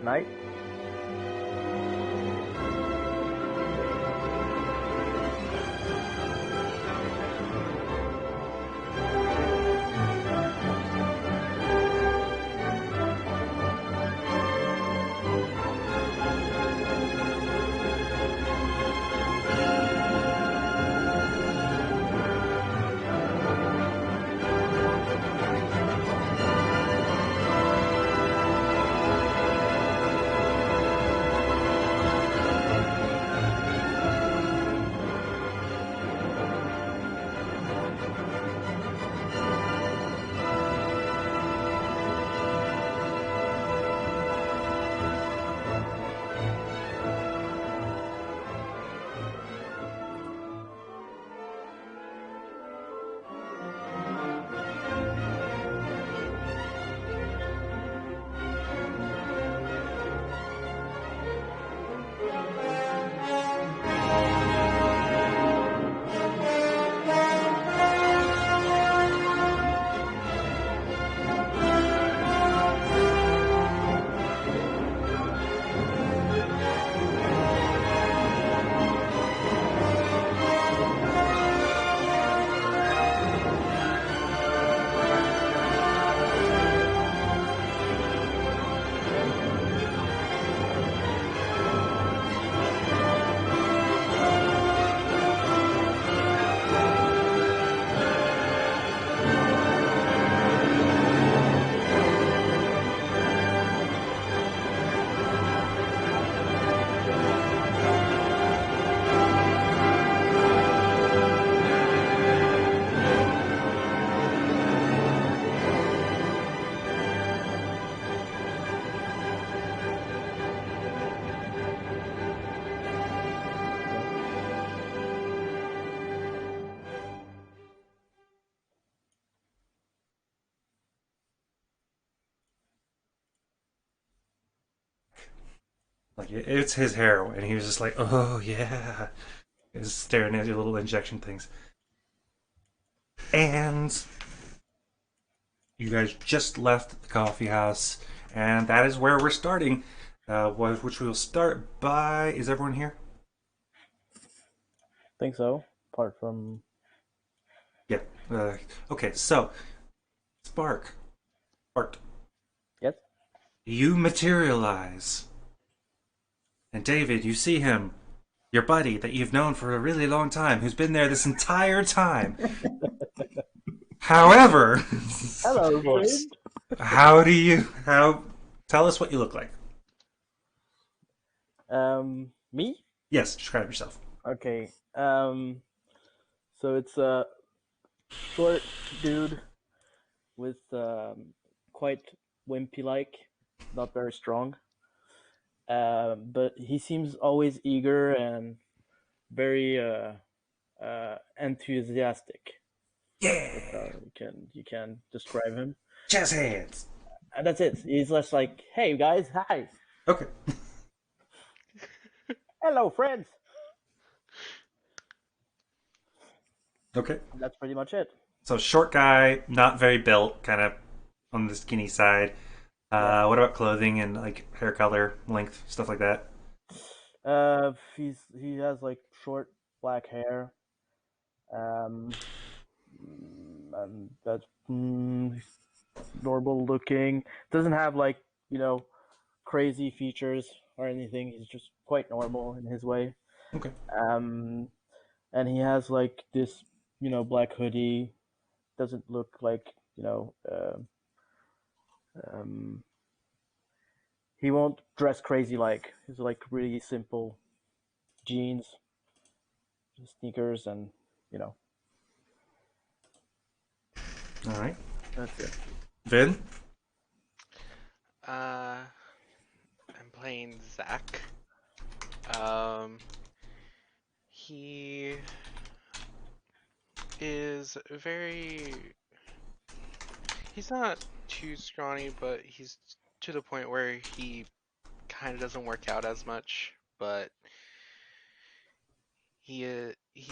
Night. Like it's his hair, and he was just like, "Oh yeah," he's staring at your little injection things. And you guys just left the coffee house, and that is where we're starting. Which we will start by. Is everyone here? Think so. Apart from Yeah. Okay. So Spark, Art, yes. you materialize, and David, you see him, your buddy that you've known for a really long time, who's been there this entire time. However, Hello, Whoops. friend. how tell us what you look like. Me? Yes, describe yourself. Okay. So it's a short dude with quite wimpy-like, not very strong. But he seems always eager and very enthusiastic. That's Yeah, how you can describe him. jazz hands. And that's it. He's just like, hey guys, hi, Okay, hello friends. okay. And that's pretty much it. So short guy, not very built, kind of on the skinny side. Yeah. What about clothing and like hair color, length, stuff like that? He has like short black hair. Um, and that's normal looking. Doesn't have like you know crazy features or anything. He's just quite normal in his way. Okay, Um, and he has like this black hoodie. Doesn't look like um, he won't dress crazy like. He's like really simple jeans, sneakers, and you know all right. that's it. Vin. Uh, I'm playing Zach. Um, he is very. He's not too scrawny, but he's to the point where he kind of doesn't work out as much. But he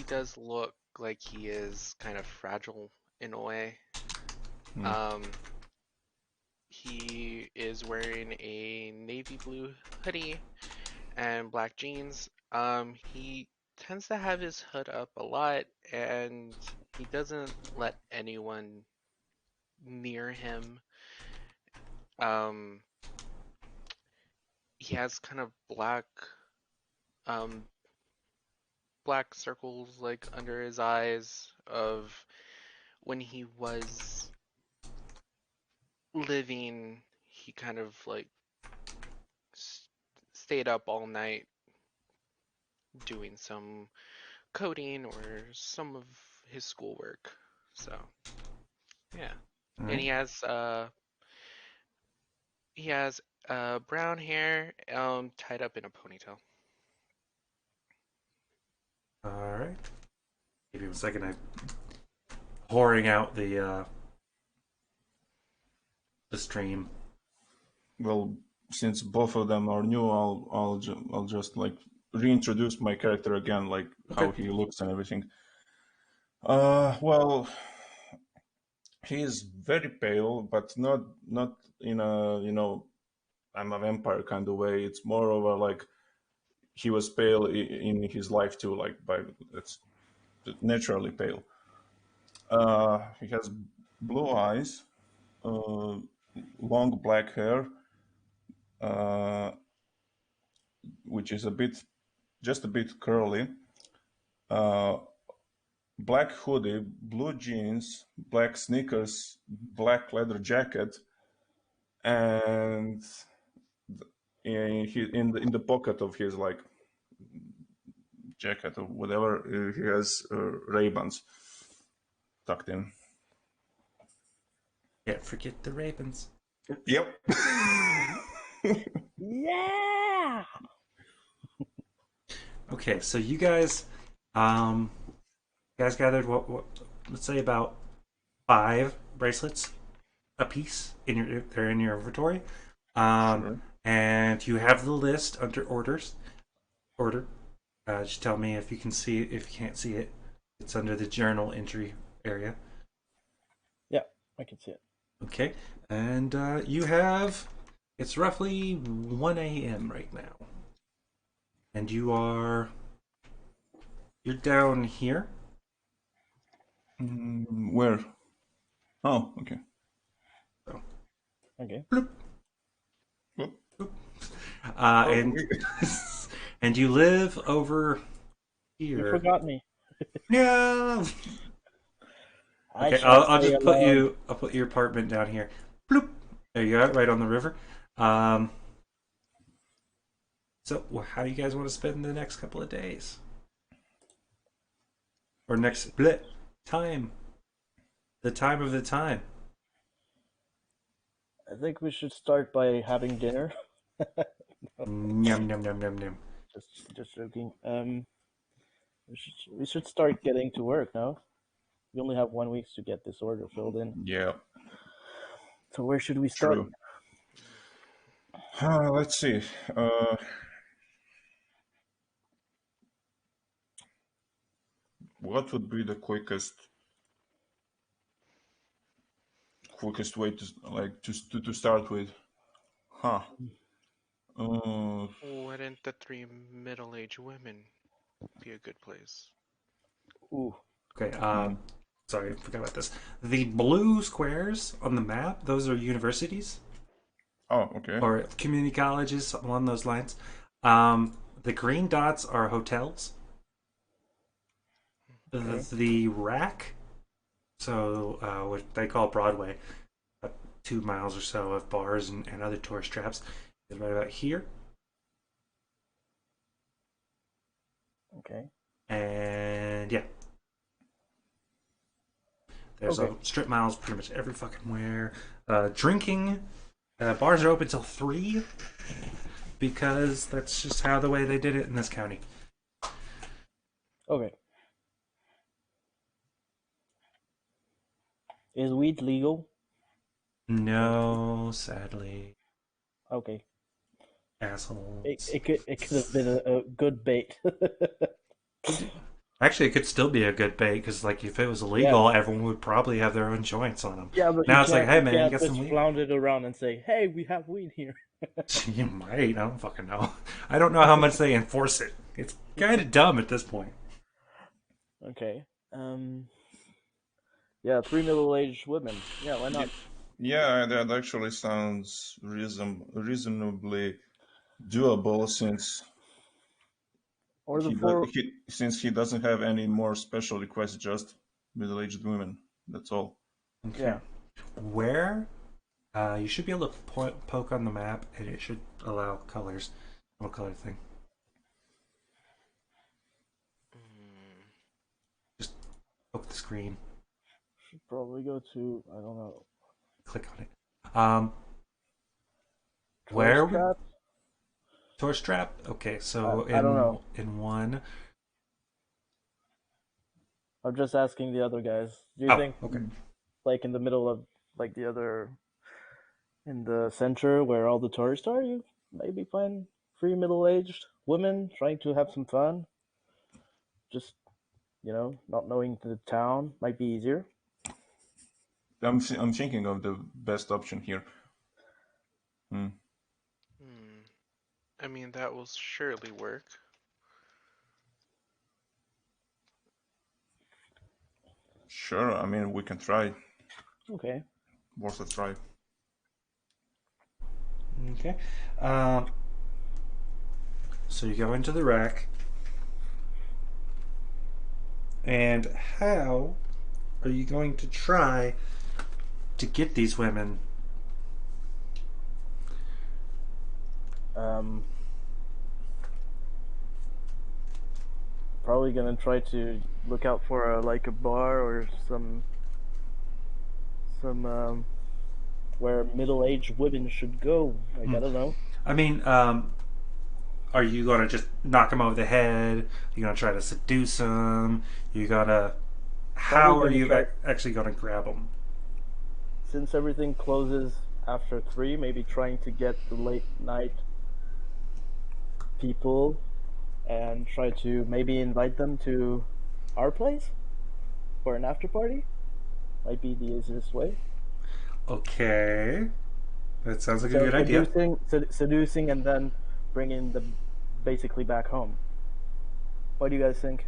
does look like he is kind of fragile in a way. Hmm. Um, He is wearing a navy blue hoodie and black jeans. He tends to have his hood up a lot, and he doesn't let anyone near him. Um, he has kind of um, black circles like under his eyes of when he was living. He kind of like s stayed up all night doing some coding or some of his schoolwork. So yeah, All and right. he has brown hair tied up in a ponytail. All right. Give me a second. I'm pouring out the stream. Well, since both of them are new, I'll just like reintroduce my character again, like Okay. how he looks and everything. Well, he is very pale, but not in a I'm a vampire kind of way. It's more of a like he was pale in his life too, like by it's naturally pale. He has blue eyes, uh, long black hair, uh, which is a bit just a bit curly. Uh, Black hoodie, blue jeans, black sneakers, black leather jacket, and in the pocket of his like jacket or whatever, he has Ray-Bans tucked in. Can't forget the Ravens. Yep. Yeah. Okay, so you guys gathered what let's say about 5 bracelets a piece in they're in your inventory. Um, Sure. and you have the list under order. Just tell me if you can see it. If you can't see it, it's under the journal entry area. Yeah, I can see it. Okay, and you have it's roughly 1 a.m. right now, and you're down here. Where? Oh, okay. So, Okay. bloop, Well, bloop. oh, And and you live over You here. forgot me. Yeah. I Okay, shall I'll stay just alone. I'll put your apartment down here. Bloop. There you go, right on the river. Um, so how do you guys want to spend the next couple of days or next bleh, time? The time of the time. I think we should start by having dinner. Yum yum yum yum yum. Just joking. We should start getting to work now. We only have 1 week to get this order filled in. yeah, So where should we start? true. Let's see. What would be the quickest way to like to start with? Huh. Uh, Wouldn't the three middle-aged women be a good place? Ooh. Okay. hmm. Sorry, I forgot about this. The blue squares on the map, those are universities Oh, okay. or community colleges along those lines. The green dots are hotels. Okay. The rack, so what they call Broadway, 2 miles or so of bars and other tourist traps, is right about here. Okay. And yeah, there's Okay. a strip miles pretty much every fucking where. Drinking, bars are open till 3 because that's just how the way they did it in this county. Okay. Is weed legal? No, sadly, Okay. It, assholes. it could have been a good bait. Actually, it could still be a good bait because, like, if it was Yeah, illegal, everyone would probably have their own joints on them. yeah, but Now it's like, hey you man, you can't got some just weed? flound it around and say, "Hey, we have weed here." You might. I don't fucking know. I don't know how much they enforce it. It's kind of dumb at this point. Okay. Yeah, three middle-aged women. Yeah, why not? Yeah, that actually sounds reasonably doable Or the four. since he doesn't have any more special requests, just middle-aged women. That's all. Okay. Yeah. Where? You should be able to poke on the map, and it should allow colors. What color thing? Mm, Just poke the screen. Should probably go to, I don't know, Click on it. tourist Where we? trap. Tourist trap. Okay, so I don't know. in one. I'm just asking the other guys. Do you Oh, think, okay. like in the middle of, like the other, in the center where all the tourists are, you maybe find three middle-aged women trying to have some fun? Just, not knowing the town might be easier. I'm thinking of the best option here. Hmm. hmm. I mean, that will surely work. Sure, I mean we can try. Okay. Worth a try. Okay. Um, so you go into the rack, and how are you going to try to get these women? Um, Probably gonna try to look out for like a bar or some where middle-aged women should go. Like I don't know. I mean, are you going to just knock them over the head? You going to try to seduce them? You gonna? Probably How are gonna you try, actually going to grab them? since everything closes after 3, maybe trying to get the late night people and try to maybe invite them to our place for an after party. Might be the easiest way. Okay, that sounds like a So good idea. seducing, and then bringing them basically back home. What do you guys think?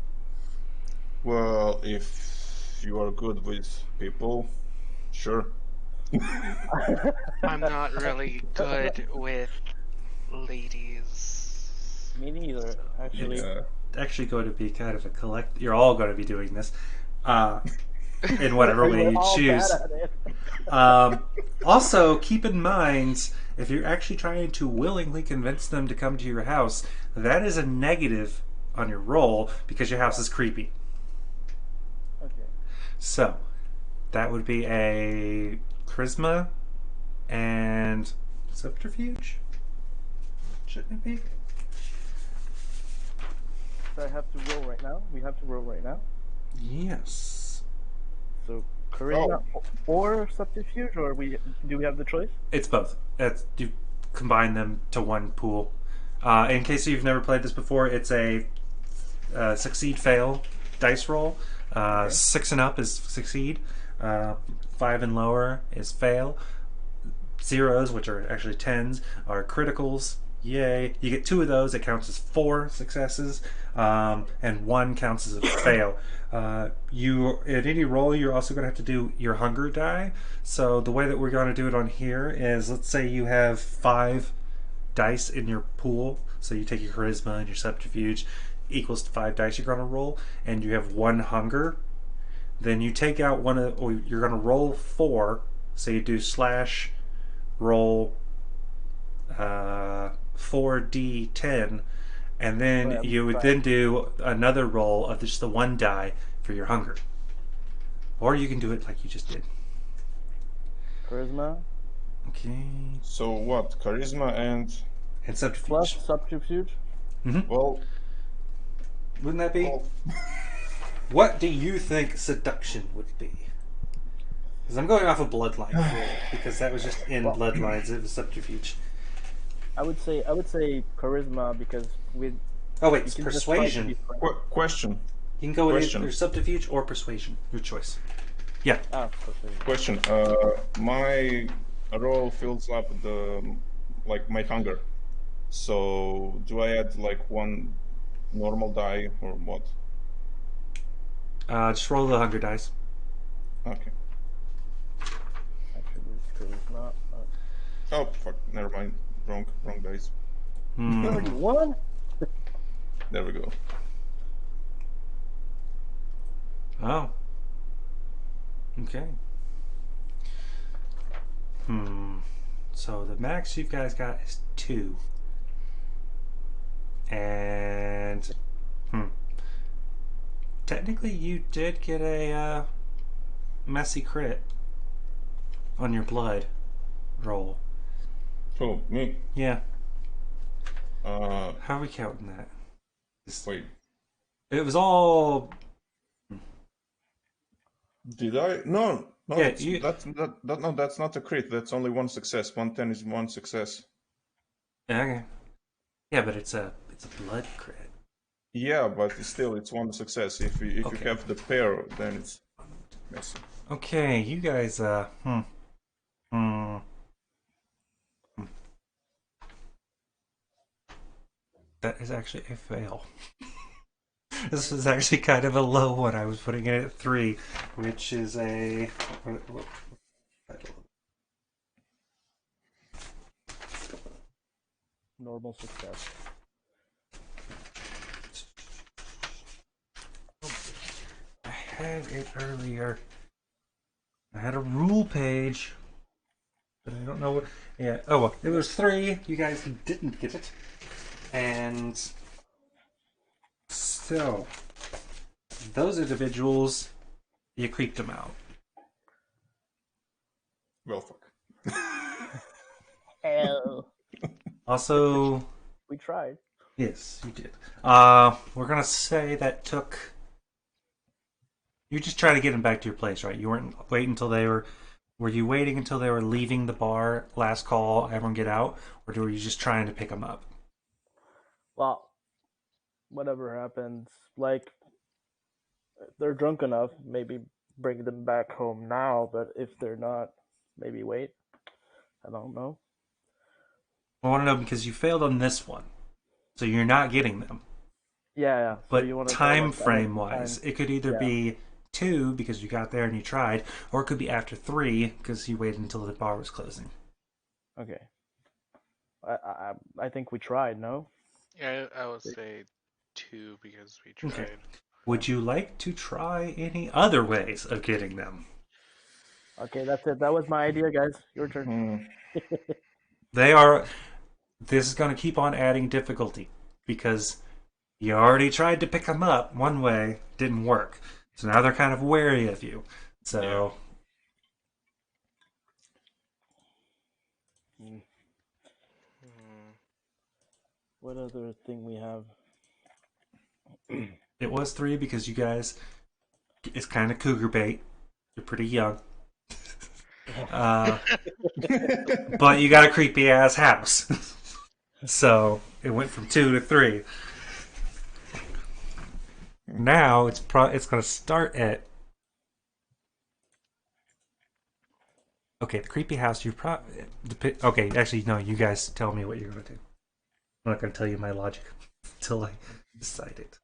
Well, if you are good with people, sure. I'm not really good with ladies. Me neither, actually. It's Yeah. actually going to be kind of a collect. You're all going to be doing this, in whatever way We're you all bad choose. at it. Also, keep in mind if you're actually trying to willingly convince them to come to your house, that is a negative on your roll because your house is creepy. Okay. So that would be a charisma and subterfuge. Shouldn't it be? So I have to roll right now. We have to roll right now. Yes. So charisma Oh, or subterfuge, or do we have the choice? It's both. You combine them to one pool. In case you've never played this before, it's a succeed fail dice roll. Okay. 6 and up is succeed. 5 and lower is fail. Zeros, which are actually tens, are criticals. Yay! You get 2 of those. It counts as 4 successes, and 1 counts as a fail. You at any roll, you're also going to have to do your hunger die. So the way that we're going to do it on here is, let's say you have 5 dice in your pool. So you take your charisma and your subterfuge equals to 5 dice you're going to roll, and you have 1 hunger. Then you take out one of, or you're going to roll 4. So you do slash roll 4d10, and then Right, you would right. then do another roll of just the 1 die for your hunger. Or you can do it like you just did. Charisma Okay. so what? Charisma and And subterfuge. plus subterfuge. well, Wouldn't that be? well, What do you think seduction would be? Because I'm going off of bloodlines here, because that was just in Well- bloodlines. It was subterfuge. I would say charisma because we Oh wait, you it's can just try to persuasion. be friends. question. You can go with Question. either subterfuge or persuasion. Your choice. Yeah. Question. My roll fills up my hunger. So do I add like one normal die or what? Just roll the hunger dice. Okay. Actually, it's not. Oh fuck! Never mind. Wrong dice. 31? There we go. Oh. Okay. So the max you guys got is 2. And technically you did get a messy crit on your blood roll. Oh, me. Yeah. Uh, How are we counting that? wait. It was all. Did I? No. Yeah, That's not a crit. That's only one success. 110 is one success. Okay. Yeah, but it's a blood crit. Yeah, but still, it's one success. If you Okay. have the pair, then it's messy. Okay, you guys. That is actually a fail. This was actually kind of a low one. I was putting it at 3, which is a. Normal success. I had it earlier. I had a rule page, but I don't know what. Yeah. Oh well, it was 3. You guys didn't get it, and so those individuals, you creeped them out. Well, fuck. Hell. Also, We tried. yes, you did. We're gonna say that took. You just try to get them back to your place, right? You weren't waiting until they were. Were you waiting until they were leaving the bar? Last call, everyone get out, or were you just trying to pick them up? Well, whatever happens, like, if they're drunk enough, maybe bring them back home now, but if they're not, maybe wait. I don't know. I want to know because you failed on this one, so you're not getting them. Yeah. So you But want to know time like frame the time? wise, it could either Yeah. be 2 because you got there and you tried, or it could be after 3 because you waited until the bar was closing. Okay. I think we tried. No. Yeah, I would say 2 because we tried. Okay. Would you like to try any other ways of getting them? Okay, that's it. That was my idea, guys. Your turn. They are. This is going to keep on adding difficulty because you already tried to pick them up one way, didn't work. So now they're kind of wary of you. So. Hmm. Hmm. What other thing we have? It was 3 because you guys. It's kind of cougar bait. You're pretty young. But you got a creepy ass house. So it went from 2 to 3. Now it's going to start at. Okay, the creepy house. You probably. Okay, actually, no. You guys tell me what you're going to do. I'm not going to tell you my logic until I decide it.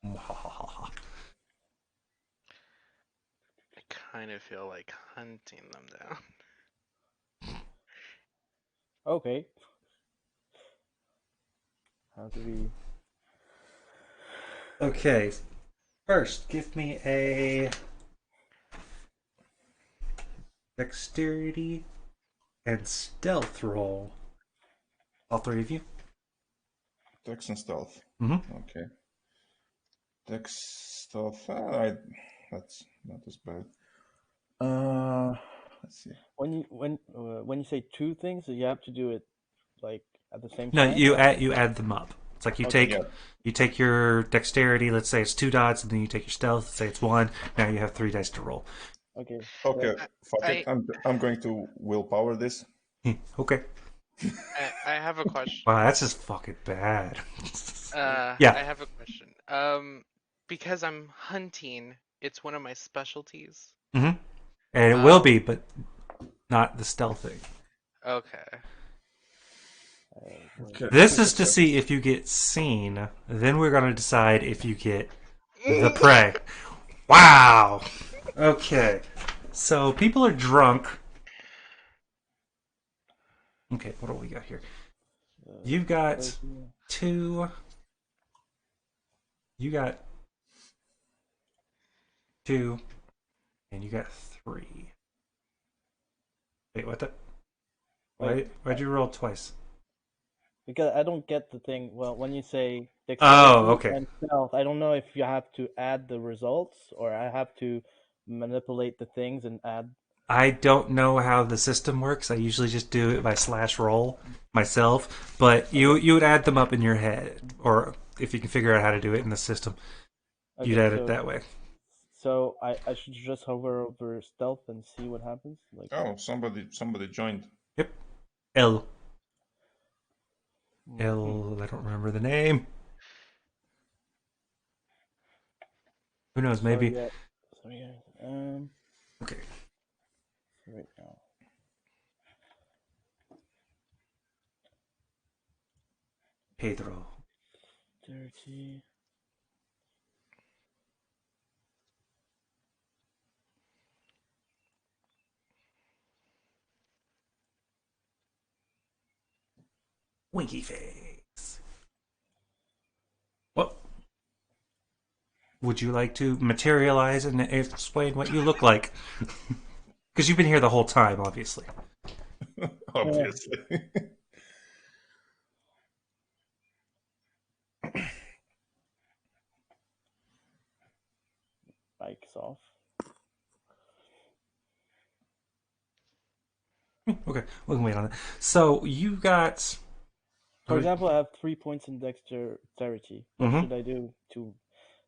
I kind of feel like hunting them down. Okay. How do we? Okay, first, give me a dexterity and stealth roll. All 3 of you. Dex and stealth. Mm-hmm. Okay. Dex stealth. That's not as bad. Let's see. When you say 2 things, you have to do it like at the same No, time. you add them up. It's like you Okay. take your dexterity. Let's say it's 2 dots, and then you take your stealth. Let's say it's 1. Now you have 3 dice to roll. Okay. Okay, fuck it. I- I'm going to willpower this. Okay. I have a question. Wow, that's just fucking bad. I Yeah. have a question. because I'm hunting, it's one of my specialties. Mm-hmm. And it will Um, be, but not the stealthing. okay. Okay. This is to see if you get seen. Then we're going to decide if you get the prey. Wow. Okay. So people are drunk. Okay, what do we got here? You've got 2. You got 2. And you got 3. Wait, what the? Wait, Why'd you roll twice? because I don't get the thing. Well, when you say Oh, dexterity okay. and stealth, I don't know if you have to add the results or I have to manipulate the things and add. I don't know how the system works. I usually just do it by slash roll myself, but Okay, you would add them up in your head, or if you can figure out how to do it in the system, you'd okay, add it that way. so I should just hover over stealth and see what happens. Like, Oh, somebody joined. Yep. L. hmm. L. I don't remember the name. Who knows? So Maybe. yeah, so yeah, Okay. so right now, Pedro. 30. Winky face. What would you like to materialize and explain what you look like? Because you've been here the whole time, obviously. Obviously. Bikes off. Okay, we can wait on it. So you got. For example, I have 3 points in dexterity. What Mm-hmm. should I do to?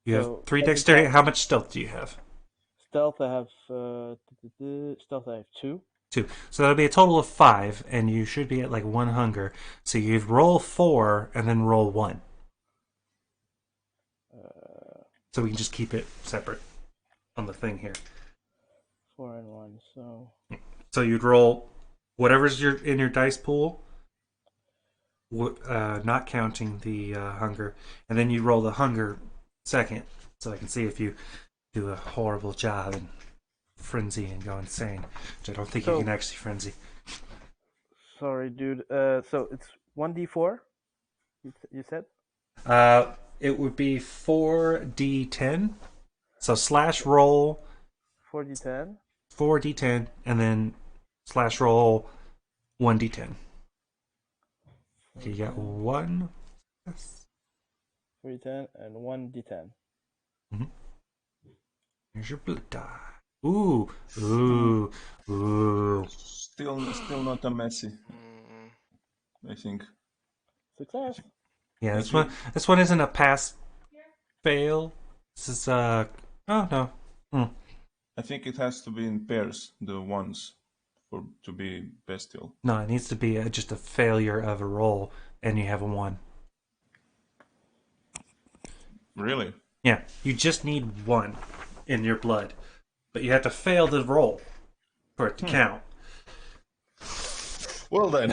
You have So 3 technically, dexterity. How much stealth do you have? stealth I have stealth I have 2. 2. So that'll be a total of 5, and you should be at like 1 hunger. So you'd roll 4 and then roll 1. Uh, So we can just keep it separate on the thing here. 4 and 1. So So you'd roll whatever's in your dice pool, not counting the hunger, and then you roll the hunger second, so I can see if you do a horrible job and frenzy and go insane, which I don't think you so can actually frenzy. sorry, dude. So it's 1d4. You said It would be 4d10. So slash roll 4d10. 4d10 and then slash roll 1d10. Okay, you got 4d10, 1. Yes. 4d10, and 1d10. Mm-hmm. Here's your blue die. Ooh, ooh, ooh. Still not a messy, Mm, I think. Success. Yeah, Thank you. this one isn't a pass fail. This is oh no. I think it has to be in pairs, the ones, for to be bestial. No, it needs to be just a failure of a roll, and you have a 1. Really? Yeah, you just need 1 in your blood, but you have to fail the roll for it to count. Well then.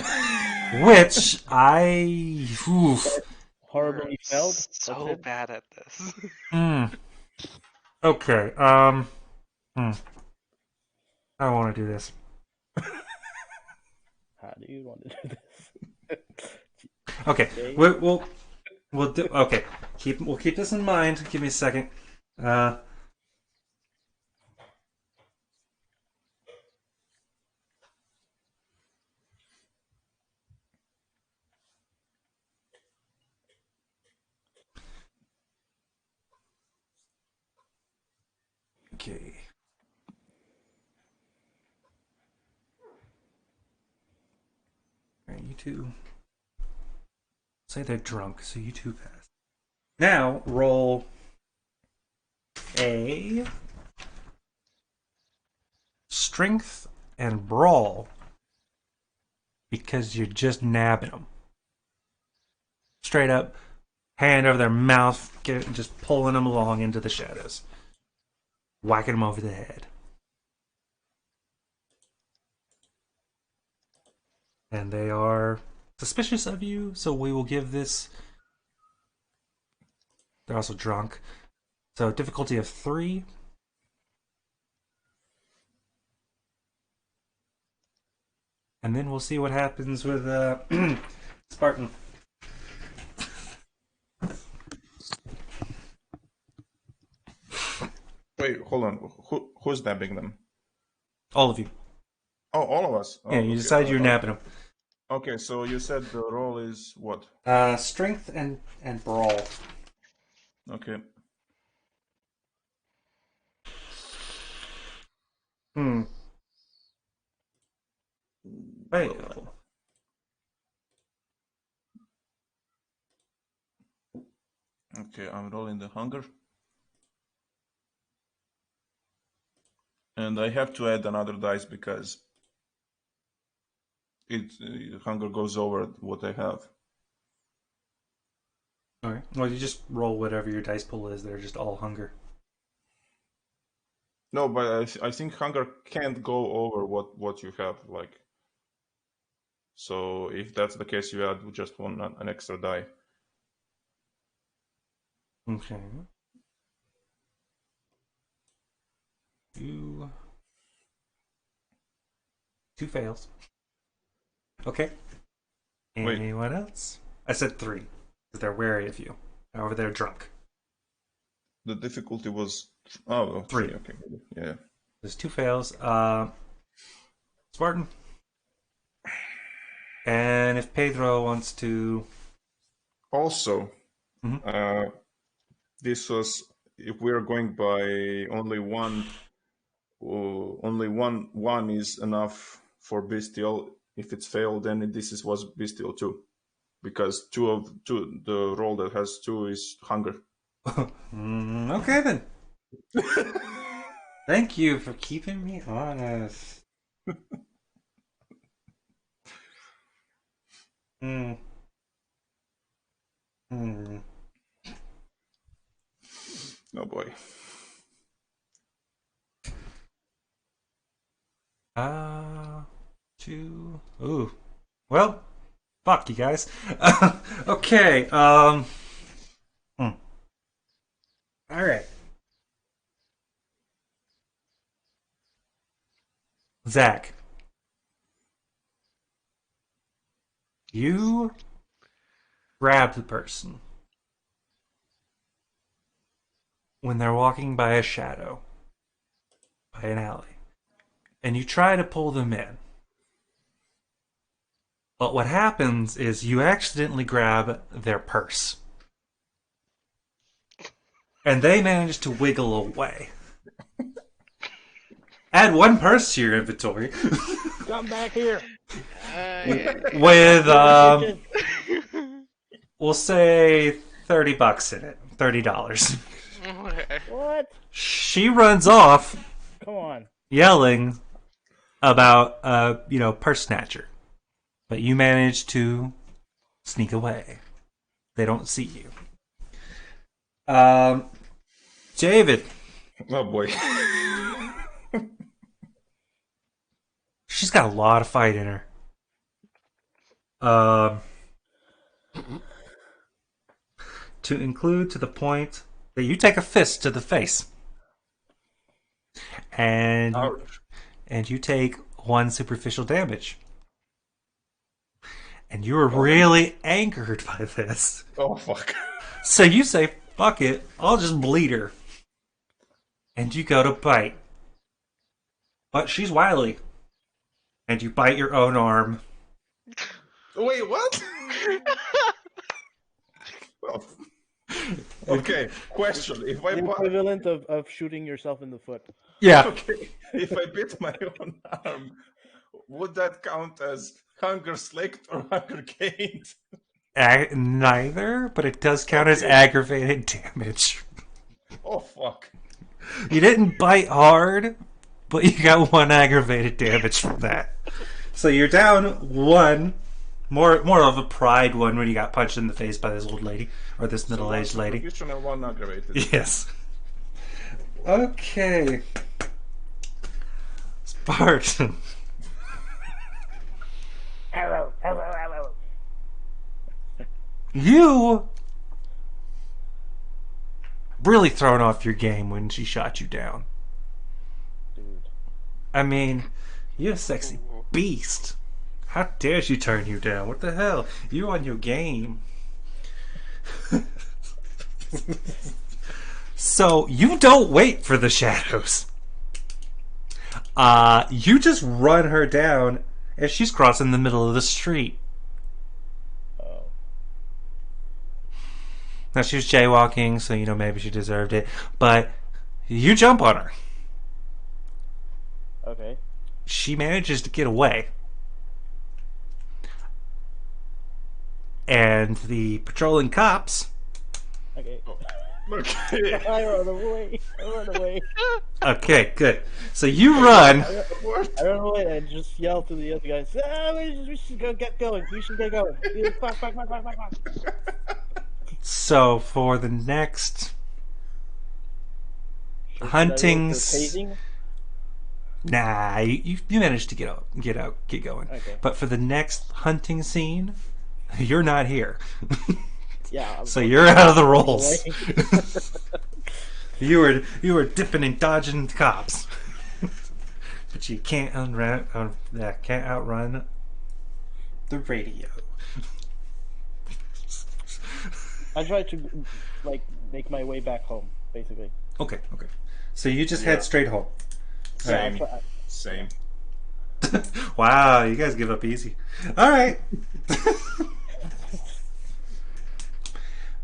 Which I. Oof. Horribly you're failed. That's so it. bad at this. Okay. I don't want to do this. How do you want to do this? Okay, Okay. we'll do. Okay, we'll keep this in mind. Give me a second. Uh, okay. All right, you two. Say they're drunk, so you two pass. Now roll a strength and brawl because you're just nabbing them. Straight up, hand over their mouth, just pulling them along into the shadows, whacking them over the head. And they are suspicious of you, so we will give this. They're also drunk. So difficulty of 3. And then we'll see what happens with Spartan. Wait, hold on. Who's nabbing them? All of you. Oh, all of us. Oh, Yeah, you okay. decide you're nabbing them. Okay, so you said the roll is what? Strength and brawl. Okay. Fail. Okay, I'm rolling the hunger. And I have to add another dice because hunger goes over what I have. Alright. Well, you just roll whatever your dice pool is. They're just all hunger. No, but I think hunger can't go over what you have, like. So if that's the case, you add just an extra die. Okay. Two fails. Okay. Wait. Anyone else? I said 3. Because they're wary of you. However, they're drunk. The difficulty was 3. Okay, yeah. There's 2 fails. Spartan. And if Pedro wants to... Also, this was, if we're going by only one is enough for bestial. If it's failed, then this was bestial too, because the roll that has 2 is hunger. Okay then. Thank you for keeping me honest. Oh boy. Two. Ooh. Well, fuck you guys. Okay. All right. Zach, you grab the person when they're walking by a shadow, by an alley, and you try to pull them in. But what happens is you accidentally grab their purse. And they manage to wiggle away. Add 1 purse to your inventory. Come back here. With, we'll say $30 in it. $30. What? She runs off Come on. yelling about, purse snatcher. But you manage to sneak away. They don't see you. David. Oh boy. She's got a lot of fight in her. To include to the point that you take a fist to the face. And you take 1 superficial damage. And you are really angered by this. Oh fuck. So you say, fuck it, I'll just bleed her. And you go to bite. But she's wily. And you bite your own arm. Wait, what? Well, okay, question. If I The equivalent of shooting yourself in the foot. Yeah. Okay, if I bit my own arm, would that count as hunger slaked or hunger gained? Neither, but it does count as aggravated damage. Oh fuck. You didn't bite hard, but you got 1 aggravated damage from that. So you're down 1 more of a pride one when you got punched in the face by this old lady or this So one middle-aged lady. superficial and one aggravated. Yes. Okay. Spartan. Hello, hello, hello. You really thrown off your game when she shot you down. Dude. I mean, you're a sexy beast. How dare she turn you down? What the hell? You on your game. So you don't wait for the shadows. You just run her down as she's crossing the middle of the street. Oh. Now she was jaywalking, so maybe she deserved it. But you jump on her. Okay. She manages to get away. And the patrolling cops. Okay. Okay. I run away. I run away. Okay, good. So you run. I run away and just yell to the other guys, we should go get going. We should get going. Quack, quack, quack, quack, quack, quack. So for the next Should I hunting, roll for tasing? nah, you managed to get going. Okay. But for the next hunting scene, you're not here. Yeah. So you're out of the rolls. away. You were dipping and dodging the cops, but you can't can't outrun the radio. I try to make my way back home, basically. Okay. So you just Yeah. head straight home. Yeah, Same. Wow, you guys give up easy. All right.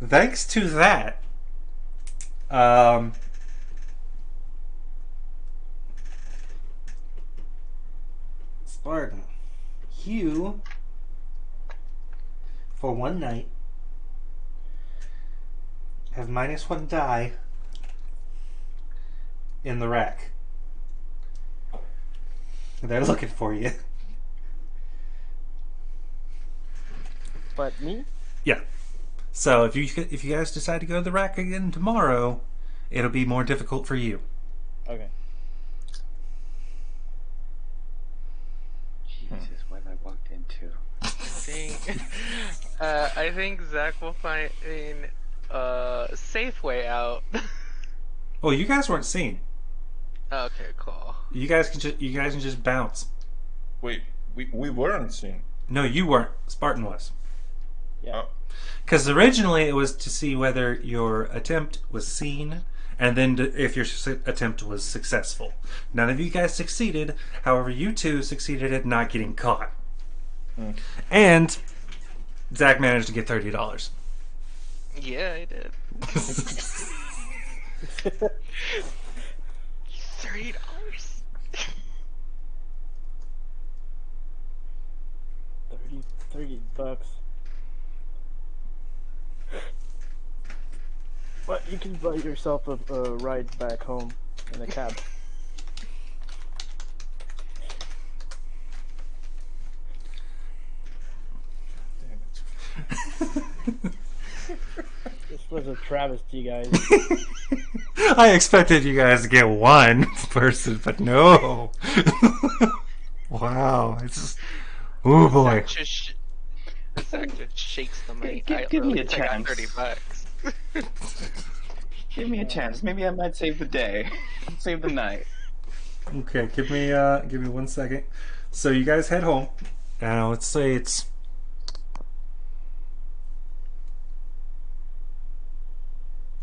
Thanks to that, Spartan, you for one night have -1 die in the rack. They're looking for you. But me? Yeah. So if you guys decide to go to the rack again tomorrow, it'll be more difficult for you. Okay. Jesus, what have I walked into? I think Zach will find a safe way out. Oh, you guys weren't seen. Okay, cool. You guys can just bounce. Wait, we weren't seen. No, you weren't. Spartan was. Yeah. Oh. Because originally it was to see whether your attempt was seen, and then if your attempt was successful. None of you guys succeeded. However, you two succeeded at not getting caught. And Zach managed to get $30. Yeah, I did. $30. $30. But you can buy yourself a ride back home in a cab. This was a travesty, guys. I expected you guys to get one person, but no. Wow, it's just, oh boy. Zach just shakes the mic. Give me a I got chance. $30. Give me a chance. Maybe I might save the day. Save the night. Okay, give me 1 second. So you guys head home. Now let's say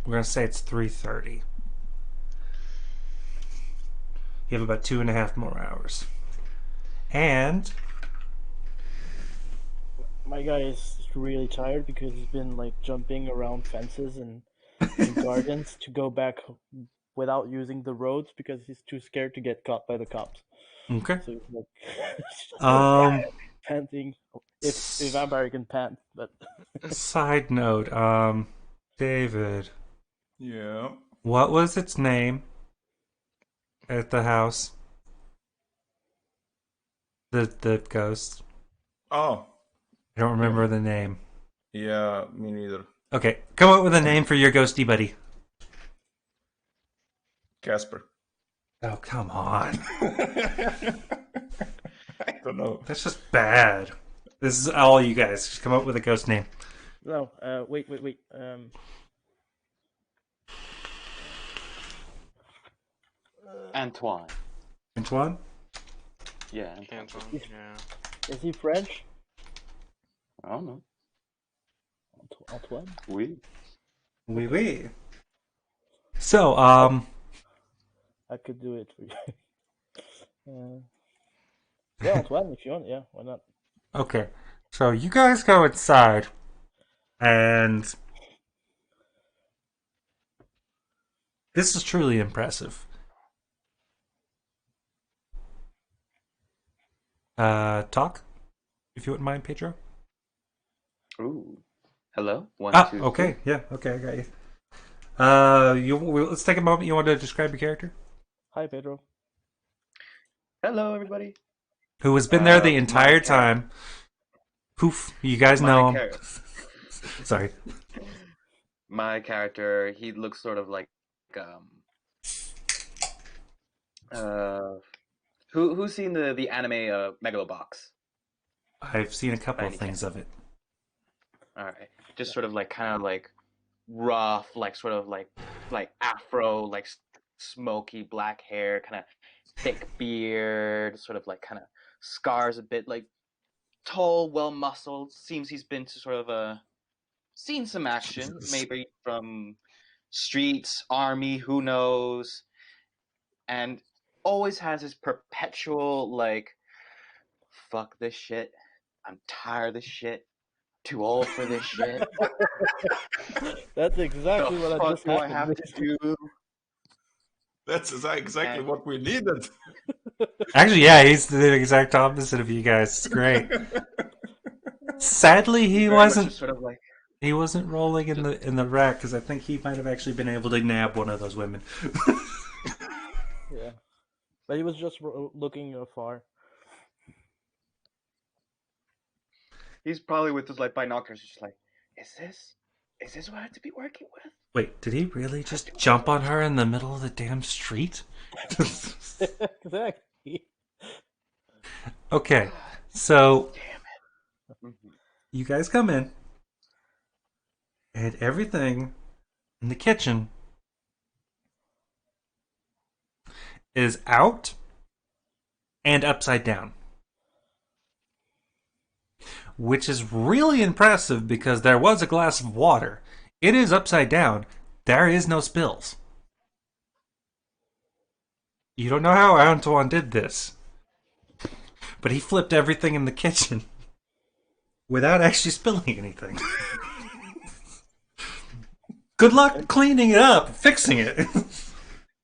we're gonna say it's 3:30. You have about 2.5 more hours. And My guy is really tired because he's been jumping around fences and gardens to go back without using the roads because he's too scared to get caught by the cops. okay. So he's just panting. If vampire can pant, but Side note, David, Yeah. what was its name at the house? The ghost. Oh, I don't remember the name. Yeah, me neither. Okay, come up with a name for your ghosty buddy. Casper. Oh, come on. I don't know. That's just bad. This is all you guys. Just come up with a ghost name. No, wait. Antoine. Antoine? Yeah. Anton, yeah. Is he French? I don't know. Antoine? We. Oui, oui. So, I could do it for you. Yeah, Antoine, if you want. Yeah, why not? okay. So you guys go inside, and this is truly impressive. Talk, if you wouldn't mind, Pedro. Ooh. Hello. One, Ah, two, okay, three. yeah, okay, I got you. Let's take a moment. You want to describe your character, Hi, Pedro. Hello, everybody. who has been there the My entire time? Poof, you guys my know him. char- Sorry. my character. He looks sort of like uh. Who's seen the anime Megalobox? I've seen a couple By of any things chance? of it. All right. Just sort of like kind of like rough, like sort of like afro, like smoky black hair, kind of thick beard, sort of like kind of scars a bit, like tall, well muscled. Seems he's been to sort of seen some action, Jesus. maybe from streets, army, who knows, and always has his perpetual like, fuck this shit. I'm tired of this shit. Too old for this shit. That's exactly The what fuck just do I happened. have to do? That's exactly And what we needed. Actually, yeah, he's the exact opposite of you guys. It's great. Sadly, he very much wasn't. just sort of like, He wasn't rolling in the rack because I think he might have actually been able to nab one of those women. Yeah, but he was just looking afar. he's probably with his like binoculars, just like, is this what I have to be working with? Wait, did he really just jump on her in the middle of the damn street? Exactly. Okay, so Damn it. you guys come in, and everything in the kitchen is out and upside down. Which is really impressive because there was a glass of water. It is upside down. There is no spills. You don't know how Antoine did this, but he flipped everything in the kitchen without actually spilling anything. Good luck cleaning it up, fixing it.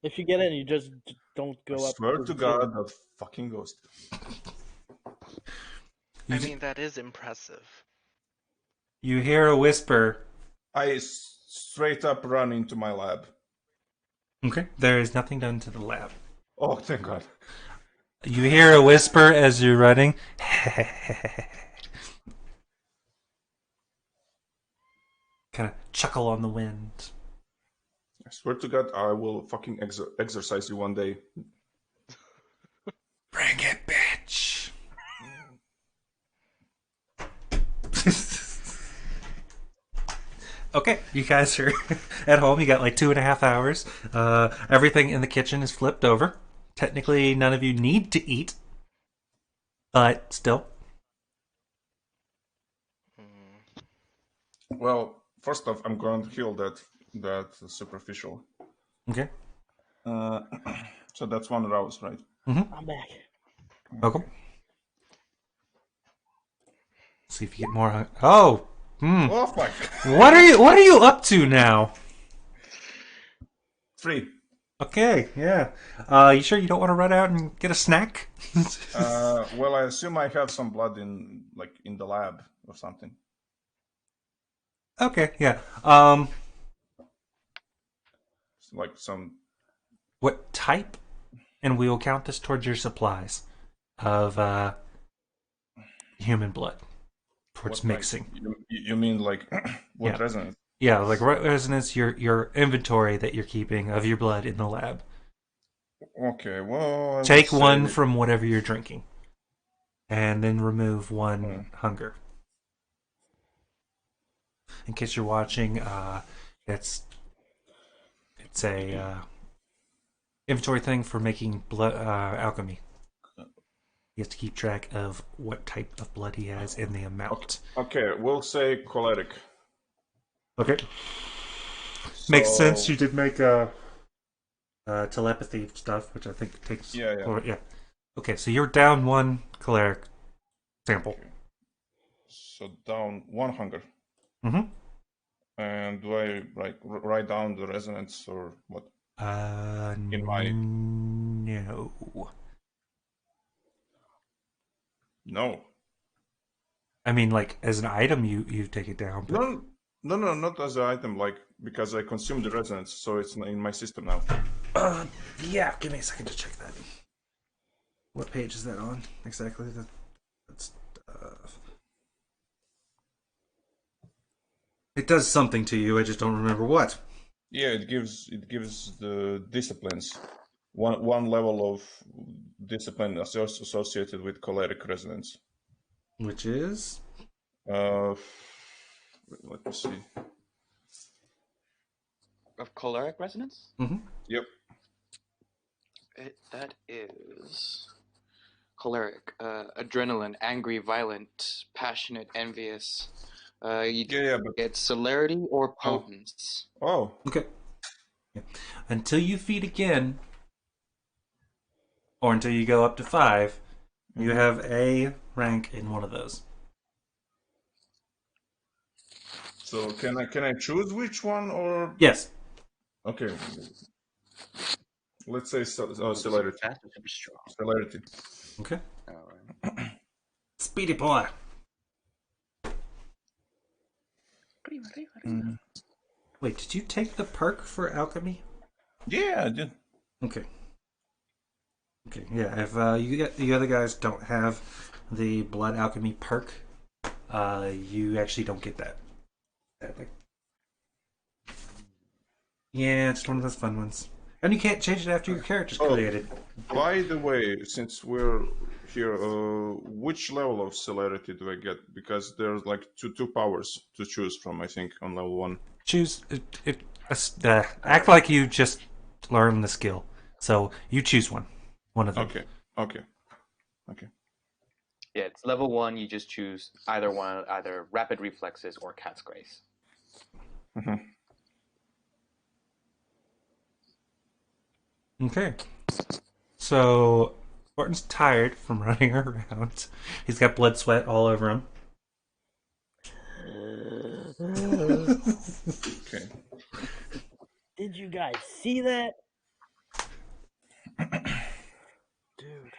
If you get in, you just don't I go up. swear the to ceiling. God, that fucking ghost. I mean, that is impressive. You hear a whisper. I straight up run into my lab. Okay, there is nothing done to the lab. Oh, thank God. You hear a whisper as you're running. Kind of chuckle on the wind. I swear to God, I will fucking exercise you one day. Bring it, bitch. Okay, you guys are at home. You got like 2.5 hours. Everything in the kitchen is flipped over. Technically, none of you need to eat, but still. Well, first off, I'm going to heal that superficial. Okay. So that's 1 rouse, right? I'm back. Welcome. See if you get more. Oh. Oh fuck! What are you up to now? 3. Okay, yeah. You sure you don't want to run out and get a snack? Well, I assume I have some blood in the lab or something. Okay, yeah. Like some. What type? And we will count this towards your supplies of human blood. towards What, like, mixing. you mean like what Yeah. resonance? Yeah, like resonance, your inventory that you're keeping of your blood in the lab. Okay, well, I would Take say, one from whatever you're drinking, and then remove one uh, hunger. In case you're watching, it's it's a inventory thing for making blood alchemy. He has to keep track of what type of blood he has and the amount. okay, we'll say choleric. Okay, makes sense. So You did make telepathy stuff, which I think takes. yeah. Yeah. Okay, so you're down one choleric sample. Okay. So down one hunger. Mm-hmm. And do I like write down the resonance or what in my? No. No, I mean, like as an item, you take it down, but no, not as an item. Like because I consumed the resonance, so it's in my system now. yeah. Give me a second to check that. What page is that on exactly? That's it does something to you. I just don't remember what. Yeah, it gives the disciplines one level of discipline associated with choleric resonance. Which is Uh, let me see. Of choleric resonance? Yep. That is choleric, adrenaline, angry, violent, passionate, envious. You Yeah, but get celerity or oh, potence. oh, okay. Yeah. Until you feed again, or until you go up to 5, you mhm. have a rank in one of those. So can I choose which one or Yes. okay? Let's say Super celerity. fast or super strong? Celerity. Okay. Alright. Speedy boy. Mm. Wait, did you take the perk for alchemy? Yeah, I did. Okay. Okay. Yeah. If you get the other guys don't have the blood alchemy perk, you actually don't get that. Sadly. Yeah, it's one of those fun ones. And you can't change it after your character's Oh, created. by the way, since we're here, which level of celerity do I get? Because there's like two powers to choose from, I think, on level 1. Choose act like you just learned the skill. So you choose one. One of them. Okay, okay, okay. Yeah, it's level 1. You just choose either one, either rapid reflexes or cat's grace. Mhm. Okay. So Barton's tired from running around. He's got blood sweat all over him. Okay. Did you guys see that? Dude.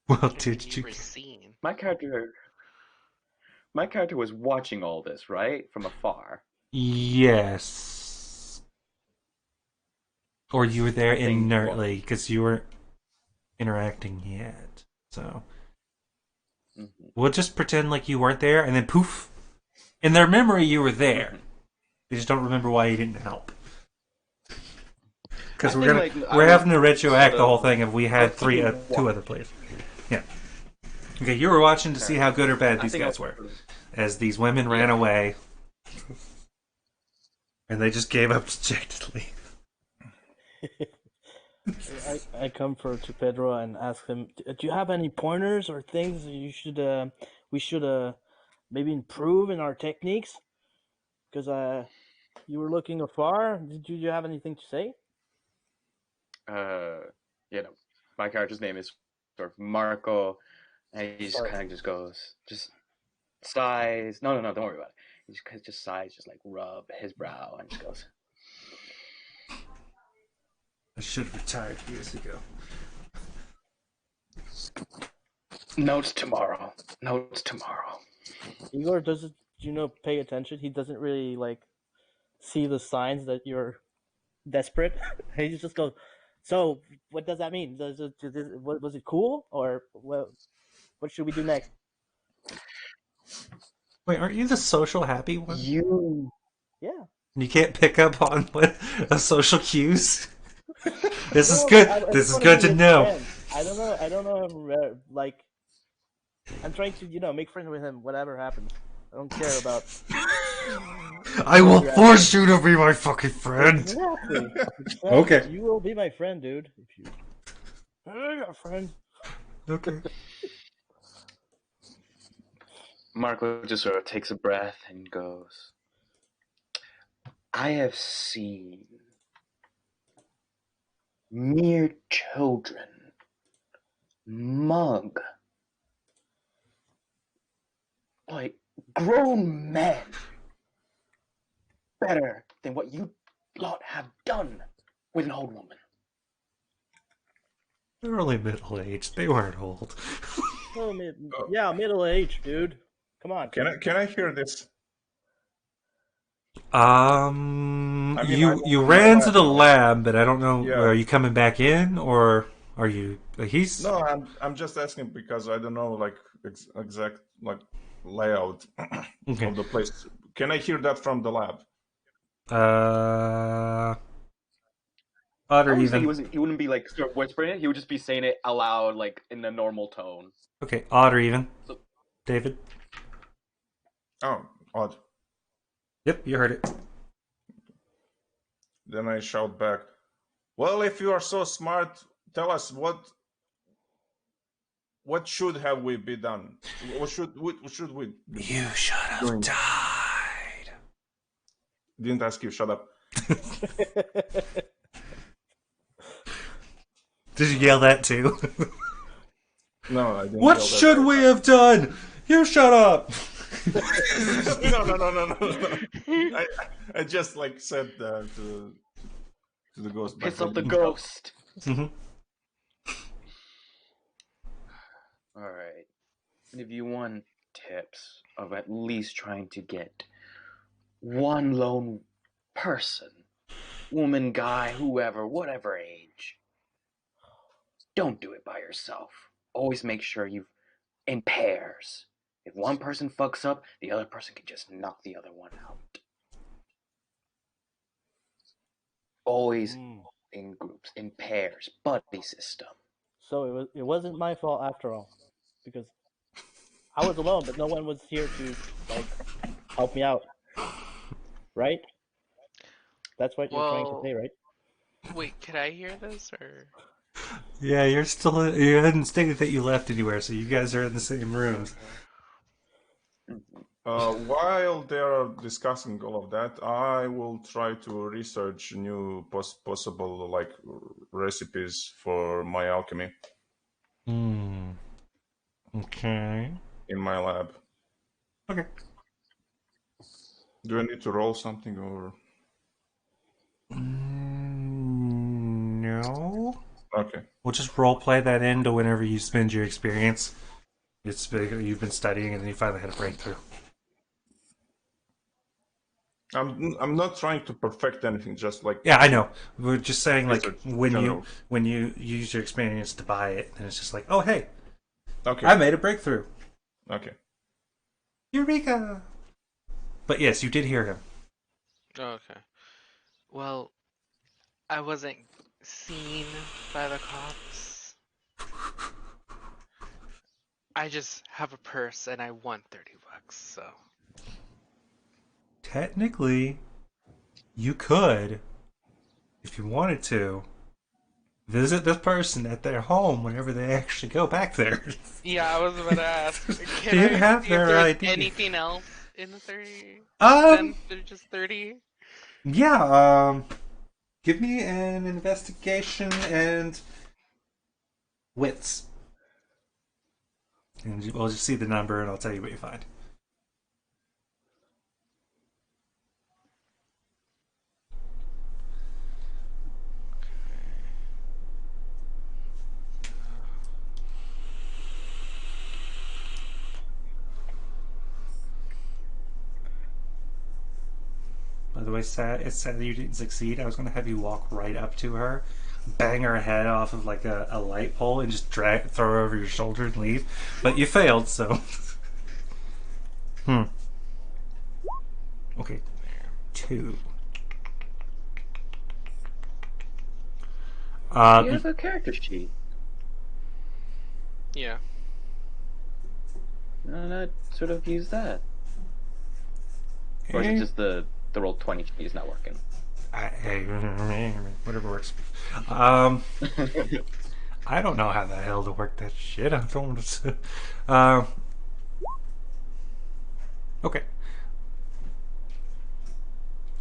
Well, Anything did you you? were seeing? My character was watching all this, right? From afar. Yes. Or you were there Nothing. inertly because you weren't interacting yet. So we'll just pretend like you weren't there, and then poof, in their memory you were there. They just don't remember why you didn't help. Because I think, like, we're I having to was retroact sort the whole of- thing if we I had was thinking two other players. Yeah. Okay, you were watching to see how good or bad I these think I guys was- were, as these women ran Yeah. away, and they just gave up dejectedly. I come to Pedro and ask him, do you have any pointers or things you should we should maybe improve in our techniques? Because you were looking afar. Did you have anything to say? You know, my character's name is sort of Marco, and he just Sorry. kind of just goes, just sighs. No, don't worry about it. He just sighs, just like rub his brow, and just goes, I should have retired years ago. notes tomorrow. Igor doesn't, pay attention. He doesn't really see the signs that you're desperate. He just goes, so what does that mean? Was it cool or what should we do next? Wait, aren't you the social happy one? You Yeah. You can't pick up on what social cues. This is No, but good. I This just is want to good be to his know. friend. I don't know. I don't know. Like, I'm trying to, make friends with him. Whatever happens, I don't care about I what will you're asking. force you to be my fucking friend. Exactly. Exactly. Okay. You will be my friend, dude. If you, your friend. Okay. Marco just sort of takes a breath and goes, I have seen mere children mug like grown men better than what you lot have done with an old woman. They're only middle aged. They weren't old. Oh, Oh, yeah, middle age, dude. Come on. can I hear this? I mean, You I'm in my ran to lab the now. lab, but I don't know. Yeah. Are you coming back in, or are you? He's No, I'm just asking because I don't know like exact like layout okay. of the place. Can I hear that from the lab? Uh, odd I or would say even. he wouldn't be like sort of whispering it. He would just be saying it aloud, like in a normal tone. Okay, odd or even. So David. Oh, odd. Yep, you heard it. Then I shout back, "Well, if you are so smart, tell us what should have we be done? What should we be You should have doing?" died. Didn't ask you. Shut up. Did you yell that too? No, I didn't What yell that. should we have done? You shut up. No. I just like said to the ghost back piss there. off the "You shut up." ghost. Mhm. All right. And if you want tips of at least trying to get one lone person, woman, guy, whoever, whatever age, don't do it by yourself. Always make sure you in pairs. If one person fucks up, the other person can just knock the other one out. Always Mm. in groups, in pairs, buddy system. So it wasn't my fault after all, because I was alone, but no one was here to like help me out, right? That's what you're trying to Well, say, right? wait, could I hear this or? Yeah, you're still. You hadn't stated that you left anywhere, so you guys are in the same rooms. While they are discussing all of that, I will try to research new possible like recipes for my alchemy Hmm. Okay. in my lab. Okay. Do I need to roll something or? No. Okay. We'll just role play that into whenever you spend your experience. You've been studying and then you finally had a breakthrough. I'm not trying to perfect anything, just like Yeah, I know. We're just saying like research general. when you use your experience to buy it, and it's just like, oh hey, Okay. I made a breakthrough. Okay. Eureka! But yes, you did hear him. Oh, okay. Well, I wasn't seen by the cops. I just have a purse and I won $30, so. Technically, you could, if you wanted to, visit this person at their home whenever they actually go back there. Yeah, I was about to ask. Can You I have see if their there's ID. anything else in the 30? Um, Then there's just 30? yeah, give me an investigation and wits. And we'll just see the number and I'll tell you what you find. By the way, it's sad that you didn't succeed. I was going to have you walk right up to her, bang her head off of like a light pole, and just throw her over your shoulder and leave. But you failed, so. Hmm. Okay, There. 2. You have a character sheet. Yeah. Why not sort of use that? Or is it just the roll 20 sheet is not working? Hey, whatever works. I don't know how the hell to work that shit. I don't. Uh, okay.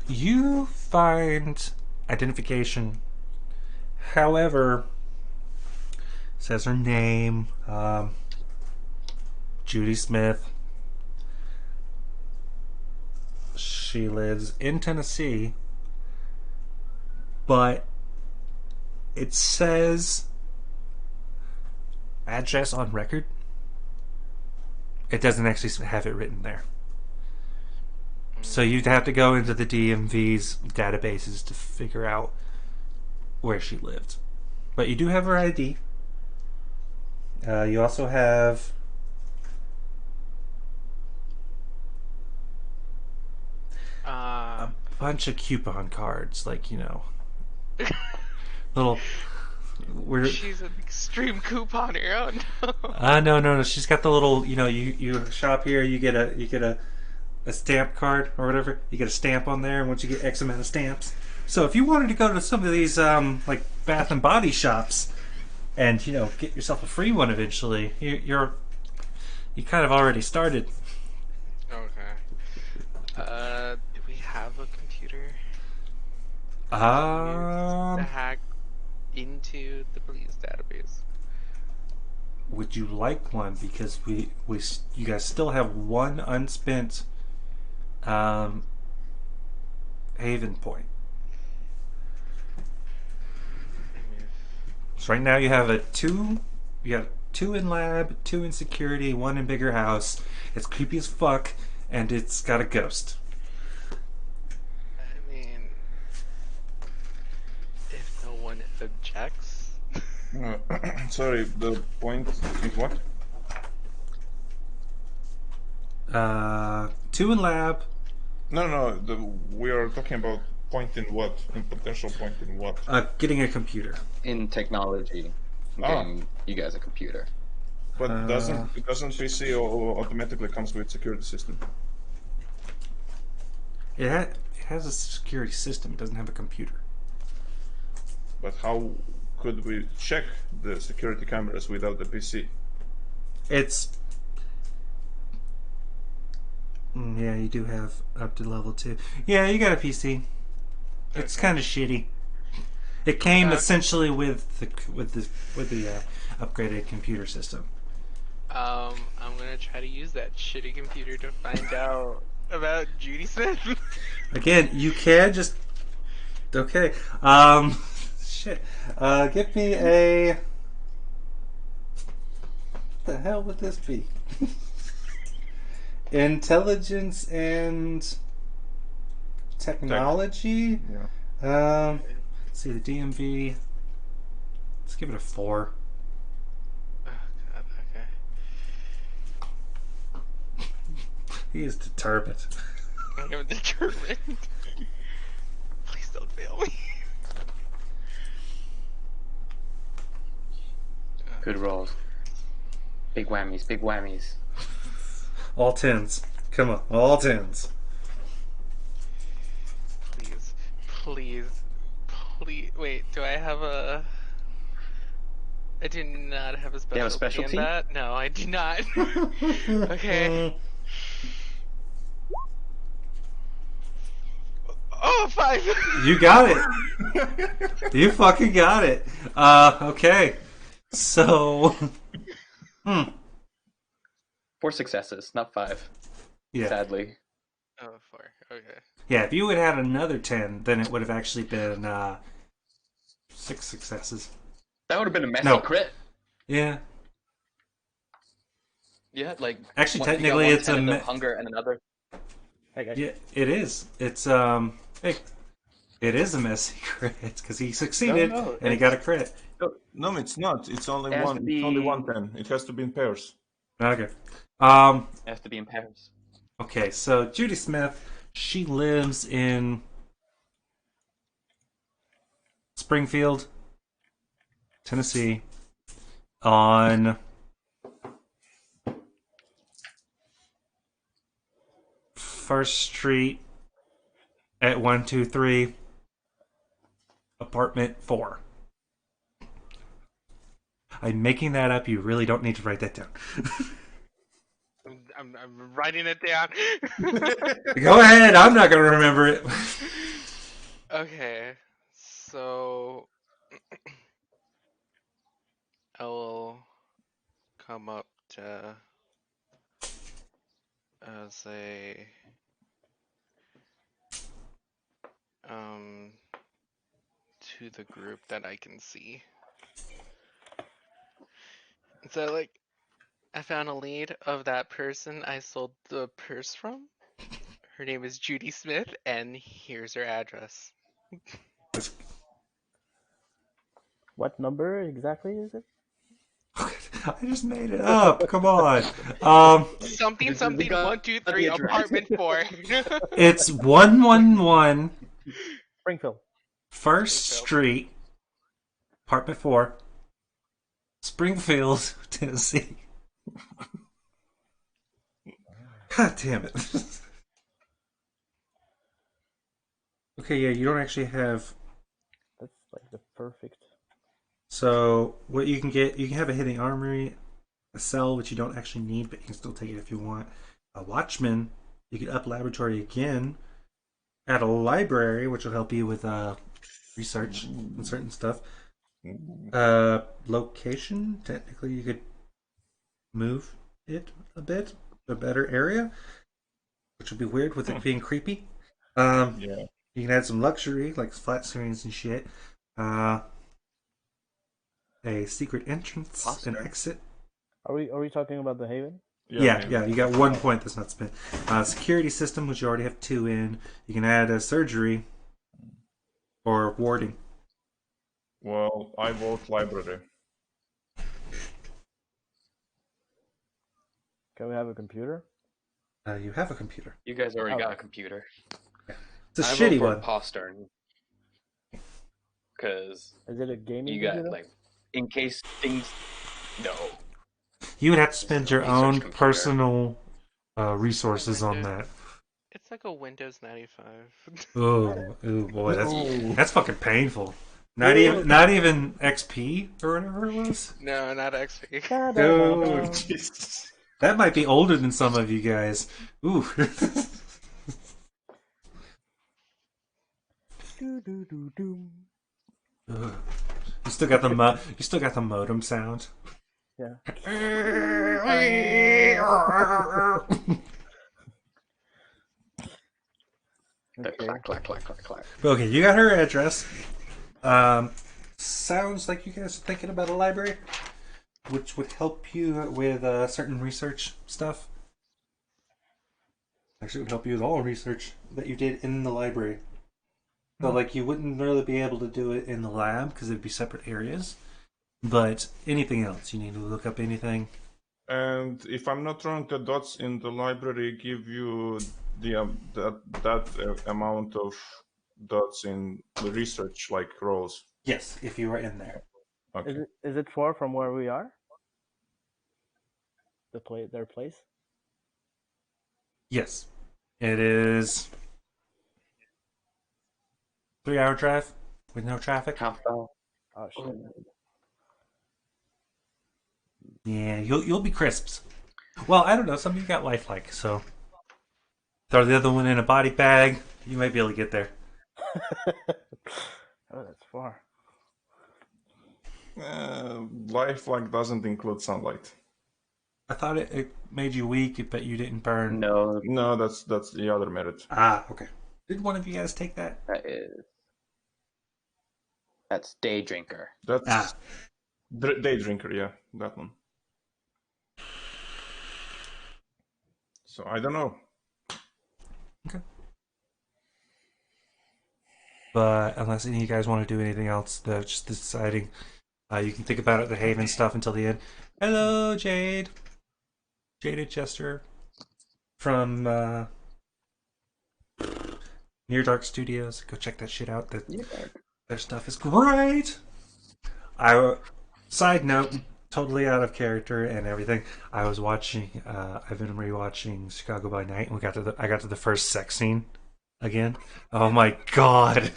You find identification. However, says her name, Judy Smith. She lives in Tennessee, but it says address on record. It doesn't actually have it written there. So you'd have to go into the DMV's databases to figure out where she lived. But you do have her ID. You also have Uh, a bunch of coupon cards, like, little. We're she's an extreme couponer. Oh no. no. She's got the little, you shop here, you get a stamp card or whatever. You get a stamp on there, and once you get X amount of stamps. So if you wanted to go to some of these like Bath and Body shops and get yourself a free one eventually, you kind of already started. Okay. Do we have a computer to Um, hack into the police database? would you like one? Because you guys still have one unspent um, Haven point. I mean, So right now you have you have 2 in lab, 2 in security, 1 in bigger house. It's creepy as fuck, and it's got a ghost. I mean, if no one objects. Sorry, the point is what? 2 in lab. No. We are talking about point in what? In potential point in what? Getting a computer. In technology, getting you guys a computer. But doesn't PC automatically comes with security system? It has a security system. It doesn't have a computer. But how could we check the security cameras without the PC? It's yeah, you do have up to level 2. Yeah, you got a PC. It's Okay. kind of shitty. It came Okay. essentially with the upgraded computer system. I'm gonna try to use that shitty computer to find out about Judy Smith. Again, you can just okay. Shit. Give me a. What the hell would this be? Intelligence and technology. Yeah. Let's see the DMV. Let's give it a 4. Oh god, okay. He is determined. I'm determined. Please don't fail me. Good rolls. Big whammies, big whammies. All 10s. Come on, all 10s. Please. Wait, do I have a? I do not have a specialty, You have a specialty? in that. No, I do not. Okay. Oh, 5. You got it. You fucking got it. Okay. So. 4 successes, not 5. Yeah. Sadly. Oh, 4. Okay. Yeah, if you had had another 10, then it would have actually been 6 successes. That would have been a messy No. crit. Yeah. Yeah, like Actually, you got technically, one it's a 10 of hunger and another. Hey guys. Yeah, it is. It's hey, it is a messy crit because he succeeded No, and he got a crit. No, it's not. It's only It has one. to be- It's only one 10. It has to be in pairs. Okay. It has to be in pairs. Okay, so Judy Smith, she lives in Springfield, Tennessee, on First Street at 123, apartment 4. I'm making that up. You really don't need to write that down. I'm writing it down. Go ahead. I'm not going to remember it. Okay, so I will come up to say um to the group that I can see. So like I found a lead of that person I sold the purse from. Her name is Judy Smith, and here's her address. What number exactly is it? I just made it up. Come on. Something We something got 123 the address. apartment 4. It's 111 Springfield. First Springfield. Street, apartment 4, Springfield, Tennessee. God damn it. Okay, yeah, you don't actually have. That's like the perfect. So, what you can get, you can have a hidden armory, a cell, which you don't actually need, but you can still take it if you want. A watchman, you can up laboratory again. Add a library, which will help you with research and certain stuff. Location, technically, you could move it a bit to a better area, which would be weird with it being creepy. Yeah. You can add some luxury, like flat screens and shit. A secret entrance and Foster. exit. Are we talking about the Haven? Yeah, you got 1 point that's not spent. Security system, which you already have 2 in. You can add a surgery or warding. Well, I vote library. Can we have a computer? You have a computer. You guys already Oh. got a computer. It's a I shitty vote for one. postern. Because Is it a gaming you got, computer? like, in case things. No. You would have to spend your Research own computer. personal resources on that. It's like a Windows 95. Oh boy, Ooh. that's fucking painful. Not even XP or whatever it was. No, not XP. Dude, Jesus. that might be older than some of you guys. Ooh. Ugh. You still got the modem sound. Yeah. The Okay. clack, clack, clack, clack, clack. Okay, you got her address. Sounds like you guys are thinking about a library, which would help you with certain research stuff. Actually, it would help you with all research that you did in the library. So, like, you wouldn't really be able to do it in the lab because it'd be separate areas. But anything else, you need to look up anything. And if I'm not wrong, the dots in the library give you that amount of dots in the research, like rows. Yes, if you were in there. Okay. Is it far from where we are? Their place? Yes, it is 3-hour drive with no traffic. How far? Oh shit. Yeah, you'll be crisps. Well, I don't know. Some of you got lifelike, so throw the other one in a body bag. You might be able to get there. Oh, that's far. Lifelike doesn't include sunlight. I thought it made you weak, but you didn't burn. No, No, that's the other merit. Ah, okay. Did one of you guys take that? that's day drinker. That's day drinker, yeah, that one. So I don't know. Okay. But unless any of you guys want to do anything else, just deciding, you can think about it, the Haven stuff until the end. Hello, Jade. Jaded Chester. from Near Dark Studios. Go check that shit out. Their stuff is great. I side note, totally out of character and everything. I was watching. I've been rewatching Chicago by Night, and I got to the first sex scene again. Oh my god,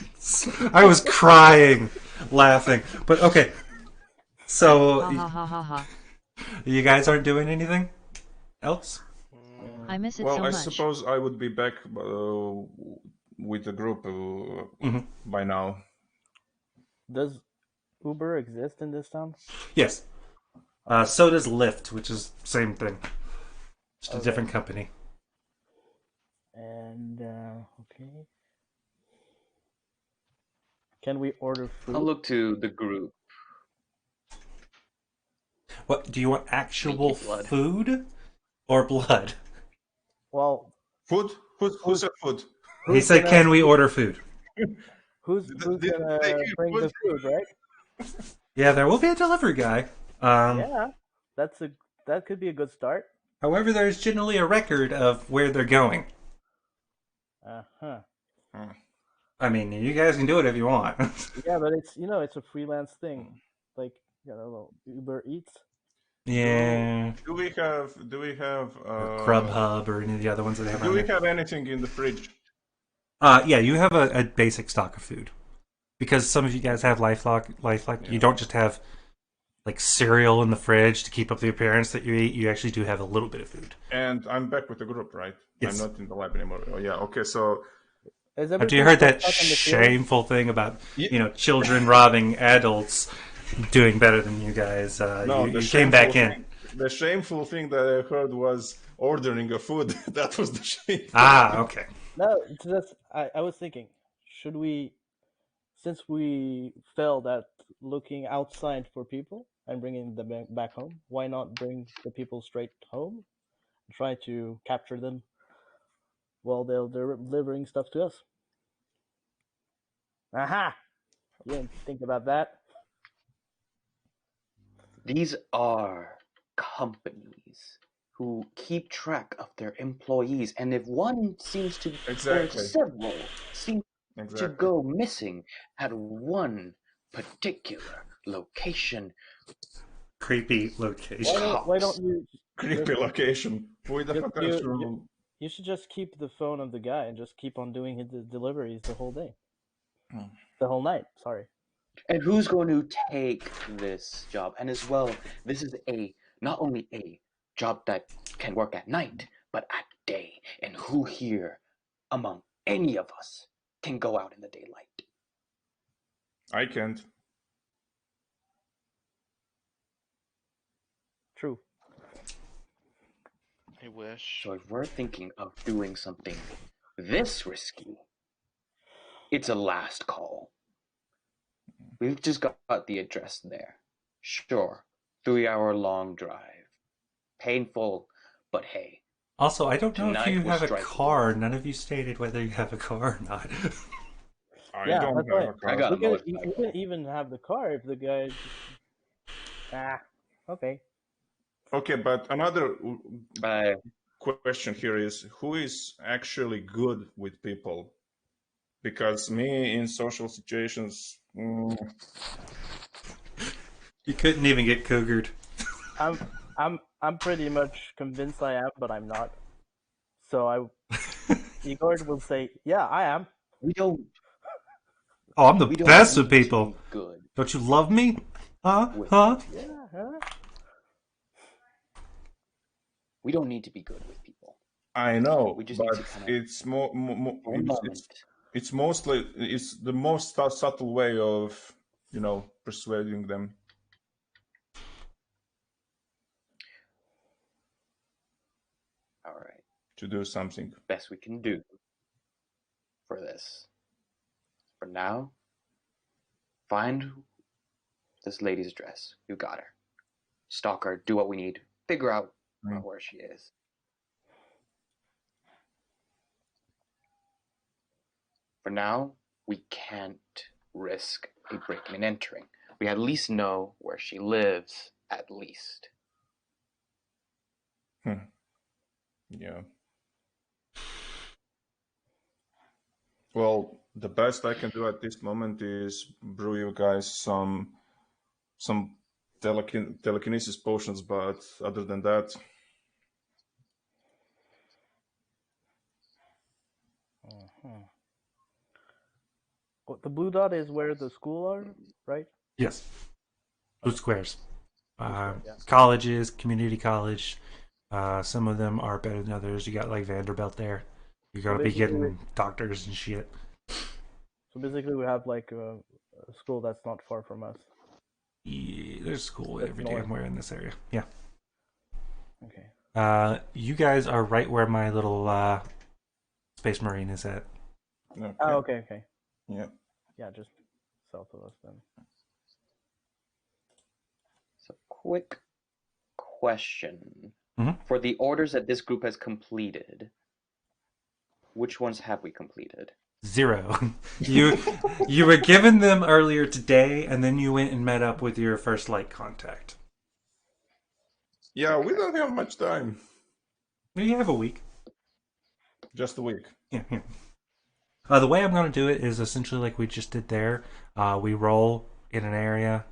I was crying, laughing. But okay, so Ha ha ha ha ha. you guys aren't doing anything else? I miss it Well, so I much. suppose I would be back with the group by now. Does Uber exist in this town? Yes. So does Lyft, which is same thing, just a Okay. different company. And okay. Can we order food? I'll look to the group. What do you want? Actual Sneaky blood. food or blood? Well, Food? Who said food? He who's said, gonna, "Can we order food?" who's Did gonna they give bring food? the food, right? Yeah, there will be a delivery guy. Yeah, that could be a good start. However, there's generally a record of where they're going. Uh-huh. I mean, you guys can do it if you want. Yeah, but it's a freelance thing, like Uber Eats. Yeah, Do we have or Grubhub or any of the other ones that they have do around we there. have anything in the fridge? Yeah, you have a basic stock of food because some of you guys have lifelock. You don't just have like cereal in the fridge to keep up the appearance that you eat. You actually do have a little bit of food. And I'm back with the group, right? Yes. I'm not in the lab anymore. Oh yeah, okay, so Is Have everything you heard still that stuck on the ceiling? shameful thing about Yeah. children robbing adults doing better than you guys? no, You the came back shameful in. thing, the shameful thing that I heard was ordering a food. That was the shameful Ah, thing. okay. No, it's just I was thinking, should we, since we failed at looking outside for people and bringing them back home, why not bring the people straight home and try to capture them while they're delivering stuff to us? Aha! You didn't think about that. These are companies who keep track of their employees, and if one seems to, or Exactly. several seem to Exactly. go missing at one particular location, Creepy location. Why don't you Creepy location. Who the Just fuck else will- you should just keep the phone of the guy and just keep on doing the deliveries the whole day, the whole night. Sorry. and who's going to take this job? And as well, this is not only a job that can work at night, but at day. And who here, among any of us, can go out in the daylight? I can't. True. I wish. So if we're thinking of doing something this risky, it's a last call. We've just got the address there. Sure, 3-hour long drive. Painful, but hey. Also, I don't know if Tonight you we'll have a strike car. None of you stated whether you have a car or not. I Yeah, don't that's have right. a car. I got a We could motorcycle. even have the car if the guy. Okay. Okay, but another Uh, question here is who is actually good with people? Because me in social situations, You couldn't even get cougared. I'm pretty much convinced I am, but I'm not. So Igor will say, "Yeah, I am." we don't. Oh, I'm the We don't best need of people. to be good. Don't you love me? Huh? With Huh? Yeah. Huh? We don't need to be good with people. I know, We just need but to kind of it's more, for a moment. it's mostly it's the most subtle way of persuading them. All right, To do something. best we can do for this. For now, find this lady's address. You got her. Stalk her. Do what we need. Figure out where she is. For now, we can't risk a breaking and entering. We at least know where she lives, at least. Yeah. Well, the best I can do at this moment is brew you guys some telekinesis potions, but other than that, Mhm. The blue dot is where the school are, right? Yes. Blue Okay. squares. Blue square, yeah. Colleges, community college. Some of them are better than others. You got like Vanderbilt there. You're So gonna be basically, getting doctors and shit. we have like a school that's not far from us. Yeah, there's school That's every north. damn where in this area. Yeah. Okay. You guys are right where my little space marine is at. okay, Oh, okay. yeah. Yeah, just south of us then. So, quick question. Mhm. For the orders that this group has completed, which ones have we completed? 0. you were given them earlier today, and then you went and met up with your first light contact. Yeah, we don't have much time. You have a week. Just a week. Yeah. The way I'm going to do it is essentially like we just did there. We roll in an area,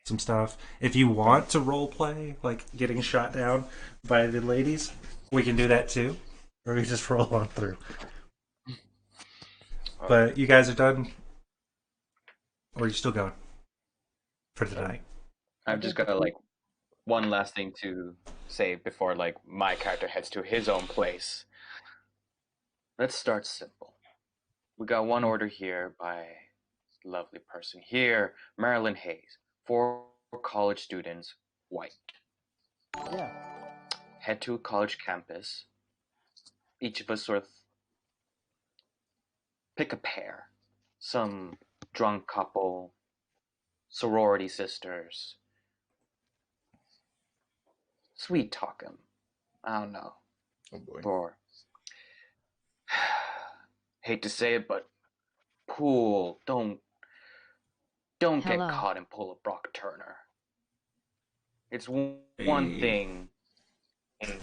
some stuff. If you want to role play, like getting shot down by the ladies, we can do that too. Or we just roll on through. But you guys are done? Or are you still going for tonight? I've just got like one last thing to say before like my character heads to his own place. Let's start simple. We got one order here by a lovely person here, Marilyn Hayes. 4 college students, white. Yeah. Head to a college campus. Each of us sort of pick a pair. Some drunk couple, sorority sisters. Sweet talk 'em. I don't know. Oh boy. For hate to say it, but pool, don't get Hello. caught and pull a Brock Turner. It's one thing in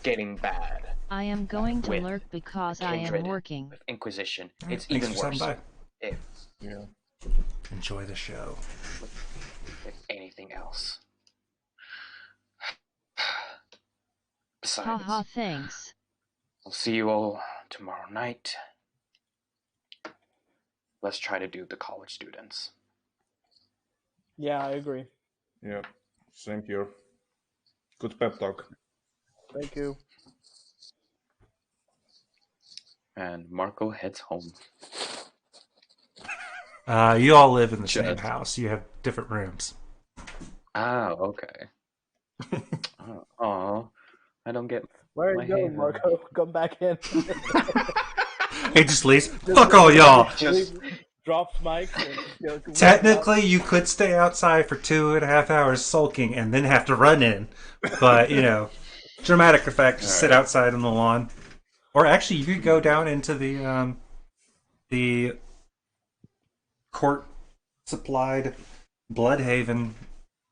getting bad I am going to with lurk because I am kindred, working. with Inquisition. All right, It's thanks even for stopping worse by. if Yeah. Enjoy the show. anything else. Besides, Haha, thanks. I'll see you all tomorrow night. Let's try to do the college students. Yeah, I agree. Yeah. Same here. Good pep talk. Thank you. And Marco heads home. You all live in the same Just- house. You have different rooms. Ah, okay. Oh, I don't get. Where are My you going, haven. Marco? Come back in. He just leaves. Fuck all y'all. Just Drops mics. And, walks out. Technically, you could stay outside for 2.5 hours sulking and then have to run in. But, dramatic effect, just sit Alright. outside on the lawn. Or actually, you could go down into the court-supplied Bloodhaven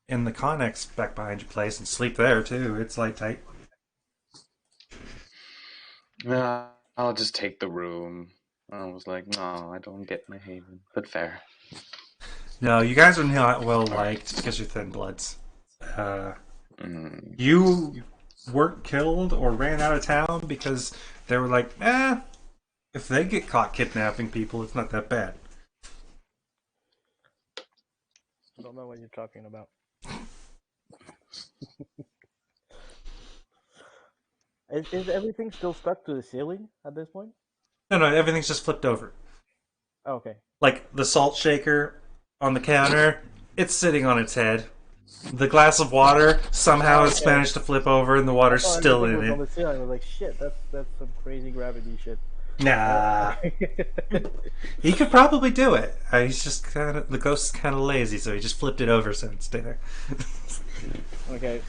in the Connex back behind your place and sleep there, too. It's light tight. I'll just take the room. I was like, no, I don't get my haven, but fair. No, you guys are not well liked because you're thin bloods. You weren't killed or ran out of town because they were like, if they get caught kidnapping people, it's not that bad. I don't know what you're talking about. Is everything still stuck to the ceiling at this point? No, everything's just flipped over. Oh, okay. Like the salt shaker on the counter, it's sitting on its head. The glass of water somehow has managed to flip over and the water's I thought still everything in was on it. the ceiling. I was like, shit, that's some crazy gravity shit. Nah. He could probably do it. He's just the ghost's kind of lazy, so he just flipped it over so it's there. Okay.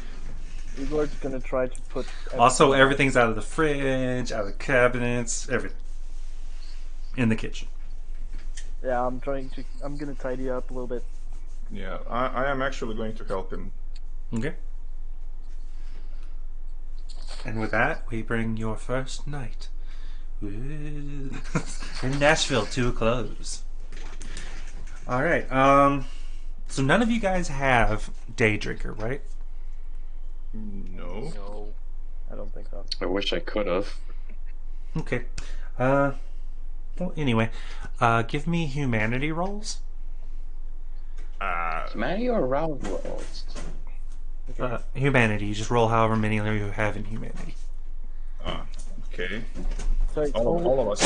Igor's gonna try to put. Also, everything's out of the fridge, out of the cabinets, everything. In the kitchen. Yeah, I'm gonna tidy up a little bit. Yeah, I am actually going to help him. Okay. And with that, we bring your first night Ooh. In Nashville to a close. All right. So none of you guys have day drinker, right? No. No. I don't think so. I wish I could have. Okay. Well, anyway, give me humanity rolls. Humanity or round rolls? Humanity. You just roll however many you have in humanity. Okay. So it's All of us.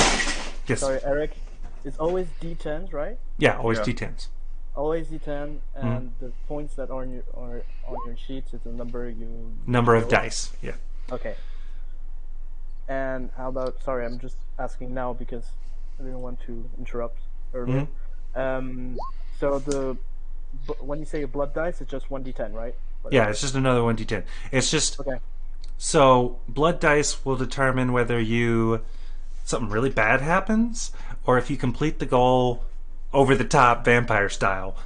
Yes. Sorry, Eric. It's always D10s, right? Yeah, always Yeah. D10s. Always D10, and the points that are on your sheets is the number you. Number of roll. dice. Yeah. Okay. And how about? Sorry, I'm just asking now because I didn't want to interrupt earlier. So when you say a blood dice, it's just 1d10, right? Yeah, it's just another 1d10. It's just Okay. so blood dice will determine whether something really bad happens or if you complete the goal over the top vampire style.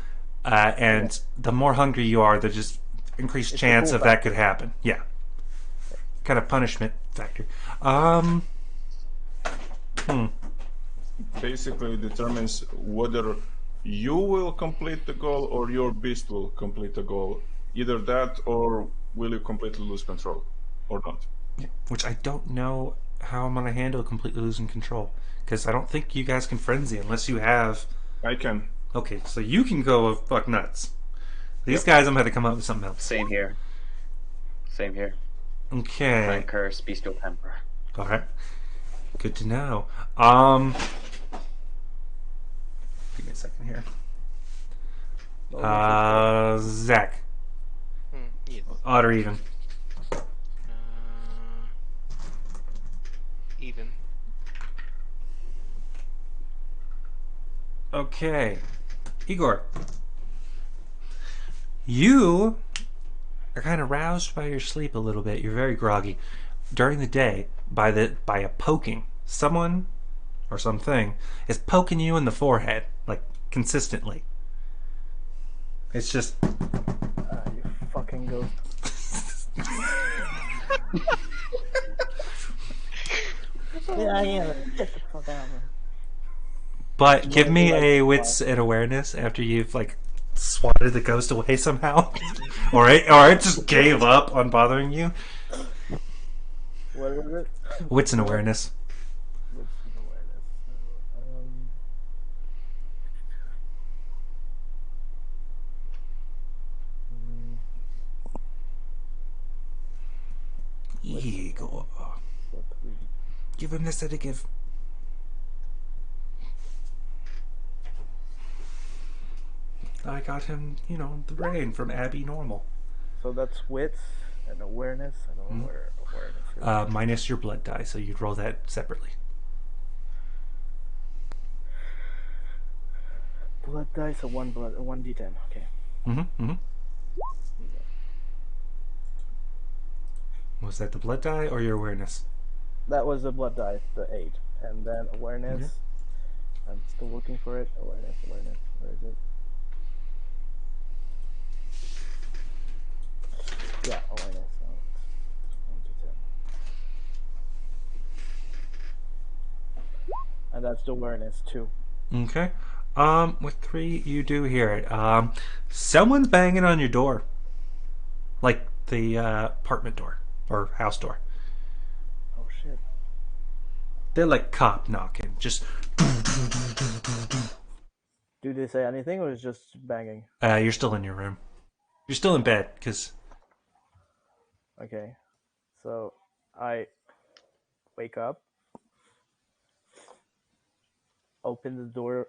And the more hungry you are, the just increased chance of that could happen. Yeah. Kind of punishment factor. Basically, it determines whether you will complete the goal or your beast will complete the goal. Either that, or will you completely lose control, or not? Which I don't know how I'm going to handle completely losing control. Because I don't think you guys can frenzy unless you have. I can. Okay, so you can go fuck nuts. These guys, I'm going to come up with something else. Same here. Same here. Okay. Plant curse, bestial temper. All right. Good to know. Give me a second here. Zach. Yes. Odd or even? Even. Okay. Igor. You are kind of roused by your sleep a little bit. You're very groggy during the day by a poking. Someone or something is poking you in the forehead, like consistently. It's just You fucking ghost. Yeah, I am. Get the fuck out of here. But give me a wits and awareness after you've like swatted the ghost away somehow, or it just gave up on bothering you. What was it? Wits and awareness. What's the awareness? Igor, give him the sedative. I got him, the brain from Abby Normal. So that's wits and awareness. I don't know where awareness is. Minus your blood die, so you'd roll that separately. Blood dice, a 1d10. Okay. Was that the blood die or your awareness? That was a blood dice, the 8. And then awareness. I'm still looking for it. Awareness. Where is it? Yeah, awareness. Oh, it's 1d10. And that's the awareness, too. Okay. With 3, you do hear it. Someone's banging on your door. Like the apartment door or house door. Oh, shit. They're like cop knocking. Just. Do they say anything or is it just banging? You're still in your room. You're still in bed, because. Okay. So, I wake up, open the door,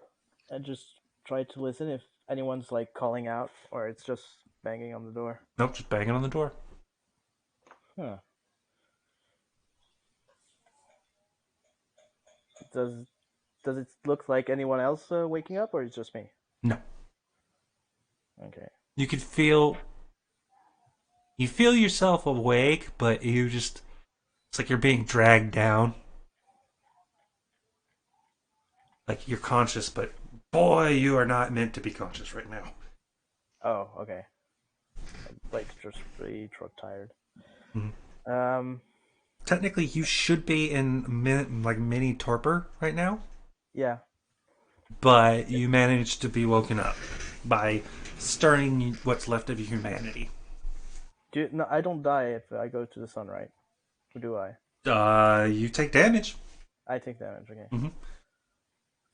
and just try to listen if anyone's like calling out or it's just banging on the door. Nope, just banging on the door. Huh. Does it look like anyone else waking up or it's just me? No. Okay. You could feel. You feel yourself awake, but you just. It's like you're being dragged down. Like you're conscious, but boy, you are not meant to be conscious right now. Oh, okay. Like just really tired. Mhm. technically you should be in mini torpor right now, Yeah. but you managed to be woken up by stirring what's left of humanity. No, I don't die if I go to the sun, right? Or do I? You take damage. I take damage. Okay. Mhm.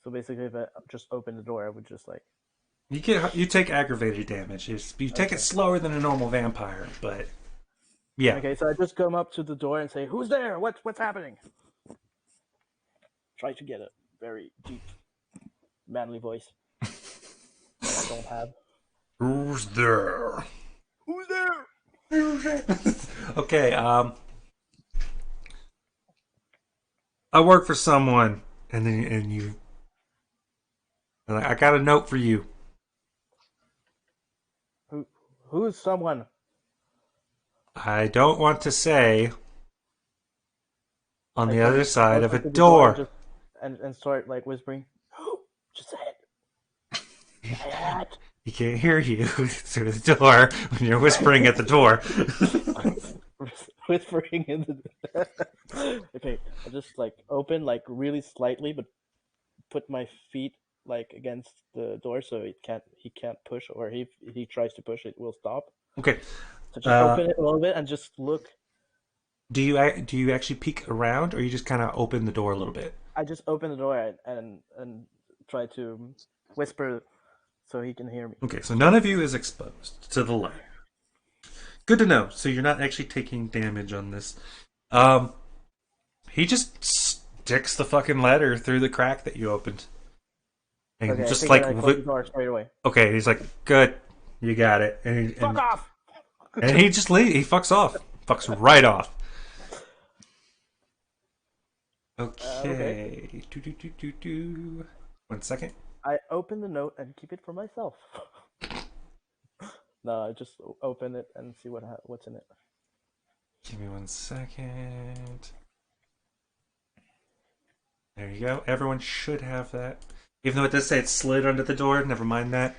So basically, if I just open the door, I would just like. You take aggravated damage. You take Okay. it slower than a normal vampire, but yeah. Okay, so I just come up to the door and say, "Who's there? What's happening?" Try to get a very deep, manly voice that I don't have. Who's there? Who's there? Okay. I work for someone, and you. I got a note for you. Who's someone? I don't want to say on I the come other side of closer a to the door door. and start like whispering. Just say it. Say it. He can't hear you through the door when you're whispering at the door. Whispering in the. Okay, I just like open like really slightly, but put my feet like against the door so he can't push, or if he tries to push it will stop. Okay. So just open it a little bit and just look. Do you actually peek around, or you just kind of open the door a little bit? I just open the door and try to whisper so he can hear me. Okay, so none of you is exposed to the light. Good to know. So you're not actually taking damage on this. He just sticks the fucking letter through the crack that you opened. And Okay, just I like I close the door straight away. okay, he's like, good, you got it, Fuck off! and he just leaves. He fucks off, fucks right off. Okay. Do. 1 second. I open the note and keep it for myself. No, I just open it and see what's in it. Give me 1 second. There you go. Everyone should have that. Even though it does say it slid under the door, never mind that.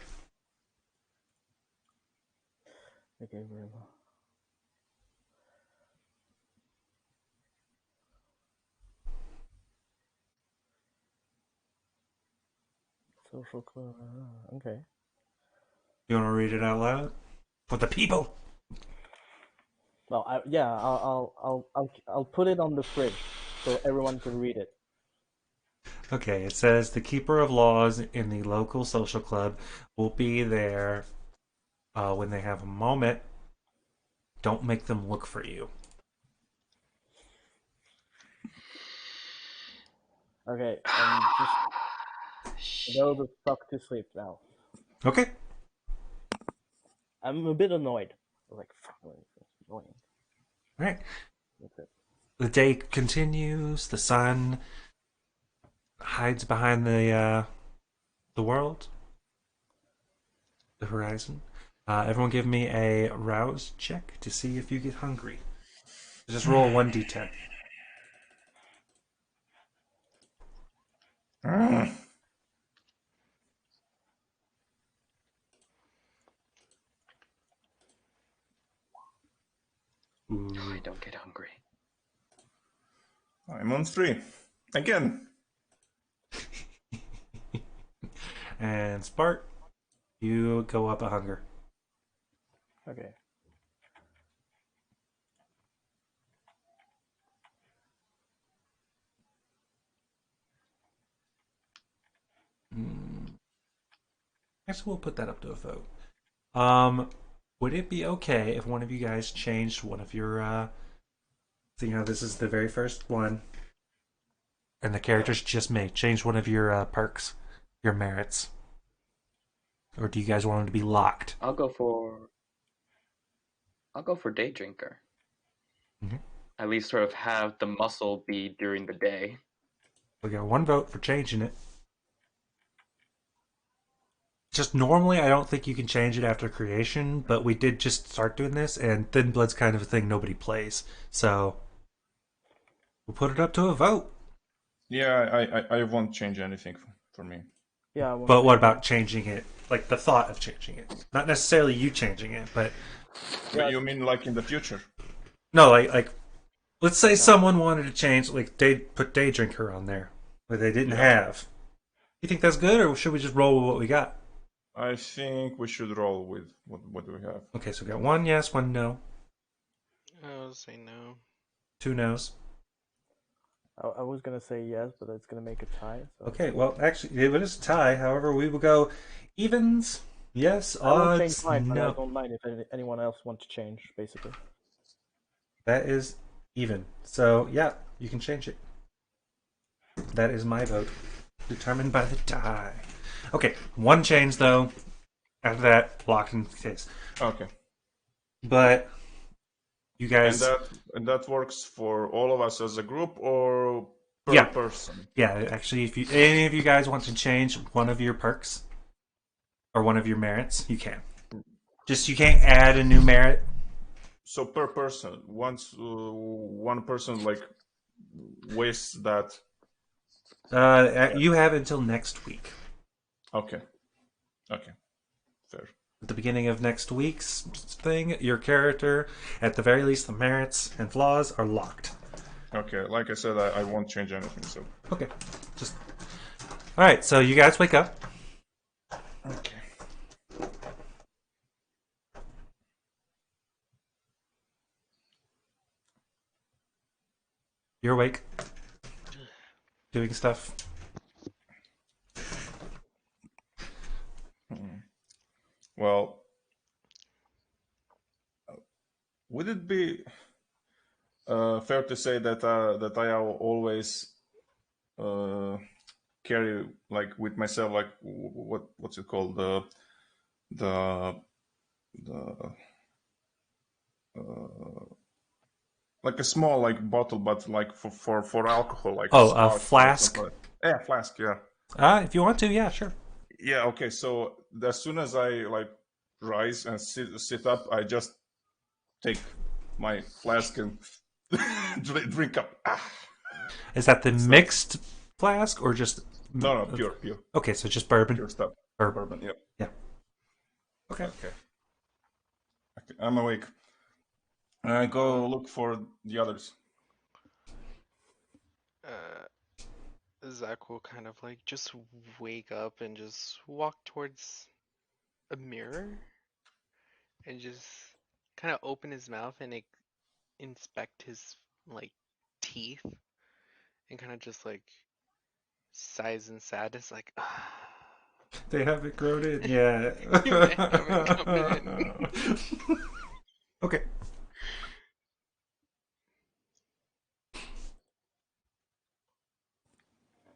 Okay, very well. Social club. Okay. You want to read it out loud for the people? Well, I'll put it on the fridge so everyone can read it. Okay, it says the keeper of laws in the local social club will be there when they have a moment. Don't make them look for you. Okay, and just go the fuck to sleep now. Okay. I'm a bit annoyed. Like, fuck, it's annoying. All right. That's it. The day continues. The sun hides behind the world, the horizon. Everyone, give me a rouse check to see if you get hungry. Just roll 1d10. No, I don't get hungry. I'm on 3 again. And Spart, you go up a hunger. Okay. I guess we'll put that up to a vote. Would it be okay if one of you guys changed one of your so this is the very first one, and the character's just me. Change one of your perks, your merits, or do you guys want them to be locked? I'll go for day drinker. Mm-hmm. At least sort of have the muscle be during the day. We got 1 vote for changing it. Just normally, I don't think you can change it after creation, but we did just start doing this, and Thin Blood's kind of a thing nobody plays, so we'll put it up to a vote. Yeah, I won't change anything for me. Yeah. But what about changing it? Like the thought of changing it, not necessarily you changing it, but Yeah. You mean like in the future? no, like Let's say No. someone wanted to change, like they put day drinker on there, but they didn't Yeah. have. You think that's good, or should we just roll with what we got? I think we should roll with what we have. Okay, so we got one yes, one no, I'll say no. two no's. I was gonna say yes, but it's gonna make a tie. So Okay, well, actually, it is a tie. However, we will go evens, yes, I won't change odds, mine, but I no. don't mind if anyone else wants to change. Basically, That is even. So, yeah, you can change it. That is my vote, determined by the tie. Okay, one change, though. After that, locked in case. Okay. But you And guys, that works for all of us as a group or per yeah, person. yeah. Actually, if any of you guys want to change one of your perks or one of your merits, you can. Just you can't add a new merit. So per person, once one person like wastes that. You have until next week. Okay. Okay. Fair. At the beginning of next week's thing, your character, at the very least, the merits and flaws are locked. Okay. Like I said, I won't change anything. So. Okay, just all right. So you guys wake up. Okay. You're awake, doing stuff. Well, would it be fair to say that I always carry like with myself like what's it called the the like a small like bottle, but like for alcohol, like Oh, a scotch or flask. something. Yeah, flask. Yeah. If you want to, yeah, sure. Yeah. Okay. So as soon as I like rise and sit up, I just take my flask and drink up. Ah. Is that the So mixed flask or just? no, pure Okay, so just bourbon. stuff. Or Bourbon. Yeah. yeah. Okay. Okay. I'm awake. I go look for the others. Uh, Zach will kind of like just wake up and just walk towards a mirror and just kind of open his mouth and inspect his like teeth and kind of just like sighs in sadness like They haven't grown in yet. they haven't come in. Okay.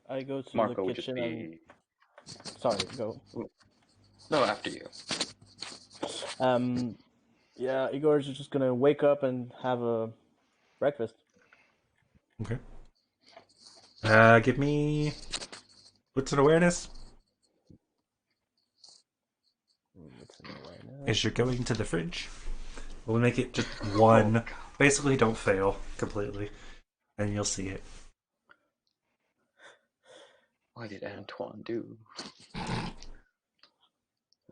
I go to the Marco would just kitchen and be. sorry, go. No, after you. Yeah, Igor's just gonna wake up and have a breakfast. Okay. Give me. What's an awareness? What's in there right now? As you're going to the fridge, we'll make it just Oh, one. God. Basically, don't fail completely, and you'll see it. What did Antoine do?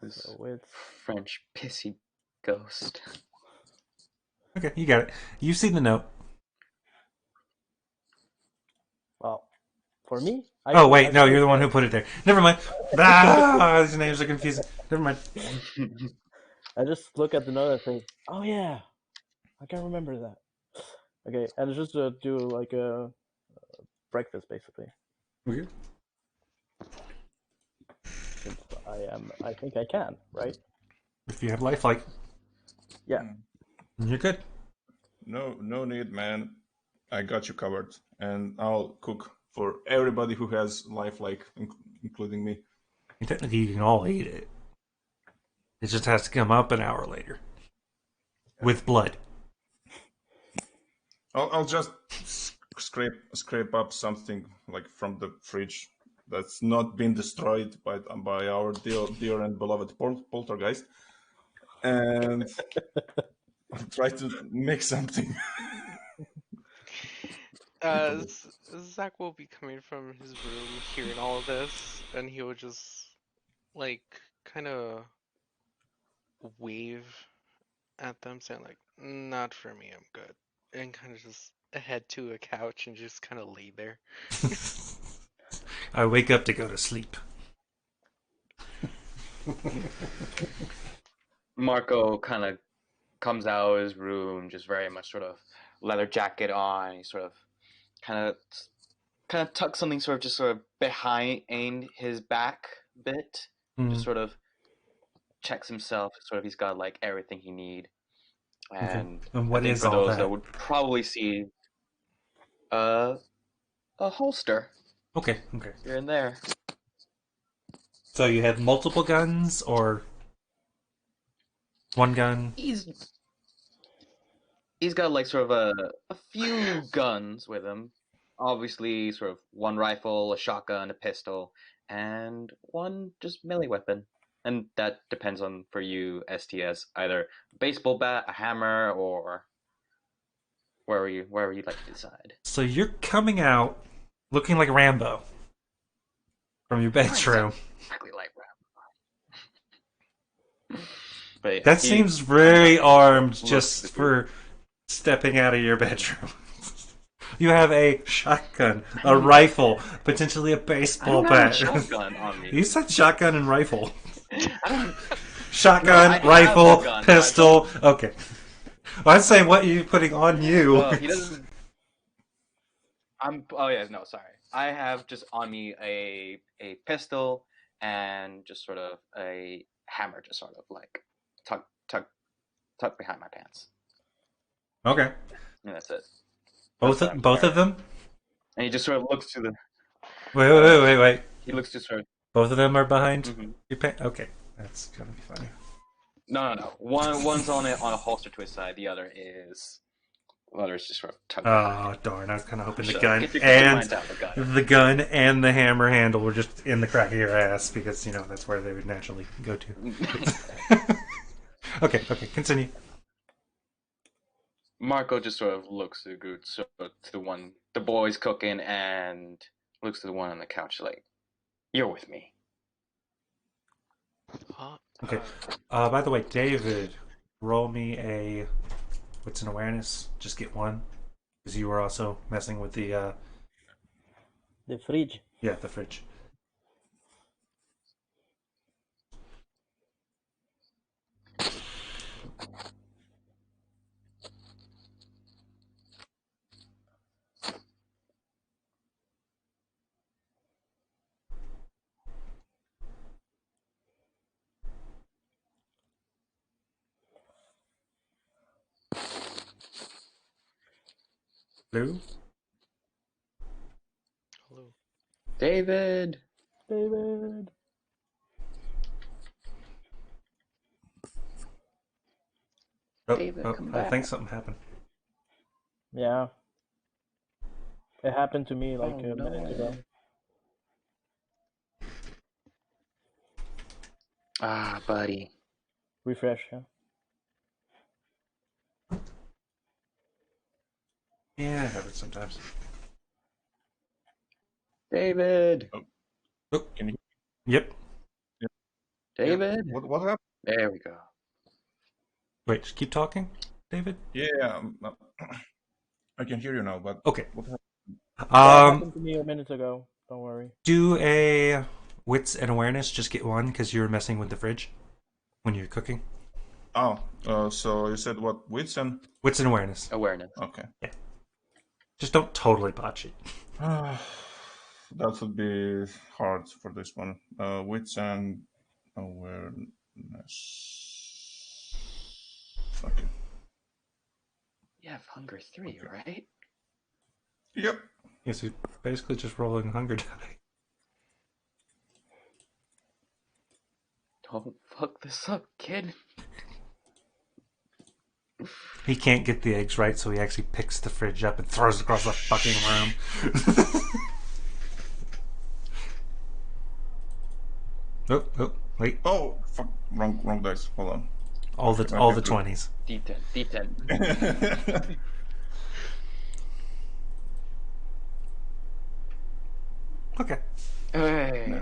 This So it's French pissy ghost. Okay, you got it. You've seen the note. well for me. Oh wait, no, put you're it the one there. who put it there. Never mind. Ah, these names are confusing. Never mind. I just look at the note and think, oh yeah, I can remember that. Okay, and it's just to do like a breakfast basically. Okay. Since I think I can, right? If you have lifelike, Yeah. you're good. No need, man. I got you covered, and I'll cook for everybody who has life, like including me. And technically, you can all eat it. It just has to come up an hour later with blood. I'll just scrape up something like from the fridge that's not been destroyed by our dear and beloved poltergeist, and try to make something. Zach will be coming from his room hearing all of this and he will just like kind of wave at them saying like not for me, I'm good, and kind of just head to a couch and just kind of lay there. I wake up to go to sleep. Marco kind of comes out of his room, just very much sort of leather jacket on. He sort of kind of tucks something just sort of behind his back bit. Just sort of checks himself. Sort of he's got like everything he need. And And what I think is for all those that? would probably see a holster Okay. here and there. So you have multiple guns or one gun? He's got like sort of a few guns with him. Obviously, sort of one rifle, a shotgun, a pistol, and one just melee weapon. And that depends on for you, STS, either a baseball bat, a hammer, or wherever you'd like to decide. So you're coming out looking like Rambo from your bedroom. Exactly like Rambo. But yeah, That he seems very armed looks just at for stepping out of your bedroom. You have a shotgun, a rifle, potentially a I baseball don't have a bat. shotgun on me. You said shotgun and rifle. I don't. Shotgun, No, I have rifle, a gun, pistol. Okay. Well, I'm saying what are you putting on you? Well, he doesn't. Oh yeah, no, sorry. I have just on me a pistol and just sort of a hammer, just sort of like tuck behind my pants, Okay. and that's it. Both That's what I'm both of carrying. them? And he just sort of looks to the. Wait. He looks to sort of. Both of them are behind Mhm. your pants? Okay. That's gonna be funny. No. One's on a holster to his side. The other is just sort of tucked Oh, behind. darn. I was kind of hoping the So, gun get your and minds out of the gun. the gun and the hammer handle were just in the crack of your ass because, that's where they would naturally go to. Okay, continue. Marco just sort of looks to the boys cooking, and looks to the one on the couch like, "You're with me." Huh? Okay. By the way, David, roll me a what's an awareness? Just get one, because you were also messing with the The fridge. the fridge. Blue. Hello. David. David. David, come I back. think something happened. Yeah. It happened to me like Oh, a minute no. ago. Ah, buddy. Refresh, yeah. Yeah, I have it sometimes. David. Oh. Can you? Yep. David. What happened? There we go. Wait, just keep talking, David. Yeah, I can hear you now. But Okay. what happened? That happened to me a minute ago. Don't worry. Do a wits and awareness. Just get one because you were messing with the fridge when you're cooking. Oh, so you said what? Wits and Wits and awareness. Awareness. okay. Just don't totally botch it. That would be hard for this one. Wits and awareness. Okay. You have hunger 3, right? Yep. Yes, you're basically just rolling hunger die. Don't fuck this up, kid. He can't get the eggs right, so he actually picks the fridge up and throws it across the fucking room. Oh, wait. Oh, fuck! Wrong dice. Hold on. All the 20s. D10. Okay. Hey.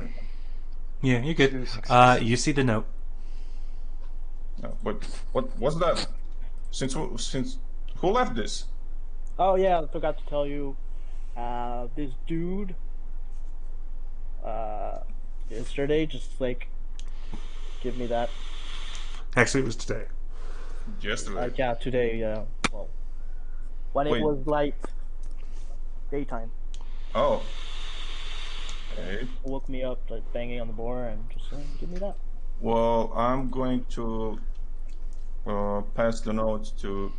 Yeah, you're good. 2 successes. You see the note. What was that? Since who left this? Oh yeah, I forgot to tell you. This dude, uh, yesterday just like give me that. Actually, it was today. Yesterday. Yeah, today. Yeah, well, when it Wait. was like daytime, Oh. yeah, Okay. woke me up like banging on the door and just give me that. Well, I'm going to pass the notes to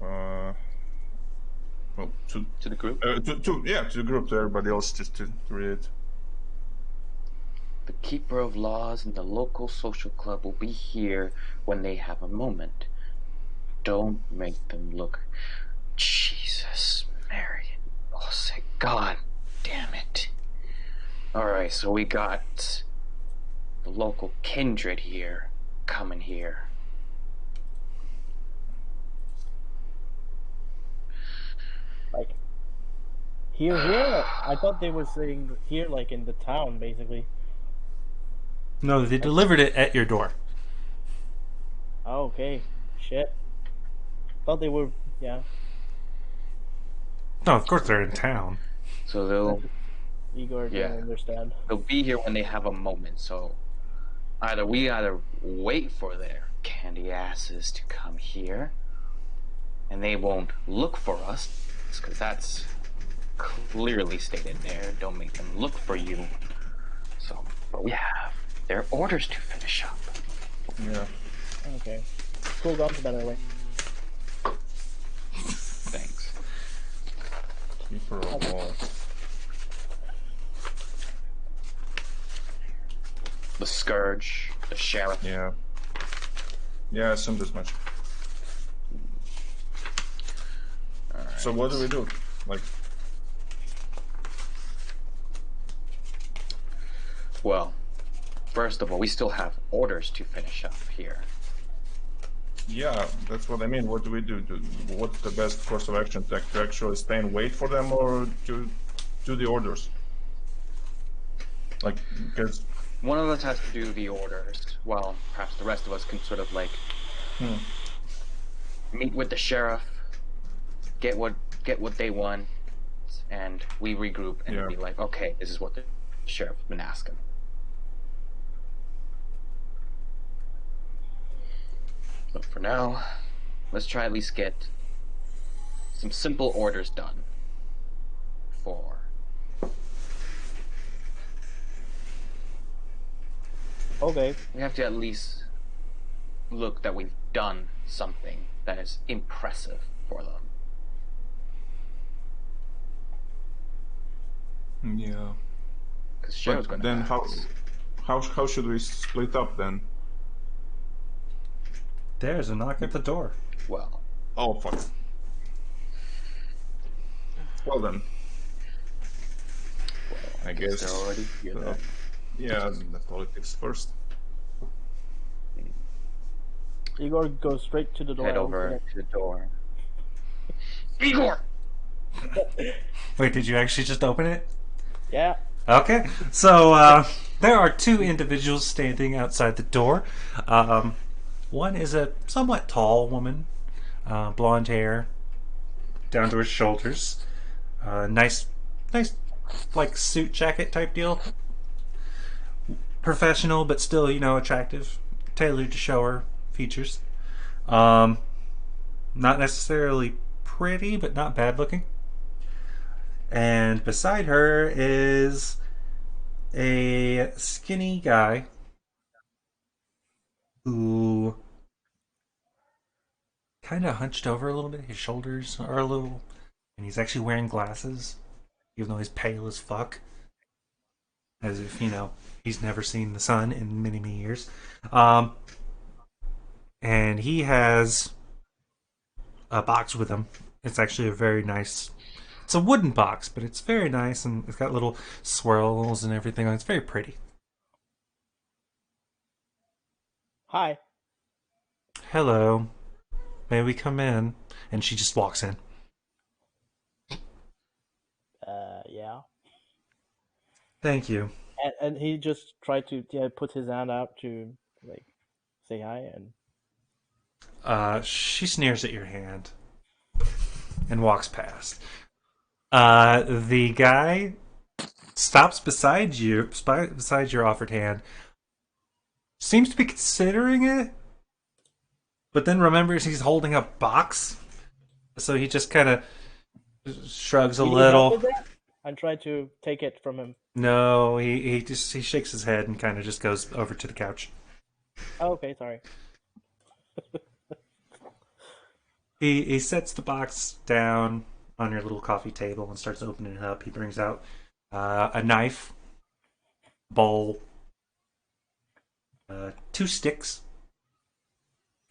uh, well, To the group. to the group, to everybody else, just to read it. The keeper of laws in the local social club will be here when they have a moment. Don't make them look. Jesus, Mary. Oh, say God damn it. Alright, so we got the local kindred here coming here. Like here. I thought they were saying here, like in the town, basically. No, they Like, delivered it at your door. oh, okay, shit. Thought they were, yeah. No, of course they're in town. So they'll Igor didn't yeah. understand. They'll be here when they have a moment, so we either wait for their candy asses to come here, and they won't look for us, because that's clearly stated there. Don't make them look for you. So, but we have their orders to finish up. Yeah. Okay, cool guns, by the way. Thanks. Keeper of laws. The Scourge, the Sheriff. Yeah. Yeah, I assumed as much. Alright. So what do we do? Like, Well, first of all, we still have orders to finish up here. yeah, that's what I mean. What do we do? What's the best course of action? To actually stay and wait for them, or to do the orders? Like, because One of us has to do the orders. Well, perhaps the rest of us can sort of like meet with the sheriff, get what they want, and we regroup and Yeah. be like, okay, this is what the sheriff's been asking. But for now, let's try at least get some simple orders done. For Okay, we have to at least look that we've done something that is impressive for them. yeah. Because sheriff's But going to then ask. how should we split up then? There's a knock at the door. Well, Oh fuck. Well then, I guess. they're already here then. Yeah, the politics first. Igor goes straight to the door. Head and opens over it. to the door. Igor! Wait, did you actually just open it? Yeah. Okay, so there are two individuals standing outside the door. One is a somewhat tall woman, blonde hair down to her shoulders, nice, like suit jacket type deal. Professional, but still, attractive, tailored to show her features. Not necessarily pretty, but not bad looking. And beside her is a skinny guy who kind of hunched over a little bit. His shoulders are a little, and he's actually wearing glasses, even though he's pale as fuck, as if he's never seen the sun in many many years. Um, and he has a box with him. It's actually a very nice. It's a wooden box, but it's very nice, and it's got little swirls and everything. It's very pretty. Hi. Hello, may we come in? And she just walks in. Yeah. Thank you. And he just tried to put his hand out to like say hi and She sneers at your hand. and walks past. The guy stops beside your offered hand, seems to be considering it, but then remembers he's holding a box, so he just kind of shrugs a You need help little. with that? I try to take it from him. No, he shakes his head and kind of just goes over to the couch. Oh, okay, sorry. He sets the box down on your little coffee table and starts opening it up. He brings out a knife, bowl, two sticks.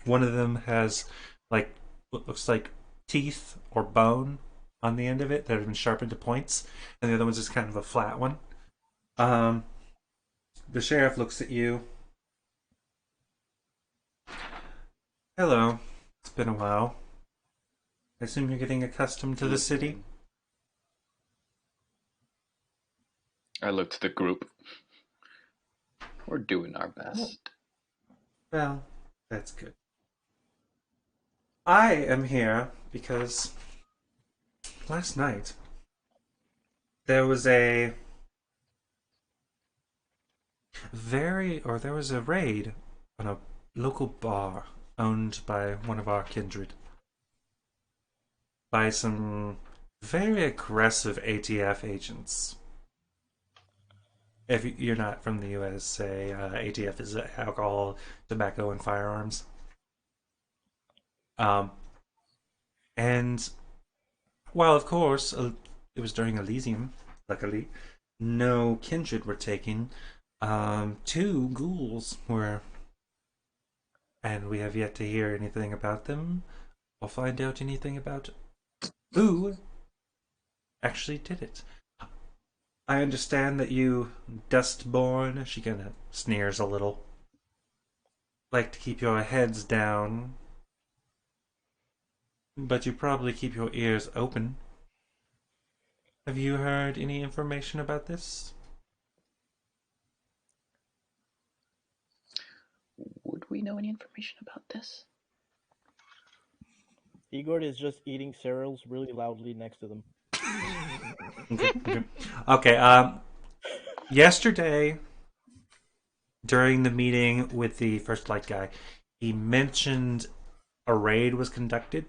One of them has like what looks like teeth or bone on the end of it that have been sharpened to points, and the other one's just kind of a flat one. Um, the sheriff looks at you. Hello, it's been a while. I assume you're getting accustomed to the city. I look to the group. We're doing our best. Well, that's good. I am here because last night there was there was a raid on a local bar owned by one of our kindred by some very aggressive ATF agents. If you're not from the USA, ATF is alcohol, tobacco, and firearms. Um, and while of course it was during Elysium, luckily no kindred were taken. Two ghouls were, and we have yet to hear anything about them or find out anything about who actually did it. I understand that you, Dustborn, she kind of sneers a little, like to keep your heads down, but you probably keep your ears open. Have you heard any information about this? Would we know any information about this? Igor is just eating cereals really loudly next to them. Okay. Yesterday, during the meeting with the First Light guy, he mentioned a raid was conducted,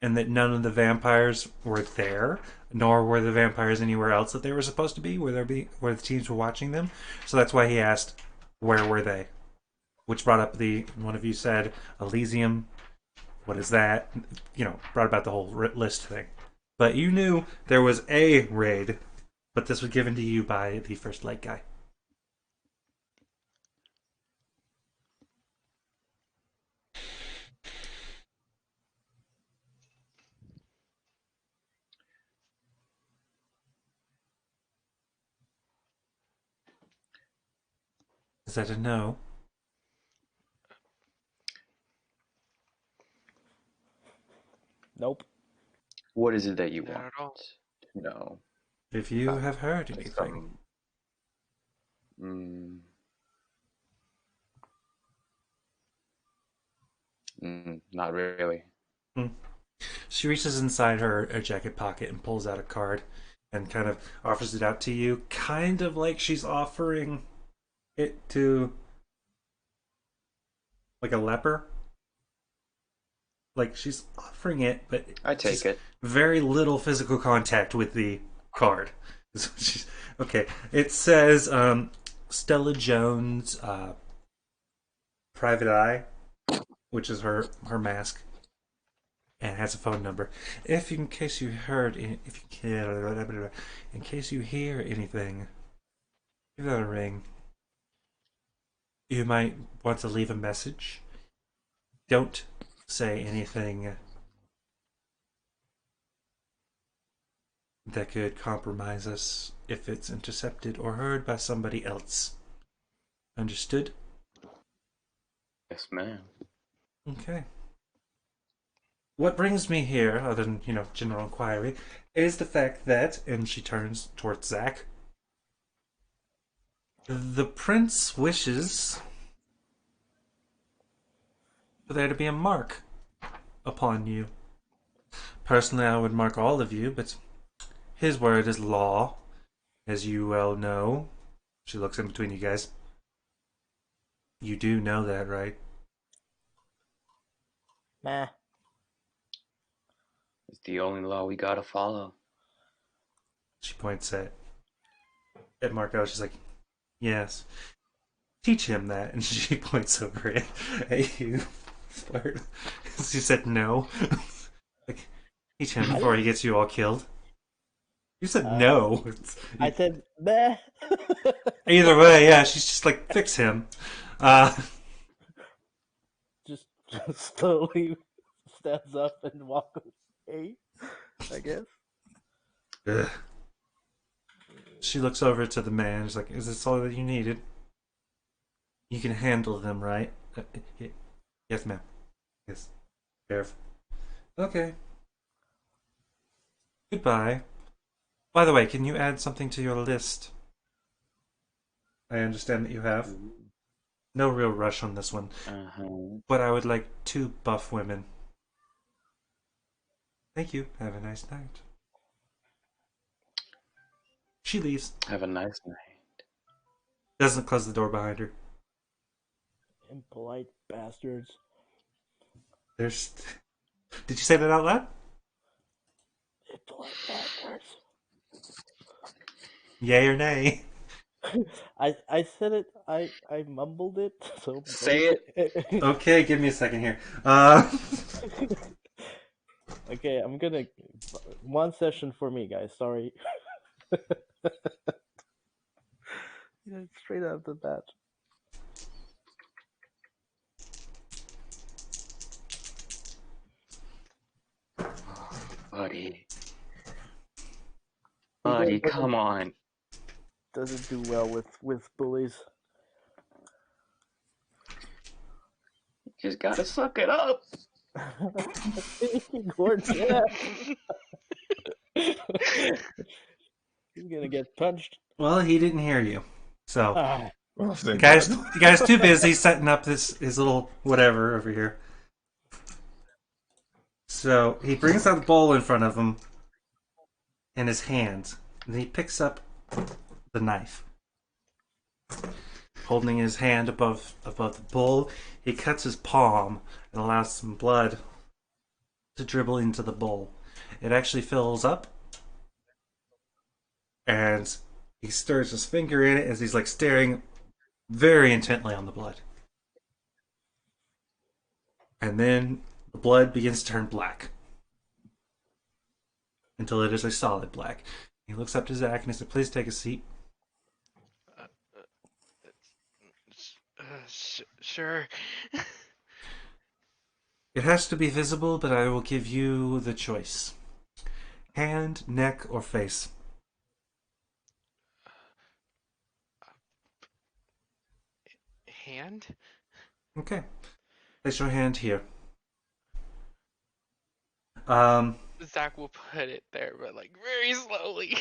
and that none of the vampires were there, nor were the vampires anywhere else that they were supposed to be, where the teams were watching them. So that's why he asked, where were they? Which brought up one of you said Elysium. What is that? Brought about the whole list thing. But you knew there was a raid, but this was given to you by the First Light guy. Is that a no? Nope. What is it that you Not want at all. to know? If you have heard Like anything. Not really. She reaches inside her jacket pocket and pulls out a card and kind of offers it out to you, kind of like she's offering it to like a leper. Like she's offering it, but I take it. very little physical contact with the card. Okay. It says Stella Jones, Private Eye, which is her mask, and has a phone number. In case you hear anything, give that a ring. You might want to leave a message. Don't say anything that could compromise us if it's intercepted or heard by somebody else. Understood? Yes, ma'am. Okay. What brings me here, other than, general inquiry, is the fact that, and she turns towards Zach, the prince wishes for there to be a mark upon you. Personally, I would mark all of you, but his word is law, as you well know. She looks in between you guys. You do know that, right? Nah. It's the only law we gotta follow. She points at Marco. She's like, yes. Teach him that. And she points over at you. She said no. Like, teach him I before didn't. he gets you all killed. You said Uh, no. I said nah. Either way, yeah, she's just like, fix him. Uh, just slowly stands up and walks away. I guess. ugh. She looks over to the man. She's like, is this all that you needed? You can handle them, right? Yes, ma'am. Yes. Sheriff. Okay. Goodbye. By the way, can you add something to your list? I understand that you have. No real rush on this one, Uh-huh. but I would like 2 buff women. Thank you. Have a nice night. She leaves. Have a nice night. Doesn't close the door behind her. Impolite bastards. There's. Did you say that out loud? Impolite bastards. Yay or nay? I said it. I mumbled it. So Say it. Okay, give me a second here. Okay, I'm gonna one session for me, guys. Sorry. Straight out of the bat. Buddy. He Buddy, come on. doesn't do well with bullies. You just gotta suck it up. Gordon, yeah. He's gonna get punched. Well, he didn't hear you. So, Ah, the guy's too busy setting up his little whatever over here. So, he brings out the bowl in front of him in his hand, and he picks up the knife. Holding his hand above the bowl, he cuts his palm and allows some blood to dribble into the bowl. It actually fills up, and he stirs his finger in it as he's like staring very intently on the blood. And then the blood begins to turn black until it is a solid black. He looks up to Zach and he said, please take a seat. Sure. It has to be visible, but I will give you the choice. Hand, neck, or face. Hand? Okay. Place your hand here. Zach will put it there, but like very slowly.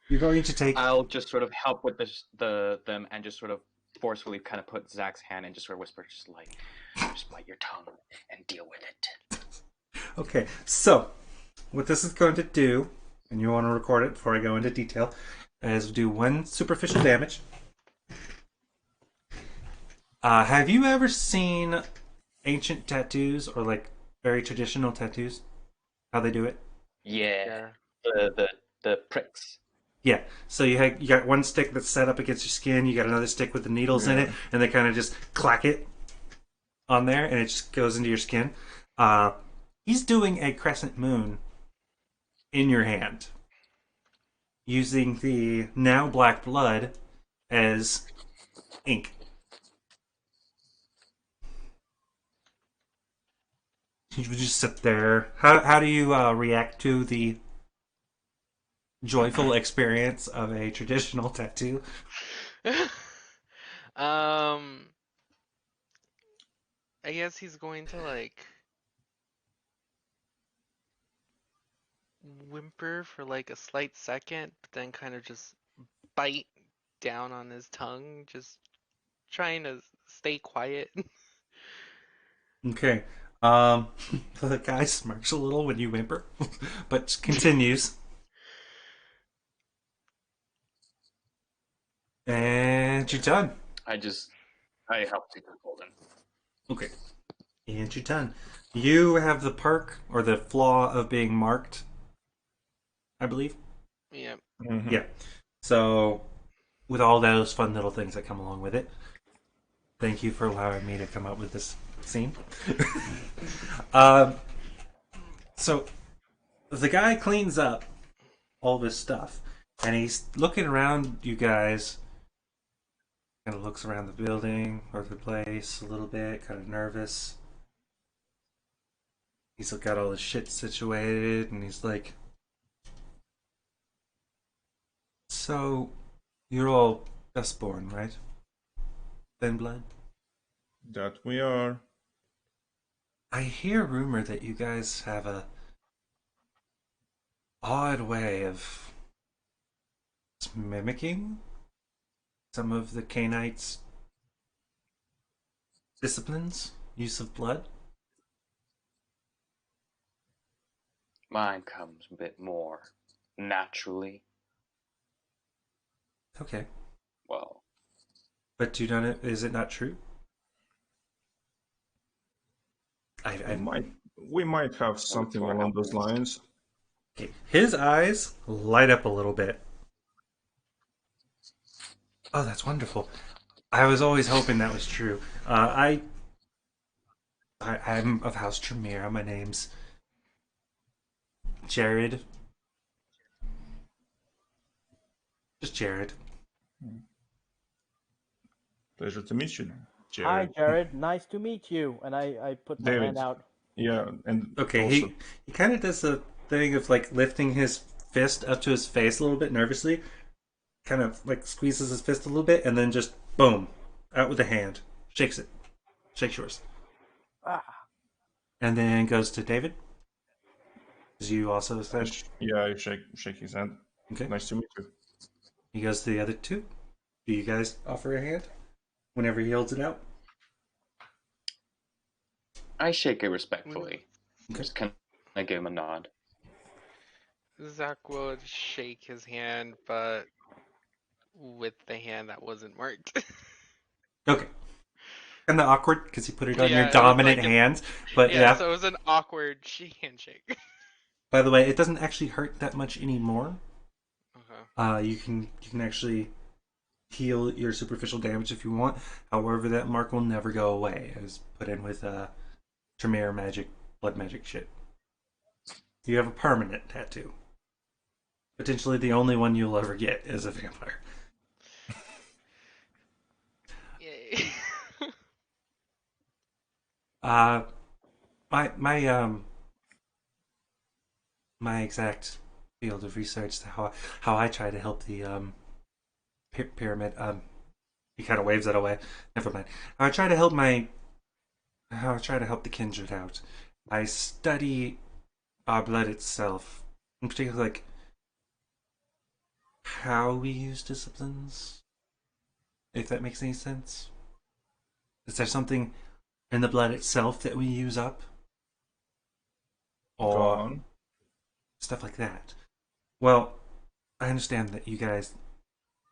You're going to take. I'll just sort of help with them and just sort of forcefully kind of put Zach's hand and just sort of whisper, just bite your tongue and deal with it. Okay, so what this is going to do, and you want to record it before I go into detail, is do 1 superficial damage. Have you ever seen ancient tattoos or like very traditional tattoos? How they do it? Yeah. Yeah. The pricks. Yeah. So you got 1 stick that's set up against your skin. You got another stick with the needles in it, and they kind of just clack it on there, and it just goes into your skin. He's doing a crescent moon in your hand, using the now black blood as ink. You would just sit there. How do you react to the joyful experience of a traditional tattoo? I guess he's going to like whimper for like a slight second, but then kind of just bite down on his tongue, just trying to stay quiet. Okay. Um, the guy smirks a little when you whimper, but continues. And you're done. I helped you hold him. Okay. And you're done. You have the perk or the flaw of being marked, I believe. Yeah. Mhm. Yeah. So, with all those fun little things that come along with it, thank you for allowing me to come up with this scene. um, so, the guy cleans up all this stuff, and he's looking around you guys. Kind of looks around the building or the place a little bit, kind of nervous. He's got all his shit situated, and he's like, "So, you're all Dustborn, right? Thin blood." That we are. I hear rumor that you guys have a odd way of mimicking some of the Canaanites' disciplines, use of blood. Mine comes a bit more naturally. Okay, Well, but do not, is it not true? We I might we might have look something for along those happiness. lines. okay. His eyes light up a little bit. Oh, that's wonderful. I was always hoping that was true. I'm of House Tremere. My name's Jared. Just Jared. Pleasure to meet you, Hi, Jared. Jared. Nice to meet you. And I put my hand David. out. Yeah, and Okay, also he kind of does the thing of like lifting his fist up to his face a little bit nervously, kind of like squeezes his fist a little bit, and then just boom, out with the hand, shakes it, shakes yours, Ah, and then goes to David. As you also said, yeah, I shake his hand. okay. Nice to meet you. He goes to the other two. Do you guys offer a hand whenever he holds it out? I shake it When respectfully. Okay. Just kind of give him a nod. Zach would shake his hand, but with the hand that wasn't marked. Okay. Kind of awkward because you put it on your Yeah, it was dominant like an hand, but yeah, yeah. so it was an awkward handshake. By the way, it doesn't actually hurt that much anymore. Okay. You can actually heal your superficial damage if you want. However, that mark will never go away. It was put in with Tremere magic, blood magic shit. You have a permanent tattoo. Potentially the only one you'll ever get as a vampire. Yay. Uh, my my exact field of research, how I try to help the pyramid. He kind of waves that away. Never mind. I try to help my how I try to help the kindred out. I study our blood itself, in particular, like how we use disciplines. If that makes any sense. Is there something in the blood itself that we use up, Go or on. stuff like that? Well, I understand that you guys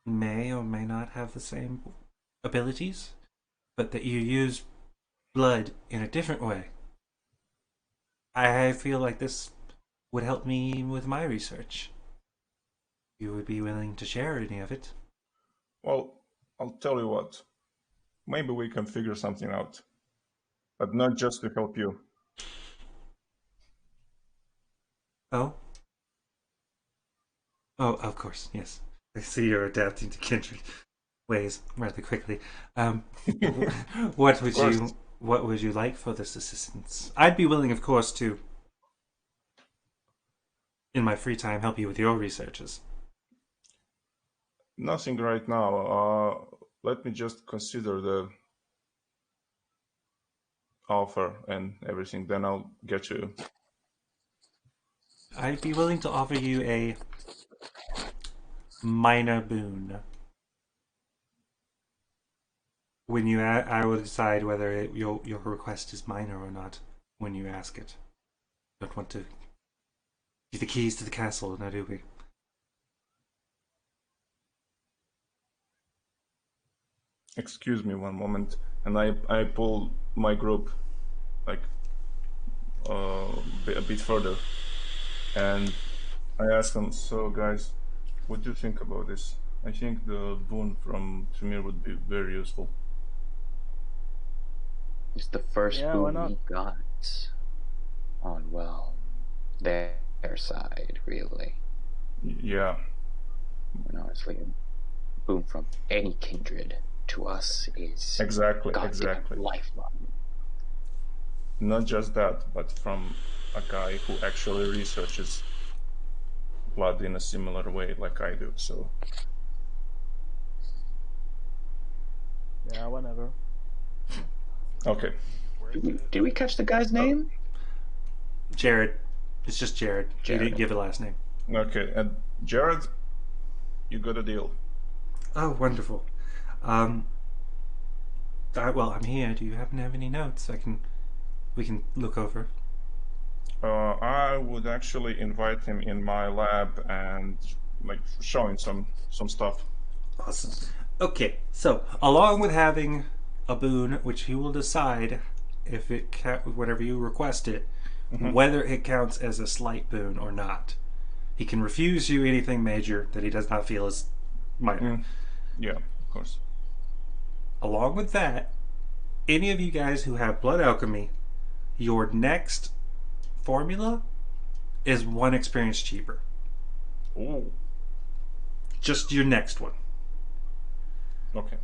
may or may not have the same abilities, but that you use blood in a different way. I feel like this would help me with my research. You would be willing to share any of it? Well, I'll tell you what. Maybe we can figure something out, but not just to help you. Oh? Oh, of course, yes. I see you're adapting to kindred ways rather quickly. Um, what Of would course, you like for this assistance? I'd be willing, of course, to in my free time help you with your researches. nothing right now. Let me just consider the offer and everything, then I'll get you. I'd be willing to offer you a minor boon. When I will decide whether your request is minor or not. when you ask it. Don't want to give the keys to the castle, now do we? Excuse me one moment, and I pull my group like a bit further, and I ask them, so guys, what do you think about this? I think the boon from Tremere would be very useful. It's the first Yeah, why boon not? we got on, well, their side, really. Yeah, And honestly, a boon from any kindred to us is exactly. goddamn lifeline. Not just that, but from a guy who actually researches blood in a similar way like I do, so Yeah, whenever. okay. Did we catch the guy's name? Jared. It's just Jared. You Jared. didn't give a last name. Okay, and Jared, you got a deal. Oh, wonderful. Well, I'm here. Do you happen to have any notes we can look over? I would actually invite him in my lab and like showing some stuff. Awesome. Okay, so along with having a boon, which he will decide if it whenever you request it, whether it counts as a slight boon or not. He can refuse you anything major that he does not feel is minor. Yeah, of course. Along with that, any of you guys who have blood alchemy, your next formula is 1 experience cheaper. Ooh. Just your next one. Okay.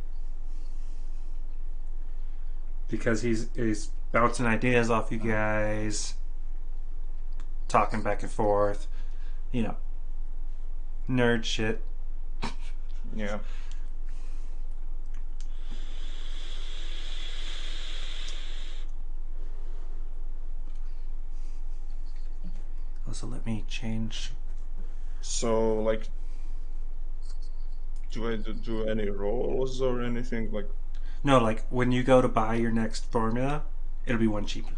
Because he's bouncing ideas off you guys, talking back and forth, nerd shit. Yeah. Also, let me change. So, like, do I do any rolls or anything? Like, No, like when you go to buy your next formula, it'll be 1 cheaper.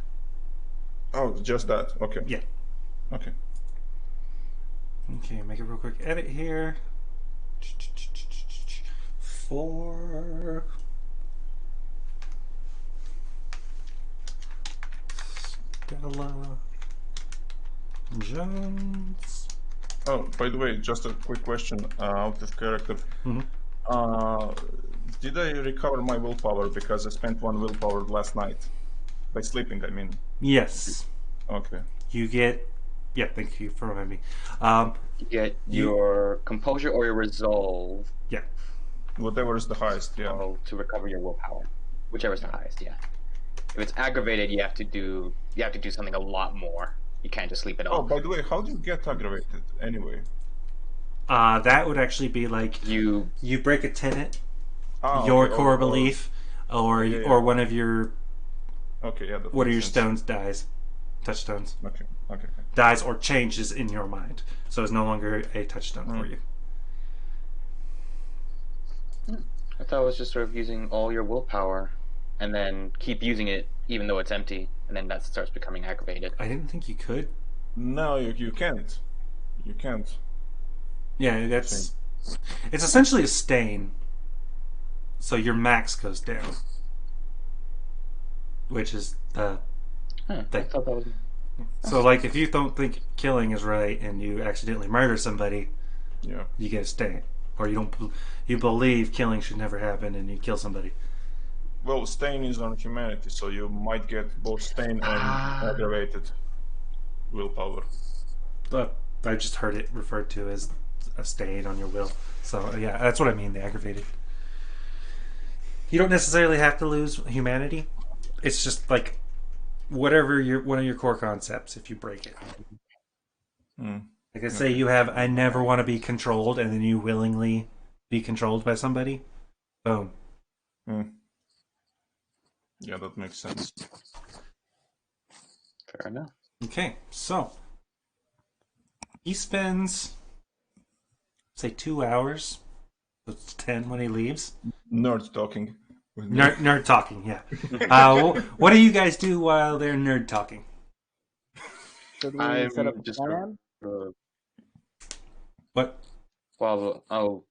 oh, just that. Okay. Yeah. Okay. Okay, make a real quick edit here. 4 Stella Jones. Oh, by the way, just a quick question out of character. Did I recover my willpower because I spent 1 willpower last night? By sleeping, I mean. Yes. Okay. You get. Yeah, thank you for reminding me. You get your composure or your resolve. Yeah. Whatever is the highest, yeah. To recover your willpower, whichever is the highest. Yeah. If it's aggravated, you have to do something a lot more. You can't just sleep it Oh, off. by the way, how do you get aggravated anyway? That would actually be like You break a tenet, Ah, your okay, core belief, or one of your Okay, yeah. what are your stones dies, touchstones. Okay. Dies or changes in your mind, so it's no longer a touchstone for you. I thought it was just sort of using all your willpower, and then keep using it even though it's empty, and then that starts becoming aggravated. I didn't think you could. No, you can't. You can't. Yeah, it's essentially a stain. So your max goes down, which is the I thought that was. So like if you don't think killing is right and you accidentally murder somebody, Yeah. you get a stain, or you believe killing should never happen and you kill somebody. Well, stain is on humanity, so you might get both stain and aggravated willpower. But I just heard it referred to as a stain on your will. So yeah, that's what I mean. The aggravated. You don't necessarily have to lose humanity. It's just like whatever one of your core concepts. If you break it, like I say, you have I never want to be controlled, and then you willingly be controlled by somebody. Boom. Yeah, that makes sense. Fair enough. Okay, so he spends say 2 hours. So it's 10 when he leaves. Nerd talking. Nerd talking, yeah. What do you guys do while they're nerd talking? Should we I'm set up a just plan? What? while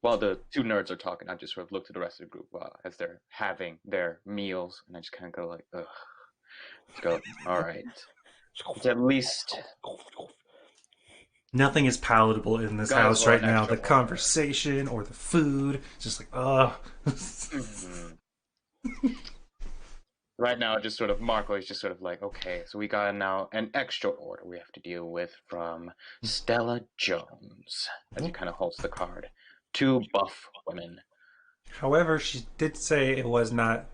the two nerds are talking, I just sort of look to the rest of the group as they're having their meals, and I just kind of go like, ugh. Just go, all right. It's at least Nothing is palatable in this guys house want right an now. extra The order. conversation or the food. It's just like, ugh. Right now, just sort of Marco is just sort of like, okay, so we got now an extra order we have to deal with from Stella Jones, as he kind of holds the card. 2 buff women. However, she did say it was not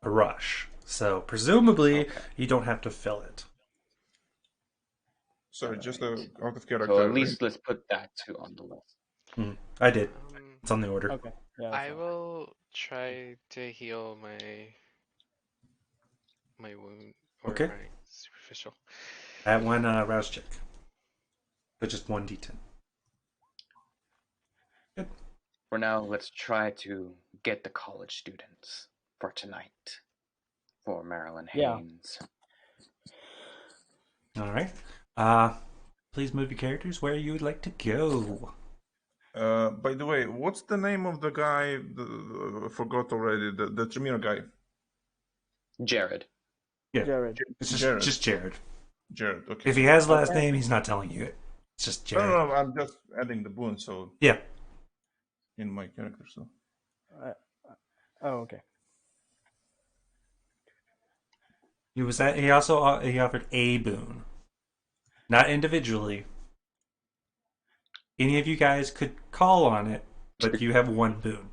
a rush. So presumably Okay. you don't have to fill it. Sorry, just Alright. out of character. So at least let's put that 2 on the list. I did. Um, It's on the order. Okay. Yeah. I so- will try to heal my wound or Okay. my superficial. That one rouse check. But just 1d10. Good. For now, let's try to get the college students for tonight. For Marilyn Yeah. Haynes. Alright. Please move your characters where you would like to go. By the way, what's the name of the guy? I forgot already. The Tremere guy. Jared. Yeah. Jared. It's Jared. just Jared. Jared. Okay. If he has last Okay. name, he's not telling you it. It's just No, Jared. no, I'm just adding the boon, so Yeah. in my character. So Oh, okay. He offered a boon. Not individually. Any of you guys could call on it, but you have one boon.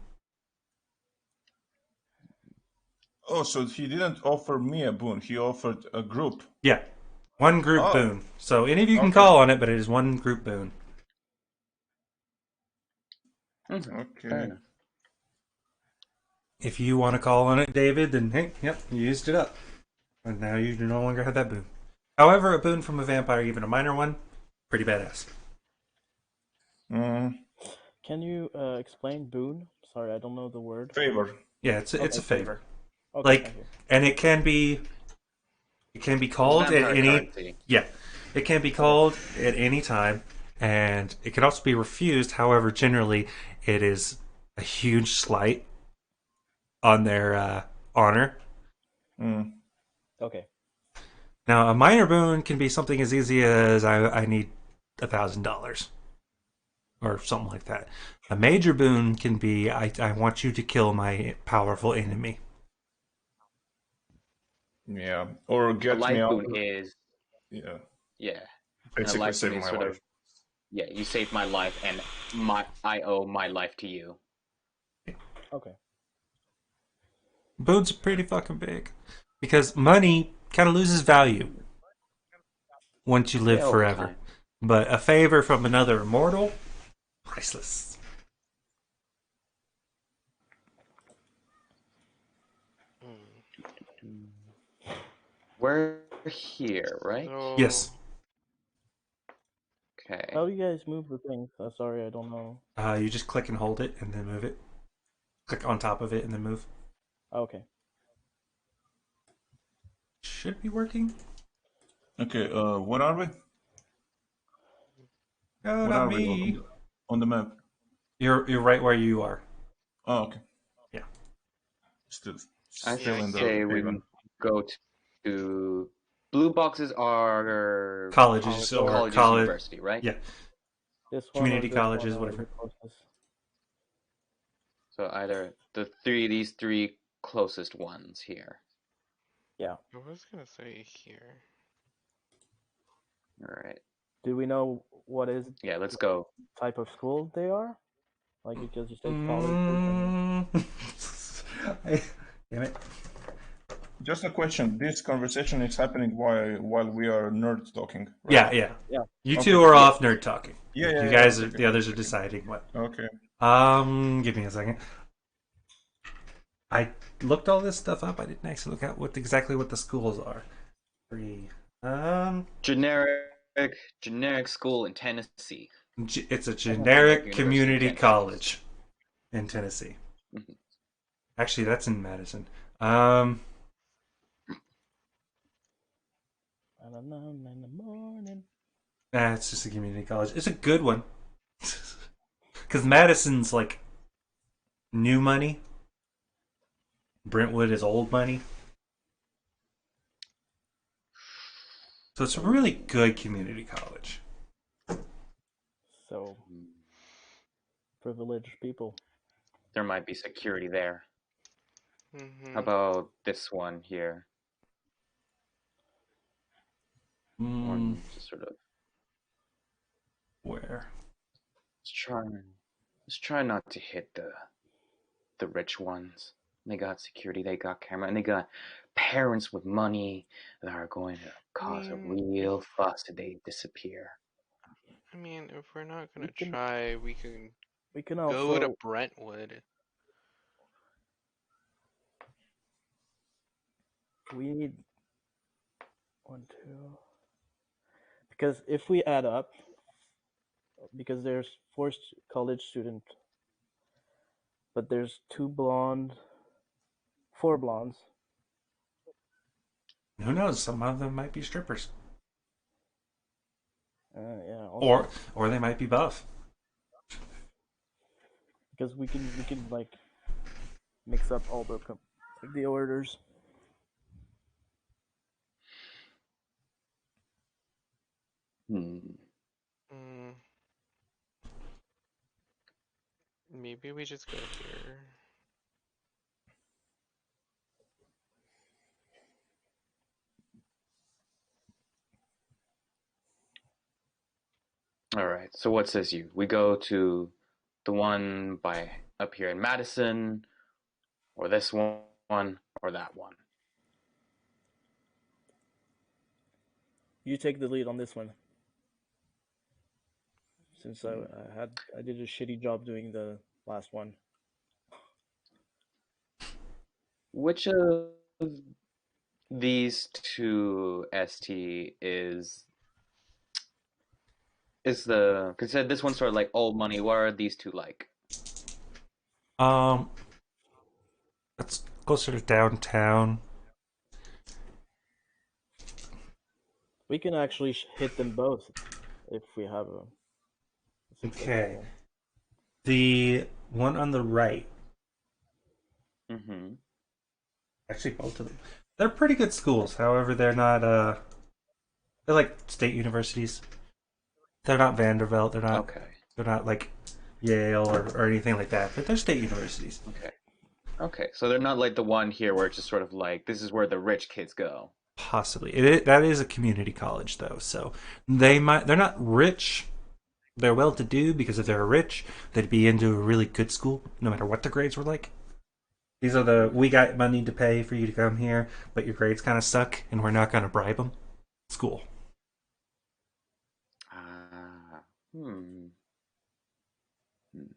oh, so he didn't offer me a boon. He offered a group. Yeah. One group Oh. boon. So any of you can Okay. call on it, but it is one group boon. Fair Okay. enough. If you want to call on it, David, then hey, yep, you used it up. And now you no longer have that boon. However, a boon from a vampire, even a minor one, pretty badass. Can you explain boon? Sorry, I don't know the word. Favor. Yeah, it's a Okay, favor. Okay, Like, thank you. and it can be called at Vampire any currency. yeah, it can be called at any time, and it can also be refused. However, generally, it is a huge slight on their honor. Mm. Okay. Now, a minor boon can be something as easy as I need $1,000 or something like that. A major boon can be I want you to kill my powerful enemy. Yeah. Or A get me life out. boon is, Yeah. yeah. And a Basically life save boon is my sort life. of, yeah, you saved my life and I owe my life to you. Okay. Boons are pretty fucking big because money kind of loses value once you live Yeah, over forever. time. But a favor from another immortal, priceless. We're here, right? So, Yes. Okay. How do you guys move the things? Sorry, I don't know. You just click and hold it and then move it. Click on top of it and then move. Okay. Should be working. Okay. What are we? Oh, What not are we me. on the map? You're right where you are. Oh, okay. Yeah. Still, I still in the say we haven. go to blue boxes are Colleges or colleges, college. university, right? Yeah. This one Community or this colleges, one are whatever. the closest. So either these three closest ones here. Yeah. I was gonna say here. All right. Do we know what is Yeah, let's go. type of school they are? Like because you say colleges and Damn it. Just a question. This conversation is happening while we are nerd talking. Right? Yeah, yeah. Yeah. You Okay. two are off nerd talking. Yeah, You yeah, guys yeah, are okay. the others are deciding what. Okay. Give me a second. I looked all this stuff up. I didn't actually look at exactly what the schools are. Generic school in Tennessee. It's a generic University community of Tennessee. college in Tennessee. Mhm. Actually, that's in Madison. and in the morning. It's just a community college. It's a good one. Because Madison's like new money. Brentwood is old money. So it's a really good community college. So privileged people. There might be security there. Mm-hmm. How about this one here? One just sort of Where? let's try let's try not to hit the rich ones. They got security, they got camera, and they got parents with money that are going to cause a real fuss if they disappear. I mean, if we're not We gonna can try, we can we can go to also Brentwood. we need 1, 2. Because if we add up, because there's college student, but there's 4 blondes. Who knows? Some of them might be strippers, Yeah, or also or they might be buff. because we can like mix up all the orders. Hmm. Mm, maybe we just go here. All right. So what says you? We go to the one by up here in Madison, or this one, or that one. You take the lead on this one, since I did a shitty job doing the last one. Which of these two ST is the because this one's sort of like old money. What are these two like? Um, it's closer to downtown. We can actually hit them both if we have a Okay. successful. The one on the right, Mm-hmm. actually both of them, they're pretty good schools. However, they're not they're like state universities. They're not Vanderbilt. Okay. They're not like Yale or anything like that. But they're state universities. Okay. Okay. So they're not like the one here where it's just sort of like this is where the rich kids go. Possibly. That is a community college though, so they're not rich. They're well to do because if they were rich, they'd be into a really good school, no matter what their grades were like. These are the we got money to pay for you to come here, but your grades kind of suck, and we're not going to bribe them. School. Ah. Hmm. Hmm.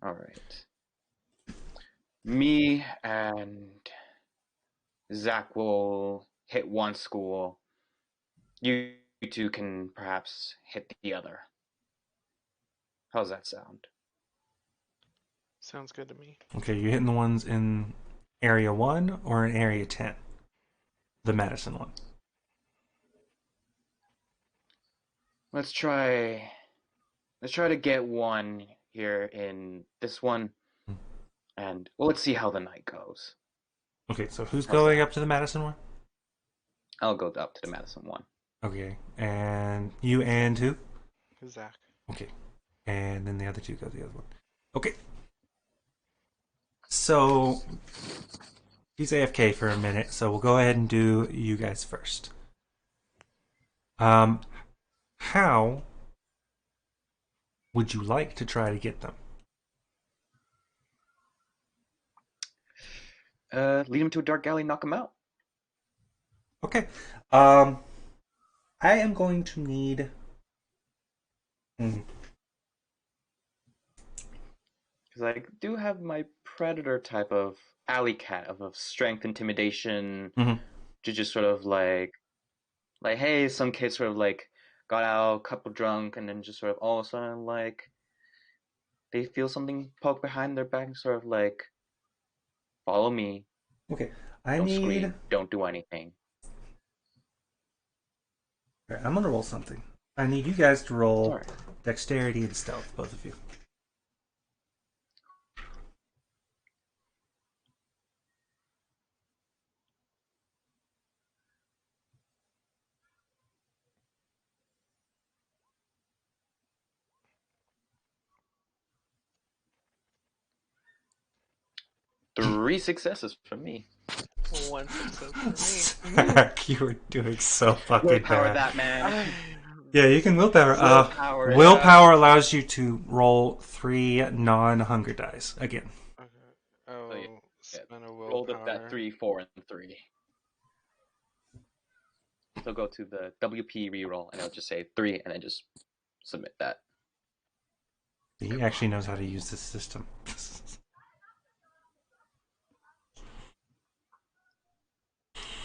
All right. Me and Zach will hit one school. You two can perhaps hit the other. How's that sound? Sounds good to me. Okay, you're hitting the ones in area 1 or in area 10? The Madison one. Let's try to get one here in this one, and well, let's see how the night goes. Okay, so who's How's going that? up to the Madison one? I'll go up to the Madison one. Okay, and you and who? Zach. Okay, and then the other two go to the other one. Okay. So he's AFK for a minute, so we'll go ahead and do you guys first. How would you like to try to get them? Lead him to a dark alley, knock him out. Okay. I am going to need. Because I do have my predator type of alley cat of strength, intimidation, Mhm. to just sort of like hey, some kids sort of like got out, couple drunk, and then just sort of all of a sudden like they feel something poke behind their back, and sort of like follow me, Okay. I don't need. scream, don't do anything. All right, I'm gonna roll something. I need you guys to roll All right. dexterity and stealth, both of you. Three successes for me. One success for me. Zach, you were doing so fucking Willpower bad. that man. Yeah, you can willpower. Willpower it. Willpower allows you to roll 3 non-hunger dice again. Okay. Oh, yeah. Oh, spend a Rolled up that willpower. 3, 4, and 3. So go to the WP reroll, and it'll just say 3, and then just submit that. He actually knows how to use this system.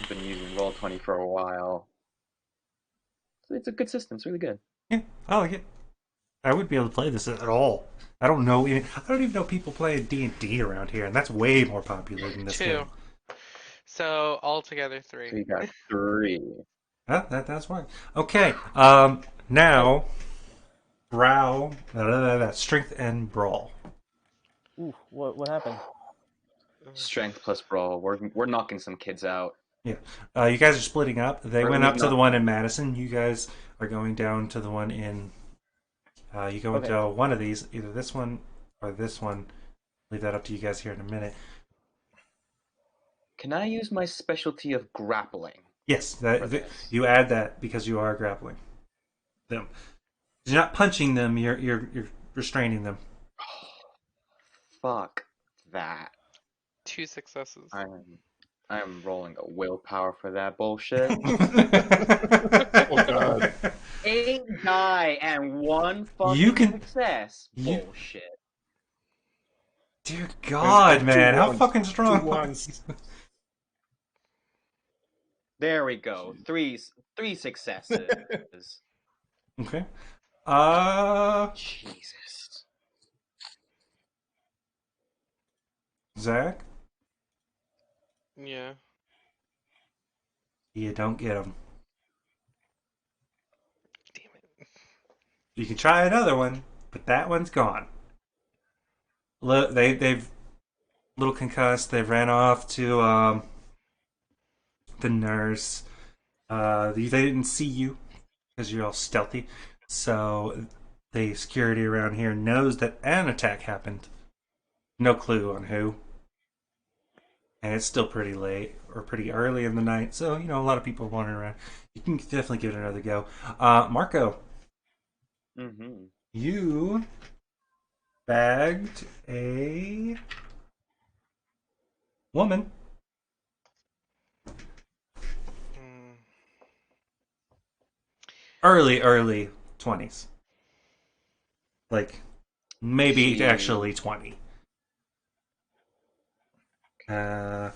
I've been using Roll20 for a while. So it's a good system. It's really good. Yeah, I like it. I wouldn't be able to play this at all. I don't even know people playing D&D around here, and that's way more popular than this Two. game. So altogether So 3. you got 3. That's fine. Okay, now Brow, strength and brawl. Ooh, what happened? Strength plus brawl. We're knocking some kids out. Yeah, you guys are splitting up. They Or went we up to not- the one in Madison. You guys are going down to the one in. You go into one of these, either this one or this one. Leave that up to you guys here in a minute. Can I use my specialty of grappling? Yes, for this? you add that because you are grappling them. You're not punching them. You're restraining them. Fuck that. 2 successes. I'm rolling a willpower for that bullshit. Oh god. 8 die and 1 fucking You can- success. you- Bullshit. Dear God, And man, two how ones, fucking strong? 2 ones. There we go. Three successes. Okay. Jesus. Zach, Yeah. you don't get them. Damn it. You can try another one, but that one's gone. They've little concussed. They ran off to the nurse. They didn't see you because you're all stealthy. So the security around here knows that an attack happened. No clue on who. And it's still pretty late or pretty early in the night, so a lot of people are wandering around. You can definitely give it another go. Marco, Mm-hmm. you bagged a woman. Mm. Early 20s. Like, maybe She- actually 20. Let's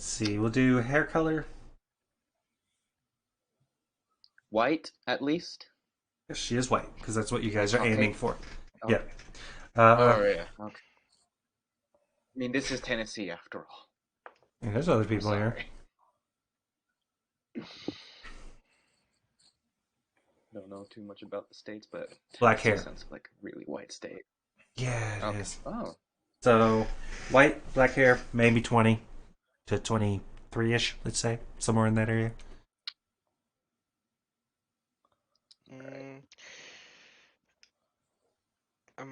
see. We'll do hair color. White, at least? Yes, she is white, because that's what you guys are Okay. aiming for. Okay. Yeah. Oh, yeah. Okay. I mean, this is Tennessee, after all. And there's other people here. Sorry. Don't know too much about the states, but Black it still hair. sounds like a really white state. Yeah, it is. Oh. So, white, black hair, maybe 20 to 23-ish, let's say. Somewhere in that area. Mm. I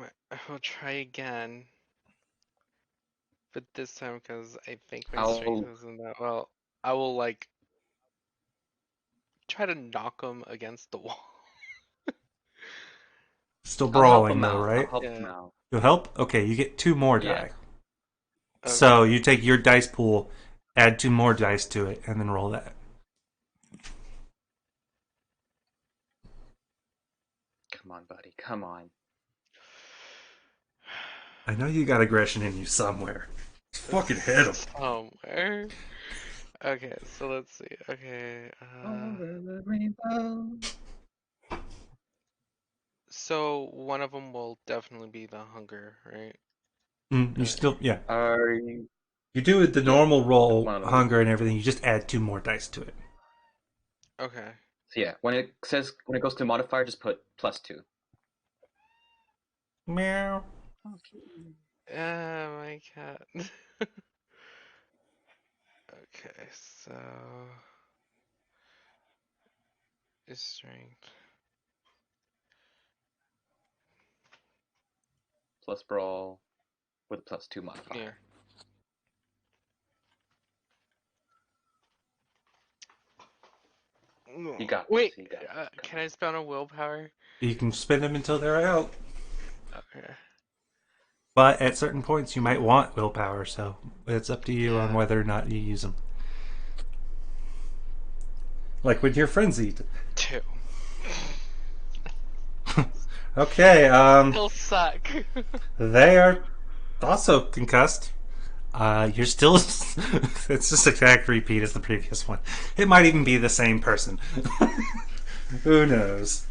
will try again. But this time, because I think my strength isn't that well, I will try to knock him against the wall. Still I'll help brawling him though, out. right? I'll help Yeah. him out. You'll help? Okay, you get 2 more Yeah. die. Okay. So you take your dice pool, add 2 more dice to it, and then roll that. Come on, buddy. Come on. I know you got aggression in you somewhere. Just fucking hit him. Somewhere. Okay, so let's see. Okay. Over the rainbow. So one of them will definitely be the hunger, right? You still, yeah. Are you? You do the normal roll, One of them. hunger and everything. You just add 2 more dice to it. Okay. So yeah, when it goes to modifier, just put +2. Meow. Oh my cat. Okay, so is strength. Plus brawl with a +2 Yeah. modifier. You got this. Wait, You got this. can I spend a willpower? You can spend them until they're out, Okay. but at certain points you might want willpower, so it's up to you on Yeah. whether or not you use them. Like when you're frenzied. 2. Okay, They'll suck. they are also concussed. You're still. It's just exact repeat as the previous one. It might even be the same person. Who knows?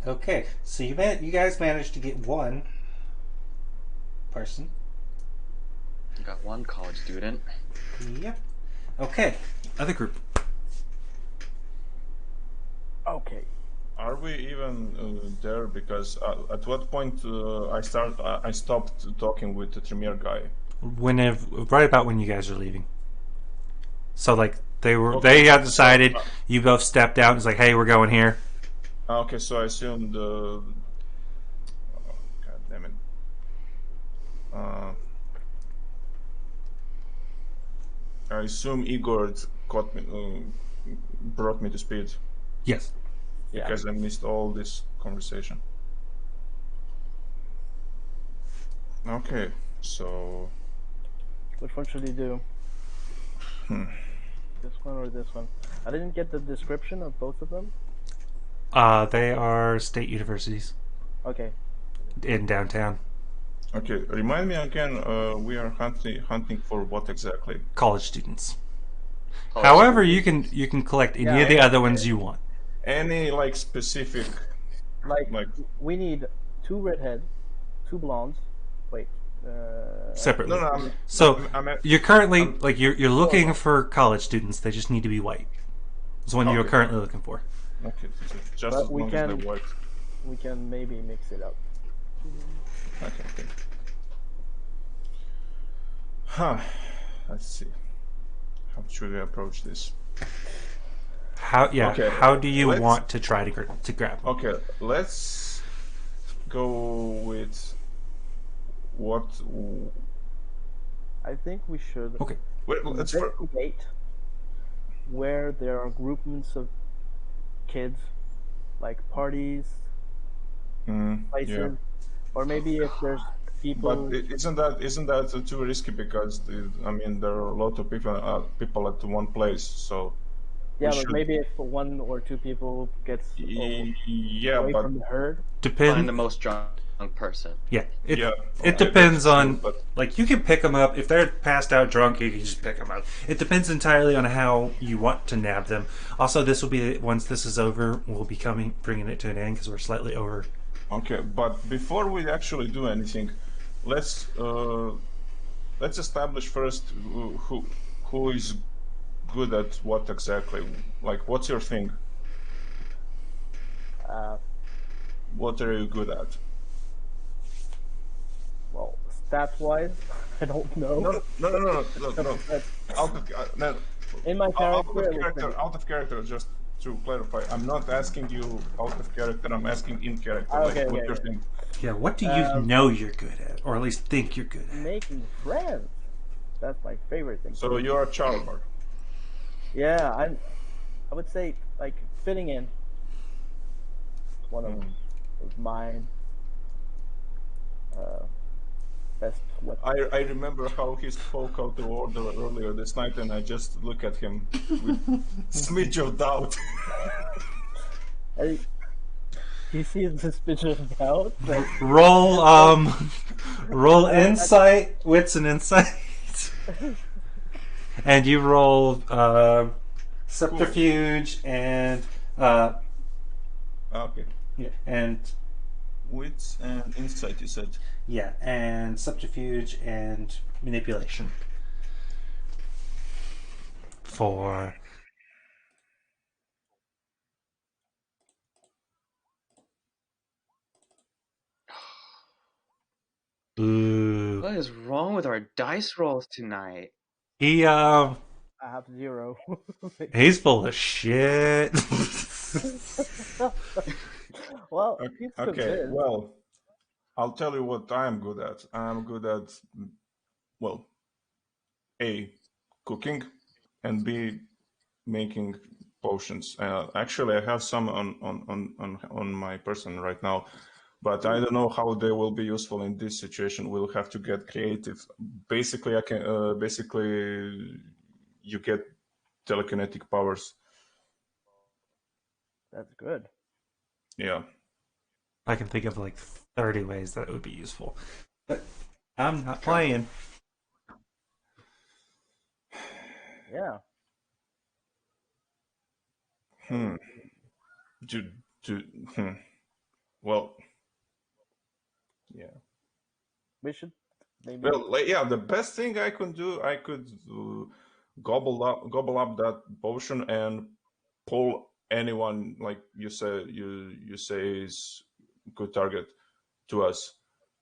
Okay, so you guys managed to get one person. You got one college student. Yep. Okay, other group. Okay. Are we even there? Because at what point I stopped talking with the Tremere guy? Right about when you guys are leaving. So like they Okay, had decided. so, You both stepped out. And it's like, hey, we're going here. okay, so I assumed. Oh, God damn it. I assume Igor caught me, brought me to speed Yes. Yeah. because I missed all this conversation. Okay, so Which one should he do? This one or this one? I didn't get the description of both of them. They are state universities Okay. in downtown. okay, remind me again. We are hunting for what exactly? College students. College However, student. you can collect any Yeah, of the yeah. other ones you want. Any like specific Like like we need 2 redheads, 2 blondes. Wait. Separately. no, So I'm you're currently I'm- you're looking for college students. They just need to be white. That's what you're Okay. currently looking for. okay, just But as we long as can- they work. We can maybe mix it up. Okay. Huh. Let's see. How should we approach this? Okay, How do you let's- want to try to grab them? Okay, let's go with what. I think we should Okay. Wait, let's investigate where there are groupings of kids, like parties, places, yeah. or maybe if there's people. But isn't that too risky because I mean there are a lot of people at one place, so Yeah, but should- maybe if 1 or 2 people gets yeah, away but from the herd. Find the Depends. most drunk person. Yeah. It okay, depends that's on true, but like you can pick them up if they're passed out drunk. You can just pick them up. It depends entirely on how you want to nab them. Also, this will be once this is over, we'll be bringing it to an end because we're slightly over. okay, but before we actually do anything, let's establish first who is good at what exactly. Like, what's your thing? Uh, What are you good at? well, stat-wise, I don't know. No. But Out of, no, in my character, it was pretty- out of character. Just to clarify, I'm not asking you out of character. I'm asking in character. Okay, like, what's okay, your okay. thing? Yeah. What do you know you're good at, or at least think you're good at? making friends. That's my favorite thing. So you're a charmer. Yeah, I would say like fitting in. One of mine. Best weapon. I remember how he spoke out the order earlier this night, and I just look at him with smidge of doubt. He sees the suspicion of doubt. Like, Roll insight, wits, and insight. And you roll subterfuge and Okay. yeah, and Wits and insight, you said. yeah, and subterfuge and manipulation for is wrong with our dice rolls tonight? He I have 0. he's full of shit. Well, Okay, he's okay, convinced. well, I'll tell you what I'm good at. I'm good at, well, A, cooking, and B, making potions. Actually, I have some on my person right now, but I don't know how they will be useful in this situation. We'll have to get creative. Basically, you get telekinetic powers. That's good. Yeah. I can think of like 30 ways that would be useful. But I'm not Okay. playing. Yeah. Hmm. Do, do, hmm. Well, yeah. We should maybe. Well, yeah. The best thing I could do, I could gobble up that potion and pull anyone like you say is good target to us.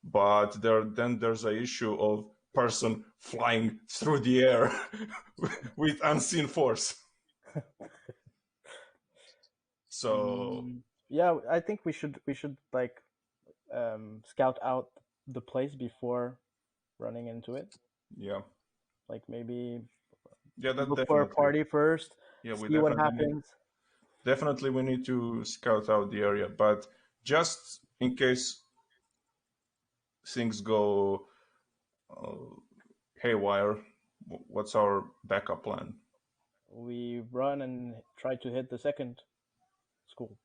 But there's a issue of person flying through the air with unseen force. So Yeah, I think we should like scout out the place before running into it. yeah, Like maybe yeah, that look for a definitely. party first, Yeah, we see what happens. definitely we need to scout out the area, but just in case things go haywire, what's our backup plan? We run and try to hit the second school.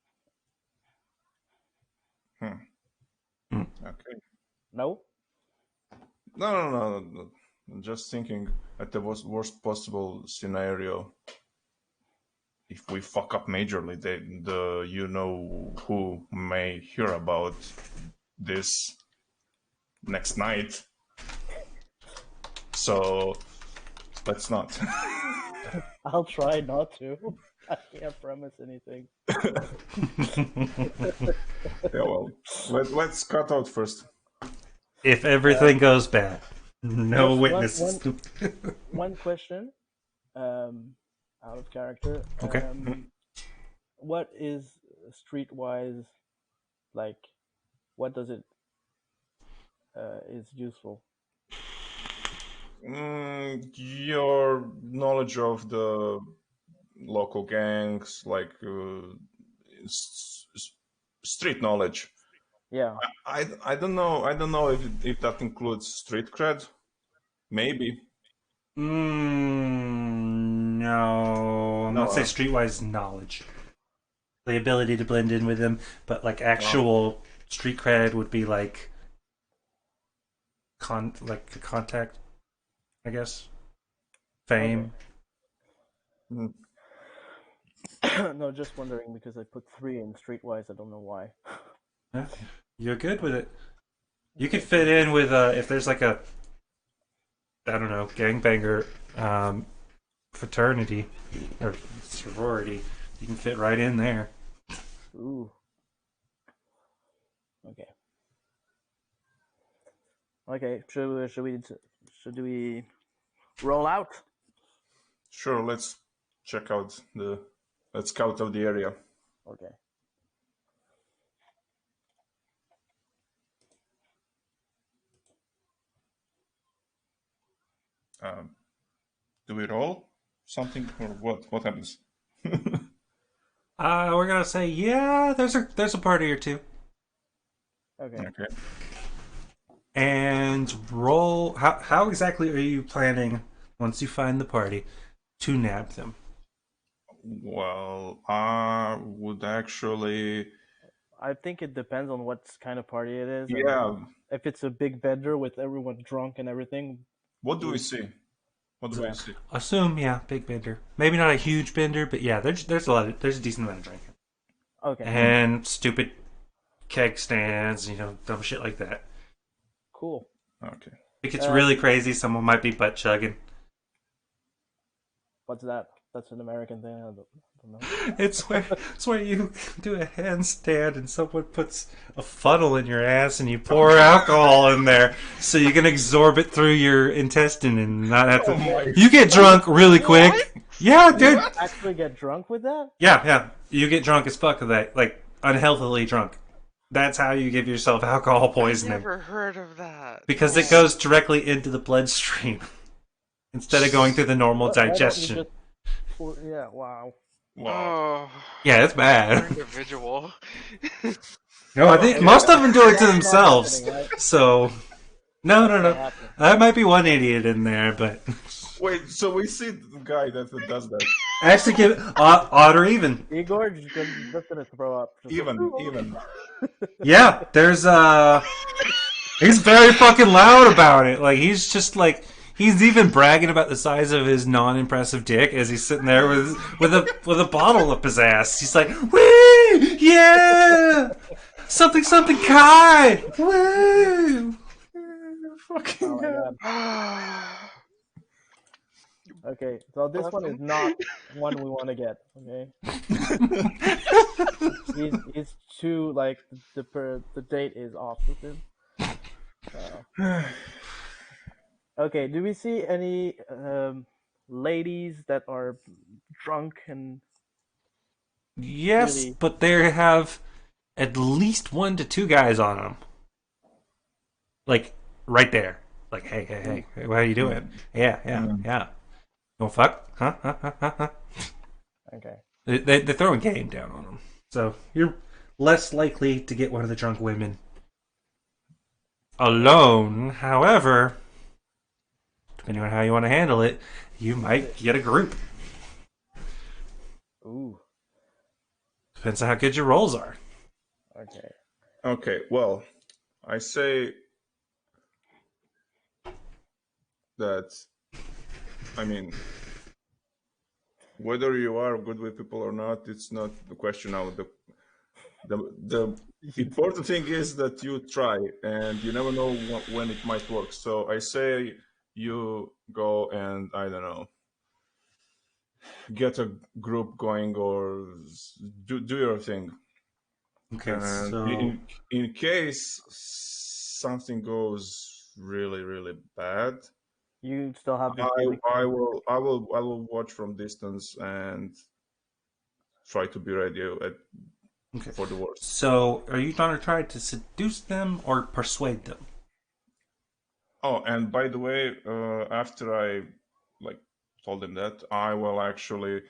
Hmm. Hmm. Okay. No? No. I'm just thinking at the worst possible scenario. If we fuck up majorly, the you know who may hear about this next night. So let's not. I'll try not to. I can't promise anything. Yeah, well, let's cut out first. If everything goes bad, no Just witnesses. one question, out of character. Okay. What is streetwise like? What does it is useful? Your knowledge of the local gangs, like street knowledge. Yeah. I don't know. I don't know if that includes street cred. Maybe. No, I'm No. not saying streetwise knowledge. The ability to blend in with them, but like Well, actual street cred would be like like contact, I guess. Okay. Fame. mm, No, just wondering because I put 3 in streetwise. I don't know why. Yeah, you're good with it. You could fit in with if there's like a I don't know gangbanger fraternity or sorority, you can fit right in there. Ooh. Okay. Okay. Should we roll out? sure. Let's check out the. Let's scout out the area. Okay. Um, do we roll something or what? What happens? We're gonna say yeah. There's a party or two, Okay. Okay. and roll. How exactly are you planning once you find the party to nab them? Well, I would actually. I think it depends on what kind of party it is, and Yeah. if it's a big bender with everyone drunk and everything. What do we see? What do we Yeah. see? Assume yeah, big bender. Maybe not a huge bender, but yeah, there's a decent amount of drinking Okay. and stupid keg stands, dumb shit like that. Cool. Okay. If it gets really crazy, someone might be butt chugging. What's that? that's an American thing. I don't know. It's where you do a handstand and someone puts a funnel in your ass and you pour alcohol in there so you can absorb it through your intestine and not have to. Oh my You get drunk really quick. Yeah, dude. Actually, get drunk with that? Yeah. You get drunk as fuck with that, like unhealthily drunk. That's how you give yourself alcohol I've poisoning never heard of that. because it goes directly into the bloodstream instead of going through the normal Why don't you digestion. just yeah, wow. Wow. Oh, Yeah, it's poor bad. individual. No, I think most of them do it to That's not themselves. happening, right? So, no. happening. That might be one idiot in there, but Wait, so we see the guy that does that. actually, give it odd or even. Igor just gonna throw up. Just Even. Yeah, there's he's very fucking loud about it. Like he's just like he's even bragging about the size of his non-impressive dick as he's sitting there with a bottle up his ass. He's like, "Woo, yeah, something Kai, woo." Fucking Oh my hell. god. Okay, so this one is not one we want to get. Okay, he's too like the date is off with him. Okay, do we see any ladies that are drunk and Yes, really? but they have at least 1 to 2 guys on them. Like right there. Like, hey, what are you doing? Yeah. You want fuck? Huh? Okay. They're throwing game down on them. So you're less likely to get one of the drunk women alone. However, depending on how you want to handle it, you might get a group. Ooh. Depends on how good your rolls are. Okay. Okay, well, I say that, I mean, whether you are good with people or not, it's not the question now. The important thing is that you try, and you never know when it might work. So I say you go and, I don't know, get a group going or do your thing. Okay, And so in case something goes really, really bad, You still have the I will watch from distance and try to be ready okay. for the worst. So are you gonna try to seduce them or persuade them? Oh, and by the way, after I like told him that, I will actually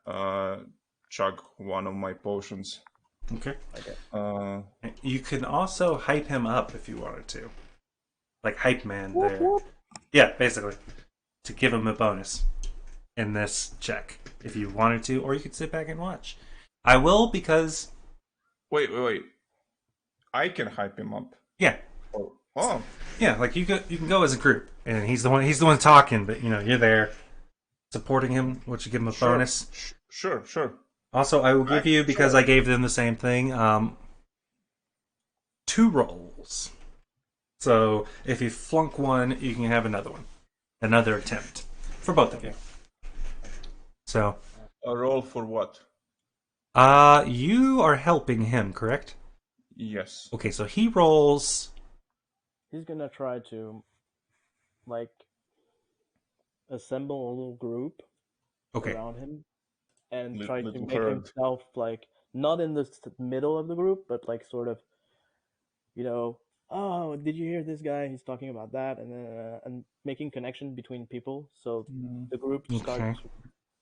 chug one of my potions. Okay. Uh, You can also hype him up if you wanted to. Like hype man Whoop, there. whoop. Yeah, basically. To give him a bonus in this check if you wanted to, or you could sit back and watch. I will because wait. I can hype him up. yeah. Oh. Yeah, like you can go as a group and he's the one talking, but you're there supporting him, which you give him a bonus. Sure. Also, I will give you, because I gave them the same thing, 2 rolls. So if you flunk one, you can have another one. Another attempt. For both of you. So A roll for what? you are helping him, correct? Yes. Okay, so he rolls. He's gonna try to like assemble a little group Okay. around him and Lit- try to little make herd. himself like not in the middle of the group, but like sort of, oh, did you hear this guy? He's talking about that, and making connection between people, so the group starts, Okay.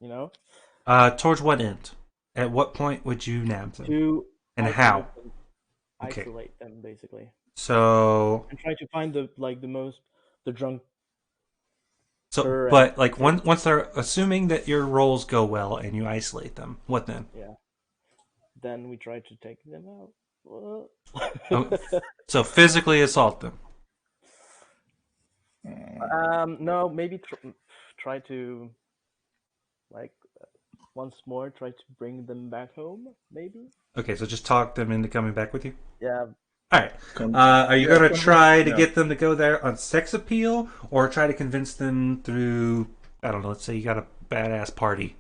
you know, Towards what end? At what point would you nab them? to And isolate how? them, Okay. isolate them basically, So and try to find the drunk. but like once they're assuming that your rolls go well and you isolate them, what then? Yeah. Then we try to take them out. What? Oh, so physically assault them. No, maybe try to like once more try to bring them back home. Maybe. Okay, so just talk them into coming back with you. Yeah. All right. Are you Yeah, going to try to yeah. get them to go there on sex appeal, or try to convince them through I don't know, let's say you got a badass party.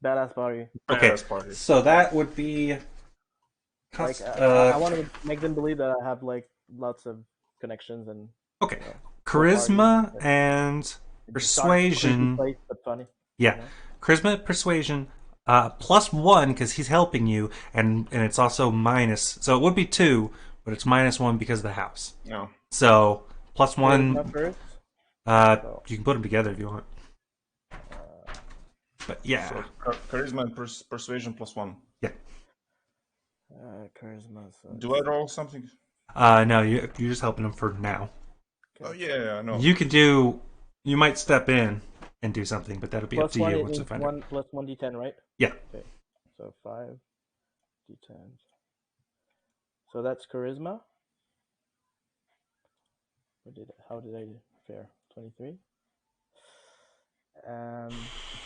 Badass party. Okay, Badass party. so that would be Like I want to make them believe that I have like lots of connections and okay. you know, Charisma party. and It's dark, persuasion. creepy place, but funny. Yeah, You know? charisma, persuasion, +1 because he's helping you, and it's also minus. So it would be 2, but it's -1 because of the house. No. So Charisma +1. first. So, You can put them together if you want. But yeah, So charisma and persuasion +1. yeah. charisma. So Do I roll something? No, you're just helping him for now. Oh yeah, I know. You could do. You might step in and do something, but that'll be up to +1 you it once you means find one it. plus 1d10, right? Yeah. Okay. So 5 d10s. So that's charisma. How did I fare? 23.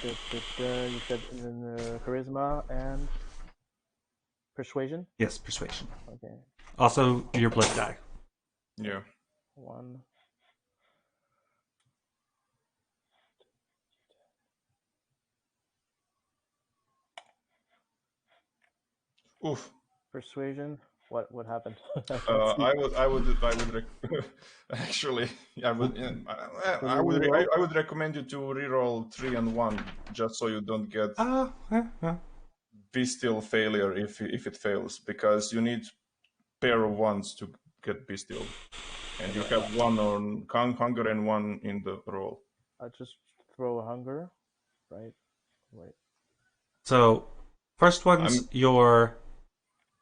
You said charisma and persuasion. Yes, persuasion. Okay. Also, your blood die. Yeah. 1. Oof. Persuasion. What happened? I would actually I would I would recommend you to reroll 3 and 1 just so you don't get bestial failure if it fails, because you need pair of ones to get bestial, and you have 1 on hunger and 1 in the roll. I just throw a hunger, right? Wait. So, first one's your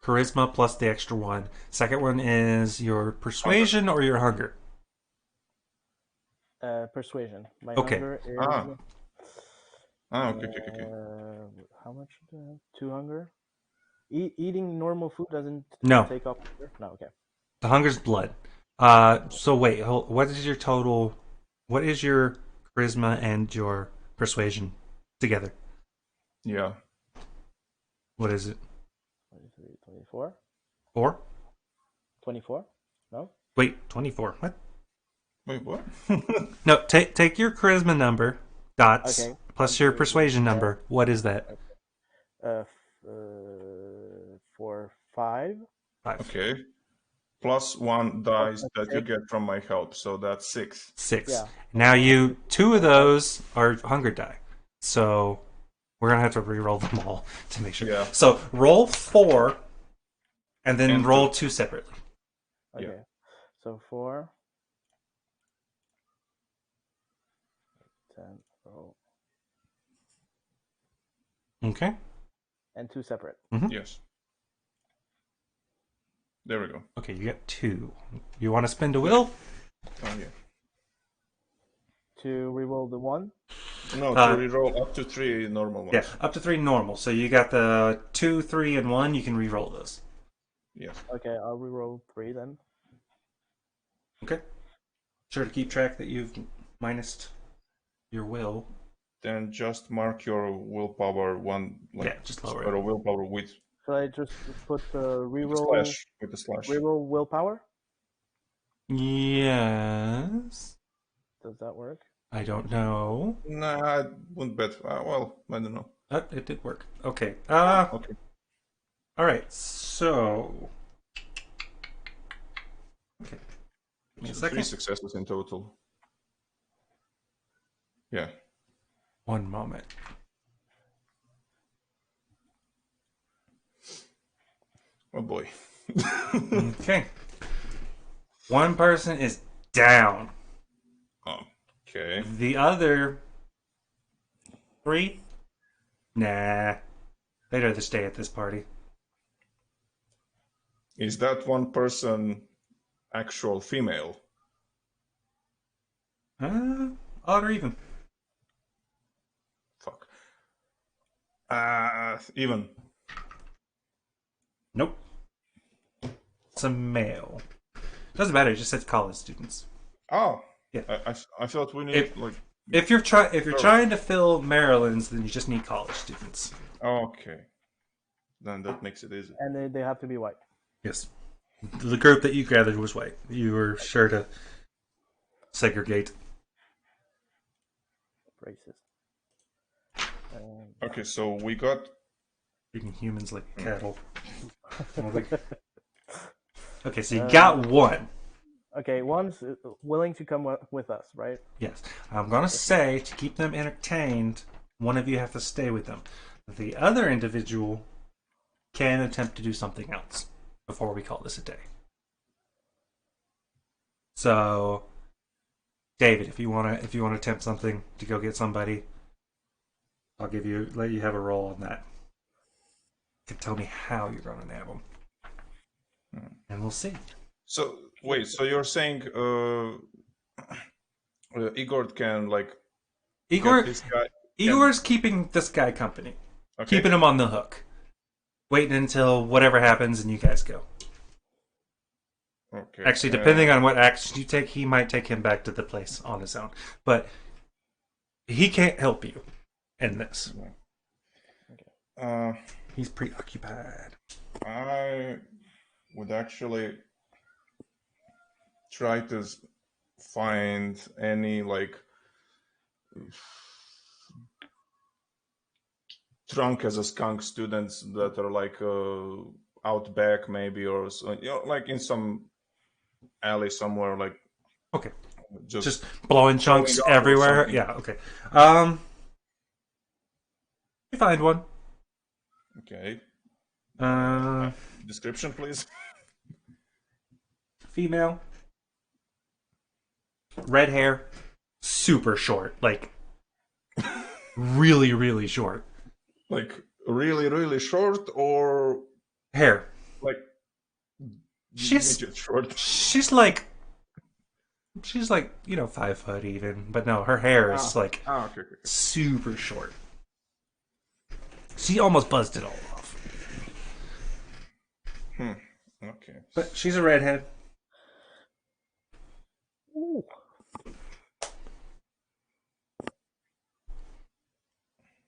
charisma plus the extra 1. Second one is your persuasion or your hunger. Persuasion. My Okay. hunger is. Okay. How much? 2 hunger. Eating normal food doesn't No. take off. No. Okay. The hunger's blood. So wait, what is your total? What is your charisma and your persuasion together? Yeah. What is it? 23, 24. 4? 24? No? Wait, 24. What? Wait, what? No, take your charisma number, dots, Okay. plus your persuasion number. What is that? 4, 5. 5. Okay. Plus 1 dice that you get from my help, so that's 6. 6. Yeah. Now 2 of those are hunger die. So we're gonna have to re-roll them all to make sure. Yeah. So roll 4 and then And roll 2 separately. Okay. Yeah. So 4. 10. Roll. Okay. And 2 separate. Yes. There we go. Okay, you got 2. You want to spend a will? Oh yeah. To reroll the 1. No, to reroll up to 3 normal ones. Yeah, up to 3 normal. So you got the 2, 3, and 1. You can re-roll those. Yes. Okay, I'll reroll 3 then. Okay. Sure to keep track that you've minused your will. Then just mark your willpower 1. Yeah, just lower it. Or willpower with Should I just put reroll with the slash. reroll willpower? Yes. Does that work? I don't know. Nah, I wouldn't bet. Well, I don't know. It did work. Okay. Okay. All right. So. Okay. Give me a So second. 3 successes in total. Yeah. One moment. Oh boy. Okay. One person is down. Okay. The other 3? Nah. They'd rather stay at this party. Is that one person actual female? Odd or even? Fuck. Even. Nope. It's a male. Doesn't matter. It just says college students. Oh. Yeah. I thought we need If you're trying to fill Maryland's, then you just need college students. Okay. Then that makes it easy. And they have to be white. Yes. The group that you gathered was white. You were sure to segregate. racist. Okay, so we got. Treating humans like cattle. Okay, so you Um, got one. Okay, one's willing to come with us, right? Yes. I'm going to say, to keep them entertained, one of you have to stay with them. The other individual can attempt to do something else before we call this a day. So, David, if you want to attempt something to go get somebody, I'll let you have a roll on that. You can tell me how you're going to nab them, and we'll see. So wait, so you're saying Igor can Igor, get this guy? Igor's keeping this guy company, Okay. keeping him on the hook, waiting until whatever happens and you guys go. Okay. Actually, depending on what action you take, he might take him back to the place on his own. But he can't help you in this. He's preoccupied. I would actually try to find any drunk as a skunk students that are out back maybe, or like in some alley somewhere, like Okay. just blowing chunks up or everywhere. something. Yeah, okay. You find one. Okay. Uh, Description, please. Female. Red hair. Super short. Like, really, really short. Like really, really short, or Hair. like She's midget short? she's like 5 foot even, but no, her hair is Okay. super short. She almost buzzed it all off. Okay. But she's a redhead. Ooh.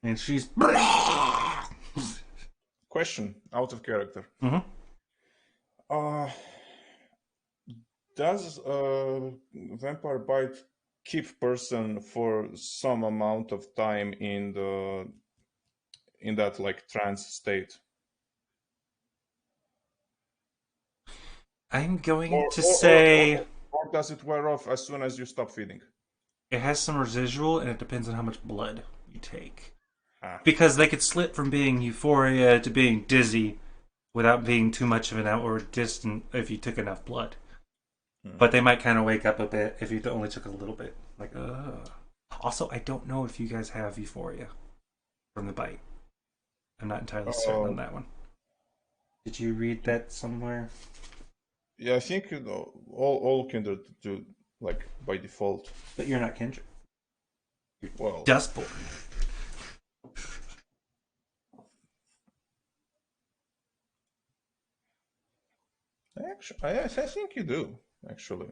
And she's Question out of character. Mhm. Does vampire bite keep person for some amount of time in that like trance state? I'm going Or, to or, say or does it wear off as soon as you stop feeding? it has some residual, and it depends on how much blood you take. Ah. Because they could slip from being euphoria to being dizzy without being too much of an outward distant if you took enough blood. But they might kind of wake up a bit if you only took a little bit. Like, ugh. Also, I don't know if you guys have euphoria from the bite. I'm not entirely certain on that one. Did you read that somewhere? Yeah, I think all kindred do like by default. But you're not kindred. Well, Dustborn. actually, I think you do actually.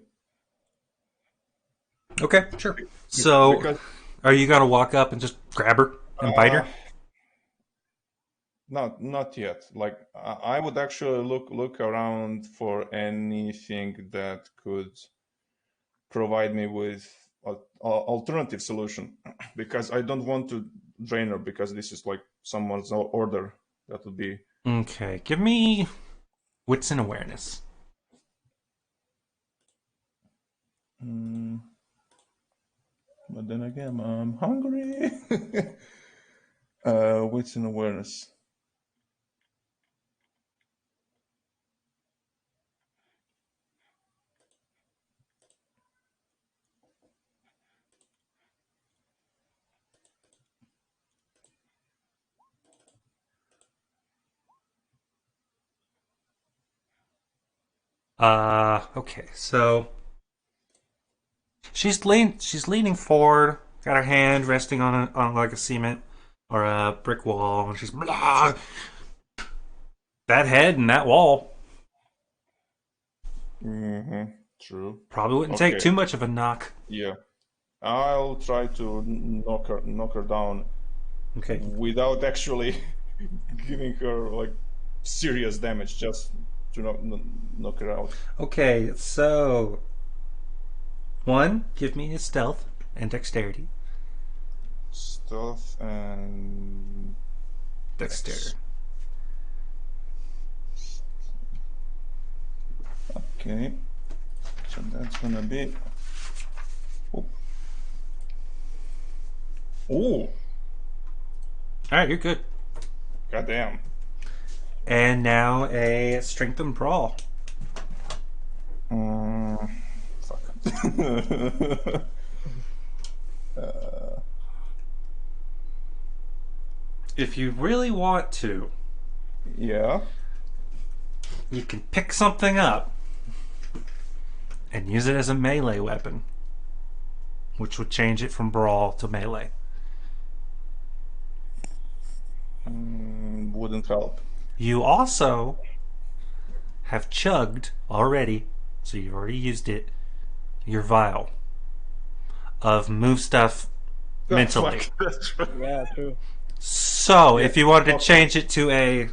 Okay, sure. So, Because, are you gonna walk up and just grab her and bite her? not yet. Like I would actually look around for anything that could provide me with an alternative solution, because I don't want to drain her, because this is like someone's order. That would be Okay, give me wits and awareness. But then again, I'm hungry. Wits and awareness. Okay, so she's leaning forward, got her hand resting on like a cement or a brick wall, and she's blah. That head and that wall True. probably wouldn't take Okay. too much of a knock. Yeah, I'll try to knock her down Okay, without actually giving her like serious damage, just to knock her out. okay, so one, give me a stealth and dexterity. stealth and Dexterity. Okay, so that's gonna be. Oh, oh, Alright, you're good. goddamn. And now a strength and brawl. Fuck. If you really want to, Yeah. you can pick something up and use it as a melee weapon, which would change it from brawl to melee. Wouldn't help. You also have chugged already, so you've already used it, your vial of move stuff mentally. Fuck, that's right. Yeah, true. So, if you wanted to okay. change it to a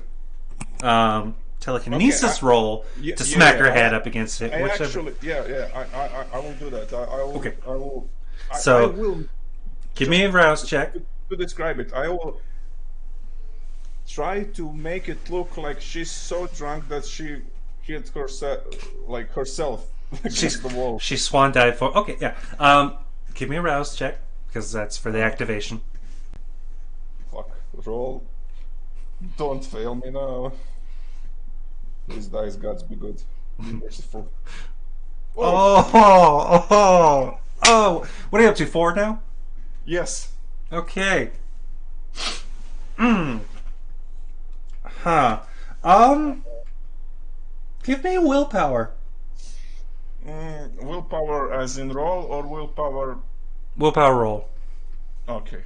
telekinesis Okay, roll yeah, to smack yeah, her head up against it, I whichever. actually, I will do that. I will. Okay. I will. I So, will. give me a rouse check. To describe it, I will try to make it look like she's so drunk that she hit herself against the wall. She swan dive for. Okay, yeah. Give me a rouse check because that's for the activation. Fuck. Roll. Don't fail me now. These dice gods be good. Be merciful. Oh! What are you up to? 4 now? Yes. Okay. Huh. Give me a willpower. Willpower as in roll or willpower? Willpower roll. Okay.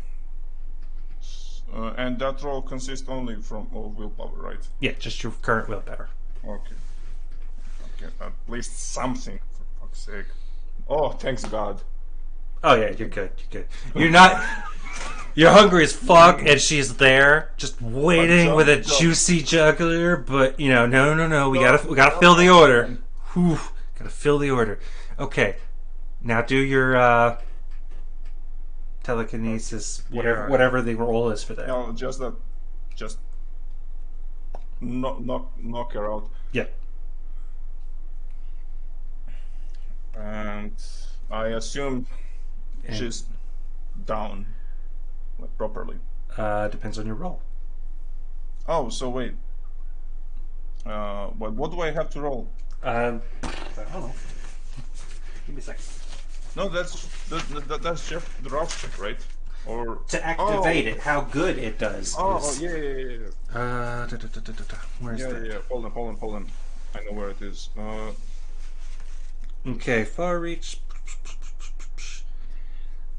And that roll consists only of willpower, right? Yeah, just your current willpower. Okay. Okay. At least something, for fuck's sake. Oh, thanks God. Oh yeah, you're good. You're good. You're not. You're hungry as fuck, and she's there, just waiting with a juicy jugular. But no. We gotta fill the order. Whew, gotta fill the order. Okay, now do your telekinesis, whatever the roll is for that. No, just knock her out. Yep. And I assume she's down, like, properly. Depends on your roll. Oh, so wait. But what do I have to roll? I don't know. Give me a second. No, that's just the rough check, right? Or To activate it, how good it does. Is, yeah. Where's that? Yeah. Hold on. I know where it is. Okay, far reach.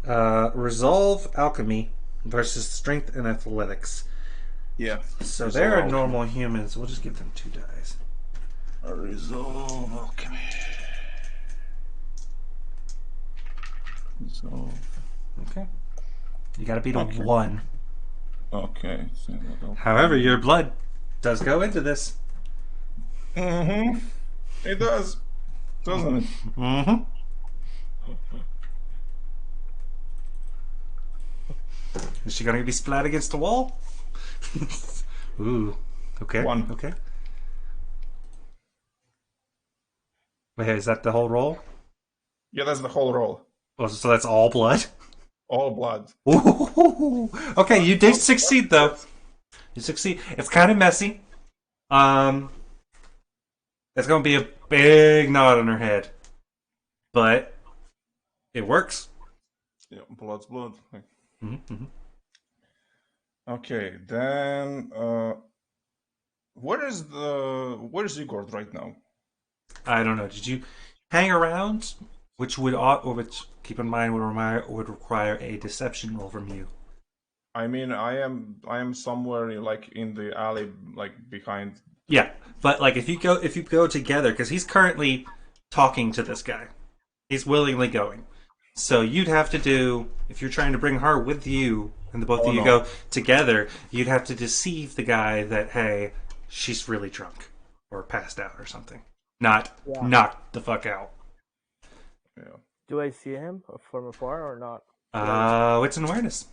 Resolve alchemy versus strength and athletics. Yeah. So they're normal humans. We'll just give them 2 dice. Resolve alchemy. Resolve. Okay. You gotta beat a 1. Okay. However, your blood does go into this. Mm-hmm. It does, doesn't it? Mm-hmm. Is she gonna be splat against the wall? Ooh. Okay. 1. Okay. Wait, is that the whole roll? Yeah, that's the whole roll. Oh, so that's all blood? All blood. Ooh. Okay, you did succeed though. You succeed. It's kind of messy. It's gonna be a big knot on her head, but it works. Yeah, blood's blood. Mm-hmm. Okay, then where's Igor right now? I don't know. Did you hang around? Which keep in mind would require a deception roll from you. I mean, I am somewhere like in the alley, like behind. Yeah, but like if you go together, because he's currently talking to this guy, he's willingly going. So you'd have to do, if you're trying to bring her with you, and the both of you go together, you'd have to deceive the guy that, hey, she's really drunk or passed out or something, not knocked the fuck out. Yeah. Do I see him from afar or not? It's an awareness.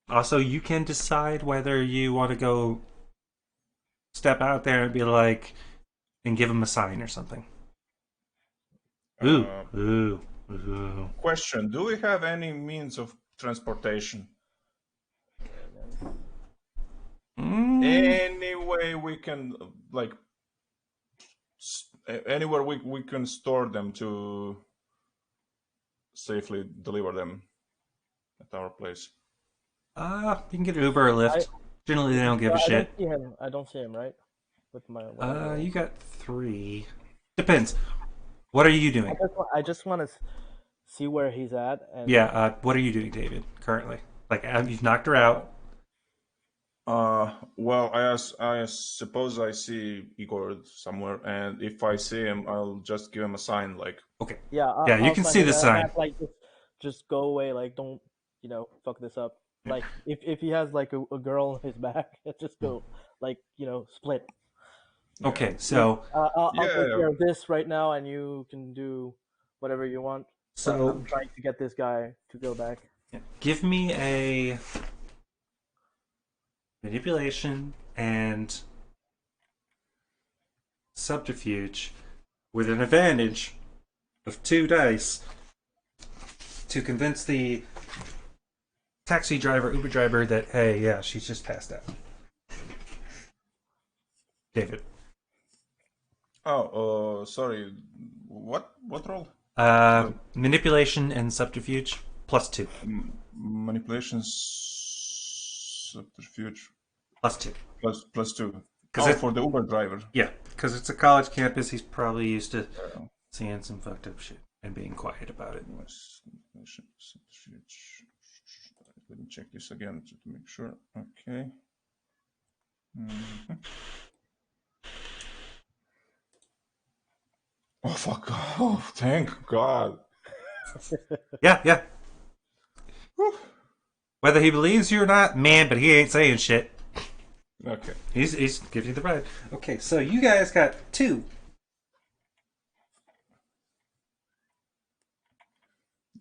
Also, you can decide whether you want to go step out there and be like, and give him a sign or something. Ooh, Uh, ooh, ooh. question: do we have any means of transportation? Any way we can like anywhere we can store them to safely deliver them at our place? You can get an Uber or I Lyft. Generally, they don't give a I don't shit. see him. I don't see him, right? With my when I roll. You got 3. Depends. What are you doing? I just want to see where he's at and Yeah, what are you doing, David, currently? Like, you've knocked her out. Well, I suppose I see Igor somewhere, and if I see him, I'll just give him a sign, like, Okay. yeah, Yeah, you I'll can sign see him the and sign. act like just go away, like don't fuck this up. Like if he has like a girl on his back, just go like split. Okay, yeah, so I'll take yeah. care of this right now, and you can do whatever you want. But so I'm trying to get this guy to go back. give me a manipulation and subterfuge with an advantage of 2 dice to convince the taxi driver, Uber driver, that hey, yeah, she's just passed out. David. Oh, sorry. What role? Manipulation and subterfuge +2. Manipulation, subterfuge, +2. plus two. Because Oh, for the Uber driver. yeah, because it's a college campus, he's probably used to Yeah. seeing some fucked up shit and being quiet about it. Manipulation, subterfuge. Let me check this again to make sure. Okay. Mhm. Oh fuck! Oh, thank God. Yeah, yeah. Whew. Whether he believes you or not, man, but he ain't saying shit. Okay. He's giving you the ride. Okay, so you guys got 2.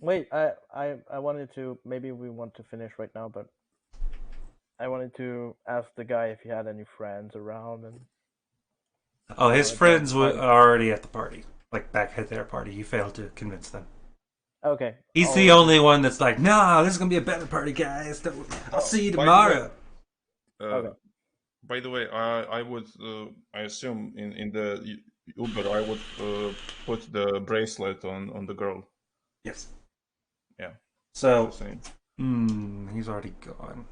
Wait, I wanted to. Maybe we want to finish right now, but I wanted to ask the guy if he had any friends around and Oh, his again friends try were to. already at the party, like back at their party. You failed to convince them. Okay, He's the I'll just only one that's like, nah, this is gonna be a better party, guys. I'll Oh, see you by the way, tomorrow. uh, okay. I would I assume in the Uber I would put the bracelet on the girl. Yes. Yeah, just the So, same. he's already gone.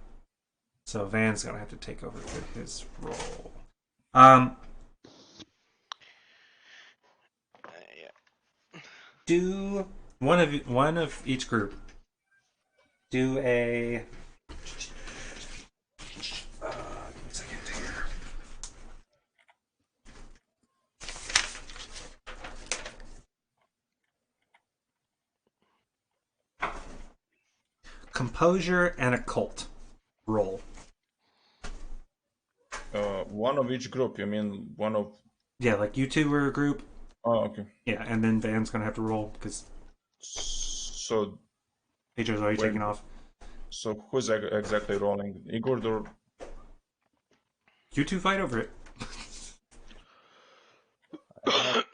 So Van's gonna have to take over his role. Um, Yeah. do one of each group do a. Give me a second here. Composure and occult roll. One of each group. You mean one of? Yeah, like you two were a group. Oh, okay. Yeah, and then Van's gonna have to roll because So Pedro's already wait. taken off. So who's exactly rolling? Igor or? You two fight over it. I have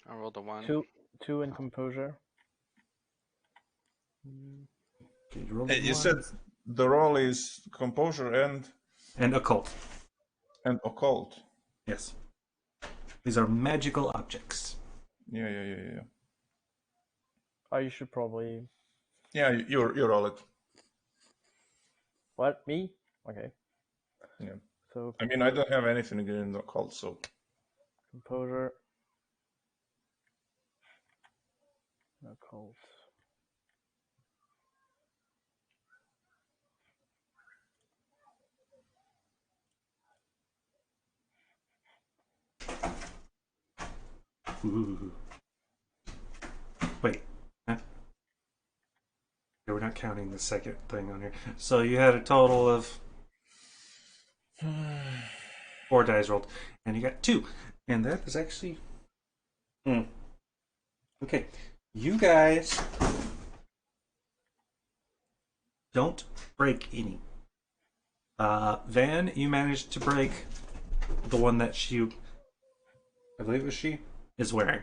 I rolled a 1. two in composure. Okay, you rolled You a said 1. the role is composure And occult. and occult. Yes. These are magical objects. Yeah. Oh, you should probably. Yeah, you roll it. What, me? Okay. Yeah. So I mean, I don't have anything in the occult, so composure. Occult. Ooh. Wait. Huh? Yeah, we're not counting the second thing on here. So you had a total of 4 dice rolled, and you got 2. And that is actually. Okay. You guys Don't break any. Van, you managed to break the one that she, I believe it was she, is wearing.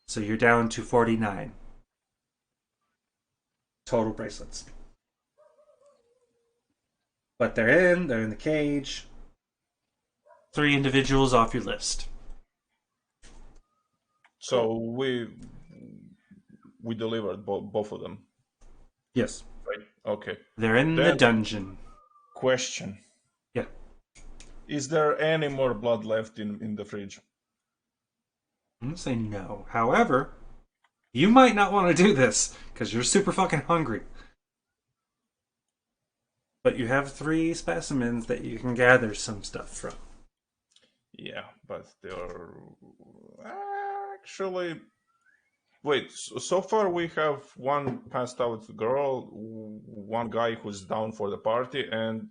So you're down to 49 total bracelets. But they're in the cage. 3 individuals off your list. So we delivered both of them, Yes. right? Okay. They're in the Then- dungeon. Question: Yeah. Is there any more blood left in the fridge? I'm gonna say no. However, you might not want to do this because you're super fucking hungry. But you have 3 specimens that you can gather some stuff from. Yeah, but they're actually. Wait, so far we have one passed out girl, one guy who's down for the party, and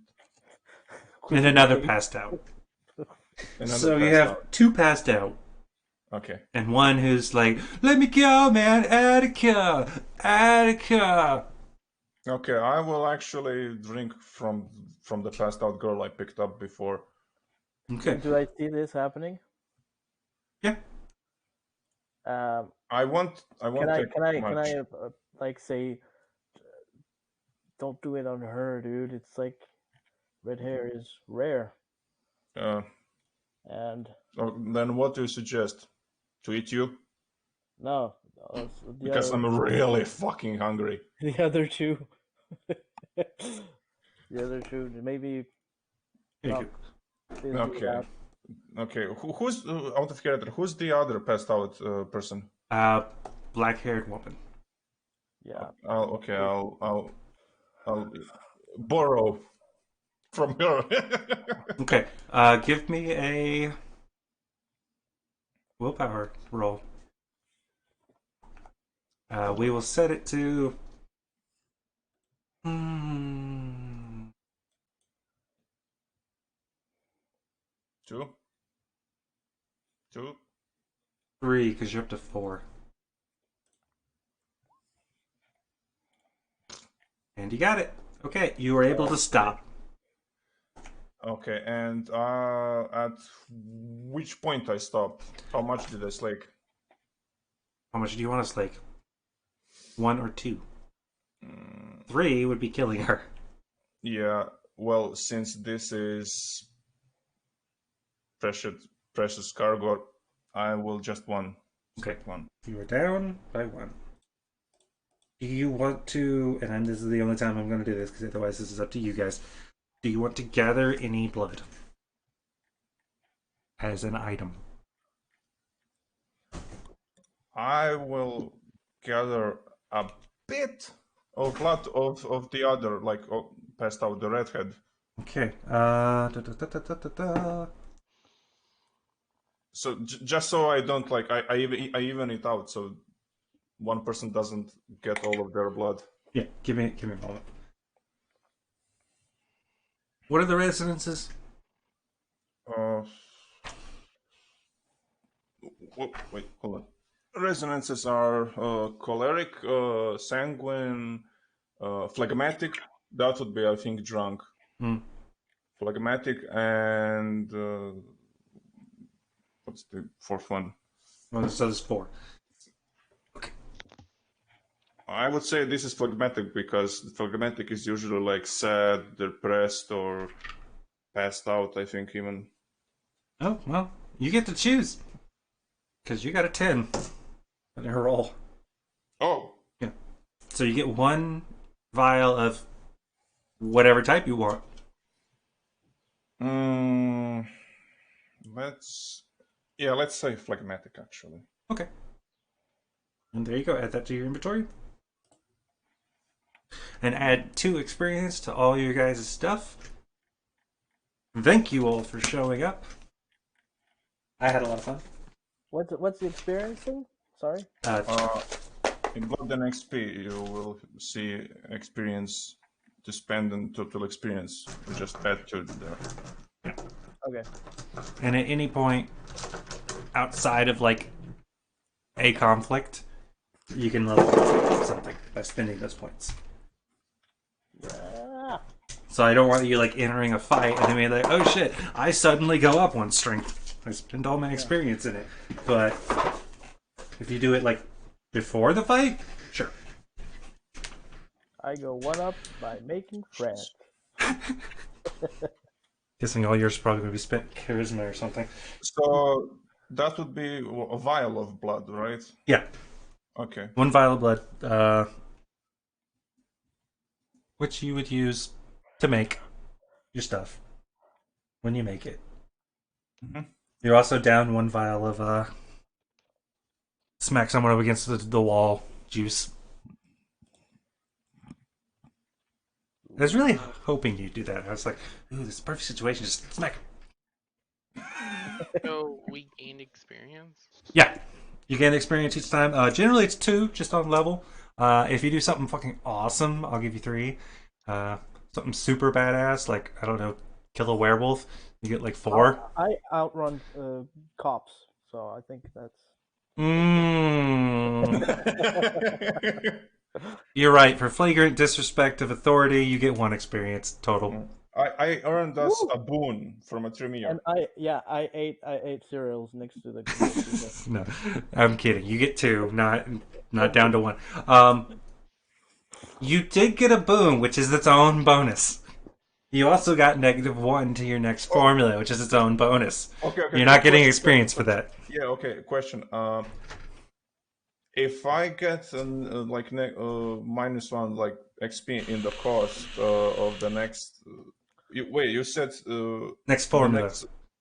And another passed out. another So you passed have out. 2 passed out. Okay. And one who's like, let me go, man. Attica. Attica. Okay, I will actually drink from the passed out girl I picked up before. Okay. Do I see this happening? Yeah. I won't take Can much. I like say, don't do it on her, dude. It's like red hair is rare, and Then what do you suggest? To eat you? no, Because I'm really fucking hungry. the other two, the other two, maybe. Here you No, go. please do Okay. that. Okay. Who's out of character? Who's the other passed out person? Black-haired woman. Yeah. I'll borrow from her. Okay. Give me a willpower roll. We will set it to. 2. 2. 3, because you're up to 4. And you got it. Okay, you were able to stop. Okay, and at which point I stopped? How much did I slake? How much do you want to slake? 1 or 2? 3 would be killing her. Yeah, well, since this is precious cargo, I will just one. Okay. One. You are down by 1. Do you want to, and this is the only time I'm going to do this because otherwise this is up to you guys. Do you want to gather any blood as an item? I will gather a bit of blood of the other, like passed out the redhead. Okay. So just so I don't like I even it out so one person doesn't get all of their blood. Yeah, give me a moment. What are the resonances? Wait, hold on. Resonances are choleric, sanguine, phlegmatic. That would be, I think, drunk. Phlegmatic and what's the 4th one? Well, so there's 4. Okay. I would say this is phlegmatic because phlegmatic is usually like sad, depressed, or passed out. I think even. Oh well, you get to choose because you got a 10 on your roll. Oh. Yeah. So you get 1 vial of whatever type you want. Let's say phlegmatic actually. Okay. And there you go. Add that to your inventory. And add 2 experience to all your guys' stuff. Thank you all for showing up. I had a lot of fun. What's the experiencing? Sorry. In Blood and XP, you will see experience to spend and total experience. We just add to there. Okay. And at any point outside of like a conflict, you can level something by spending those points. So I don't want you like entering a fight and then be like, oh shit, I suddenly go up one strength. I spend all my experience in it. But if you do it like before the fight, sure. I go 1-up by making friends. Guessing all yours is probably going to be spent charisma or something. So that would be a vial of blood, right? Yeah. Okay. 1 vial of blood, which you would use to make your stuff when you make it. Mhm. You're also down 1 vial of smack someone up against the wall juice. I was really hoping you'd do that. I was like, ooh, this is a perfect situation. Just smack. So we gained experience. Yeah. You gain experience each time. Generally, it's 2, just on level. If you do something fucking awesome, I'll give you 3. Something super badass, like, I don't know, kill a werewolf, you get like 4. I outrun cops, so I think that's. Mmm. You're right. For flagrant disrespect of authority, you get 1 experience total. I earned us Woo! a boon from a Tremere. And I ate cereals next to the. No, I'm kidding. You get 2, not down to 1. You did get a boon, which is its own bonus. You also got -1 to your next formula, which is its own bonus. Okay. You're not getting Question. experience for that. Yeah. Okay. Question. If I get like -1 like XP in the cost of the next. You said Next formula.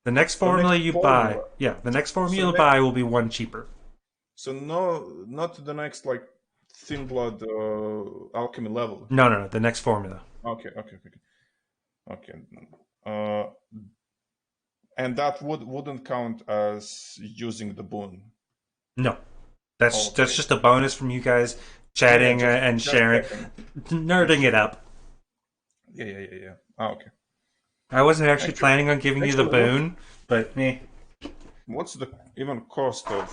The next formula you buy. Yeah, the next formula you buy will be 1 cheaper. So no, not the next like thin blood alchemy level. No. The next formula. Okay. And that wouldn't count as using the boon. No, that's Okay. just a bonus from you guys chatting and just sharing, checking. nerding it up. Yeah. Okay. I wasn't actually Actually- planning on giving you the actually, boon, but me. What's the even cost of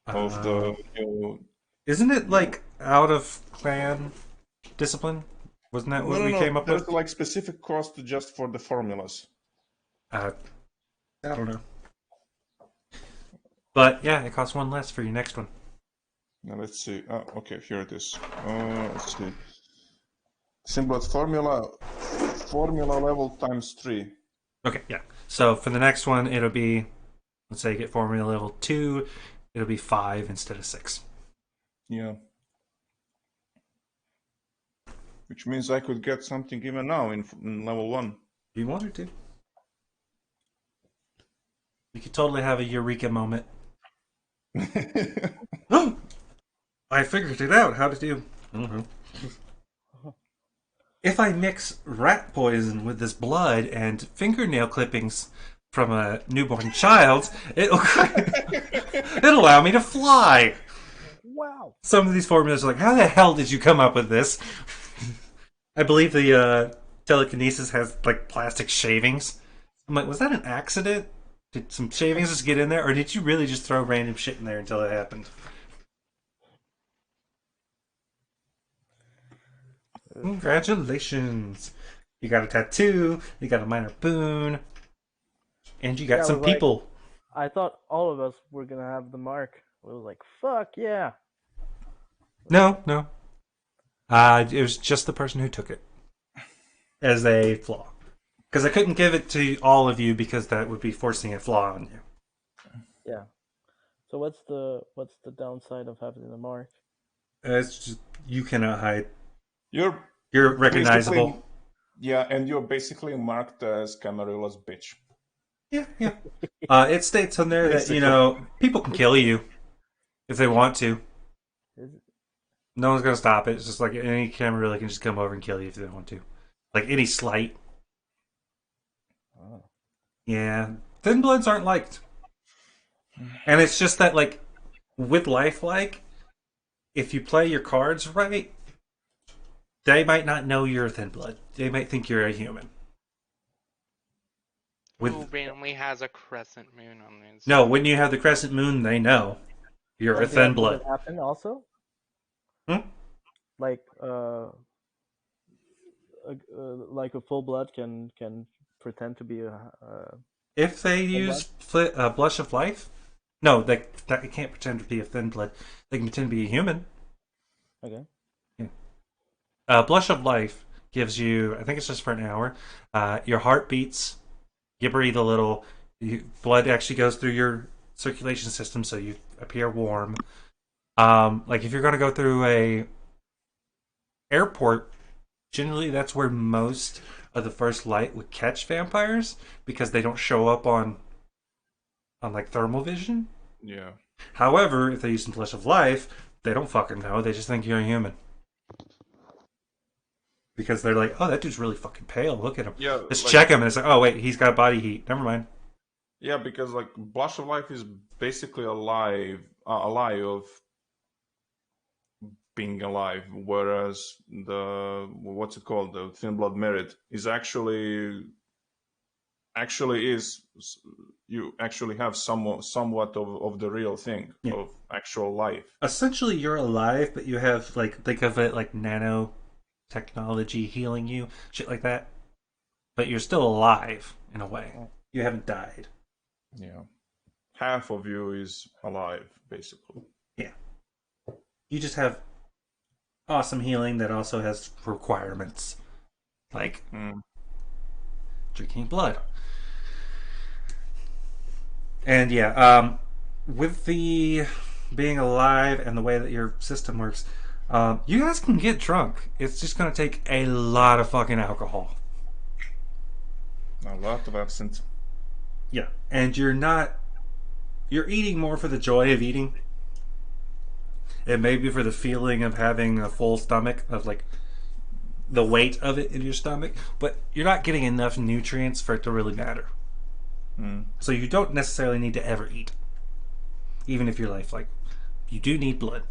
the new? Isn't it like out of clan discipline? Wasn't that what we came up There's with? like specific cost just for the formulas. I don't know. But yeah, it costs 1 less for your next one. Now let's see. Okay, here it is. Let's see. Symbol formula level times 3. Okay, yeah. So for the next one, it'll be, let's say you get formula level 2, it'll be 5 instead of 6. Yeah. Which means I could get something even now in level 1. If you wanted to. You could totally have a eureka moment. Oh! I figured it out how to do. If I mix rat poison with this blood and fingernail clippings from a newborn child, it'll allow me to fly. Wow. Some of these formulas are like, how the hell did you come up with this? I believe the telekinesis has like plastic shavings. I'm like, was that an accident? Did some shavings just get in there, or did you really just throw random shit in there until it happened? Congratulations! You got a tattoo, you got a minor boon, and you got Yeah, some it was like- people. I thought all of us were gonna have the mark. It was like, fuck yeah. No. It was just the person who took it as a flaw. Because I couldn't give it to all of you because that would be forcing a flaw on you. Yeah. So what's the downside of having the mark? It's just, you cannot hide. You're recognizable. basically- Yeah, and you're basically marked as Camarilla's bitch. Yeah. It states on there that, Basically. people can kill you if they want to. Is it? No one's going to stop it. It's just like any Camarilla can just come over and kill you if they want to. Like any slight. Oh. Yeah. Thin Bloods aren't liked. And it's just that, like, with lifelike, if you play your cards right, they might not know you're a Thin Blood. They might think you're a human. Who randomly has a crescent moon on this? No, when you have the crescent moon, they know you're a Something Thin like Blood. that happen also? Hmm? Like like a full blood can pretend to be a If they full blood? use Blush of Life, no, they can't pretend to be a thin blood. They can pretend to be a human. Okay. Yeah. Blush of Life gives you, I think it's just for an hour. Your heart beats, you breathe a little, blood actually goes through your circulation system, so you appear warm. Like if you're going to go through a airport, generally that's where most of the first light would catch vampires because they don't show up on like thermal vision. Yeah. However, if they use some Flesh of Life, they don't fucking know. They just think you're a human. Because they're like, oh, that dude's really fucking pale. Look at him. Yeah, Let's like check him. And it's like, oh, wait, he's got body heat. Never mind. yeah, because like Blush of Life is basically a lie of being alive, whereas the what's it called, the Thin Blood Merit is actually is you actually have somewhat of the real thing Yeah. of actual life. Essentially, you're alive, but you have, like, think of it like nano technology healing you, shit like that. But you're still alive, in a way. You haven't died. Yeah, half of you is alive, basically. Yeah. You just have awesome healing that also has requirements. Like drinking blood. And yeah, with the being alive and the way that your system works, you guys can get drunk. It's just going to take a lot of fucking alcohol. A lot of absinthe. Yeah. And you're eating more for the joy of eating. And maybe for the feeling of having a full stomach, of like the weight of it in your stomach, but you're not getting enough nutrients for it to really matter. So you don't necessarily need to ever eat, even if your life, like, you do need blood.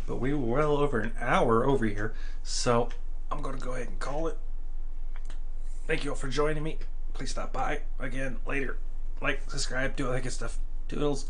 But we were well over an hour over here, so I'm going to go ahead and call it. Thank you all for joining me. Please stop by again later. Like, subscribe, do all that good stuff. Toodles.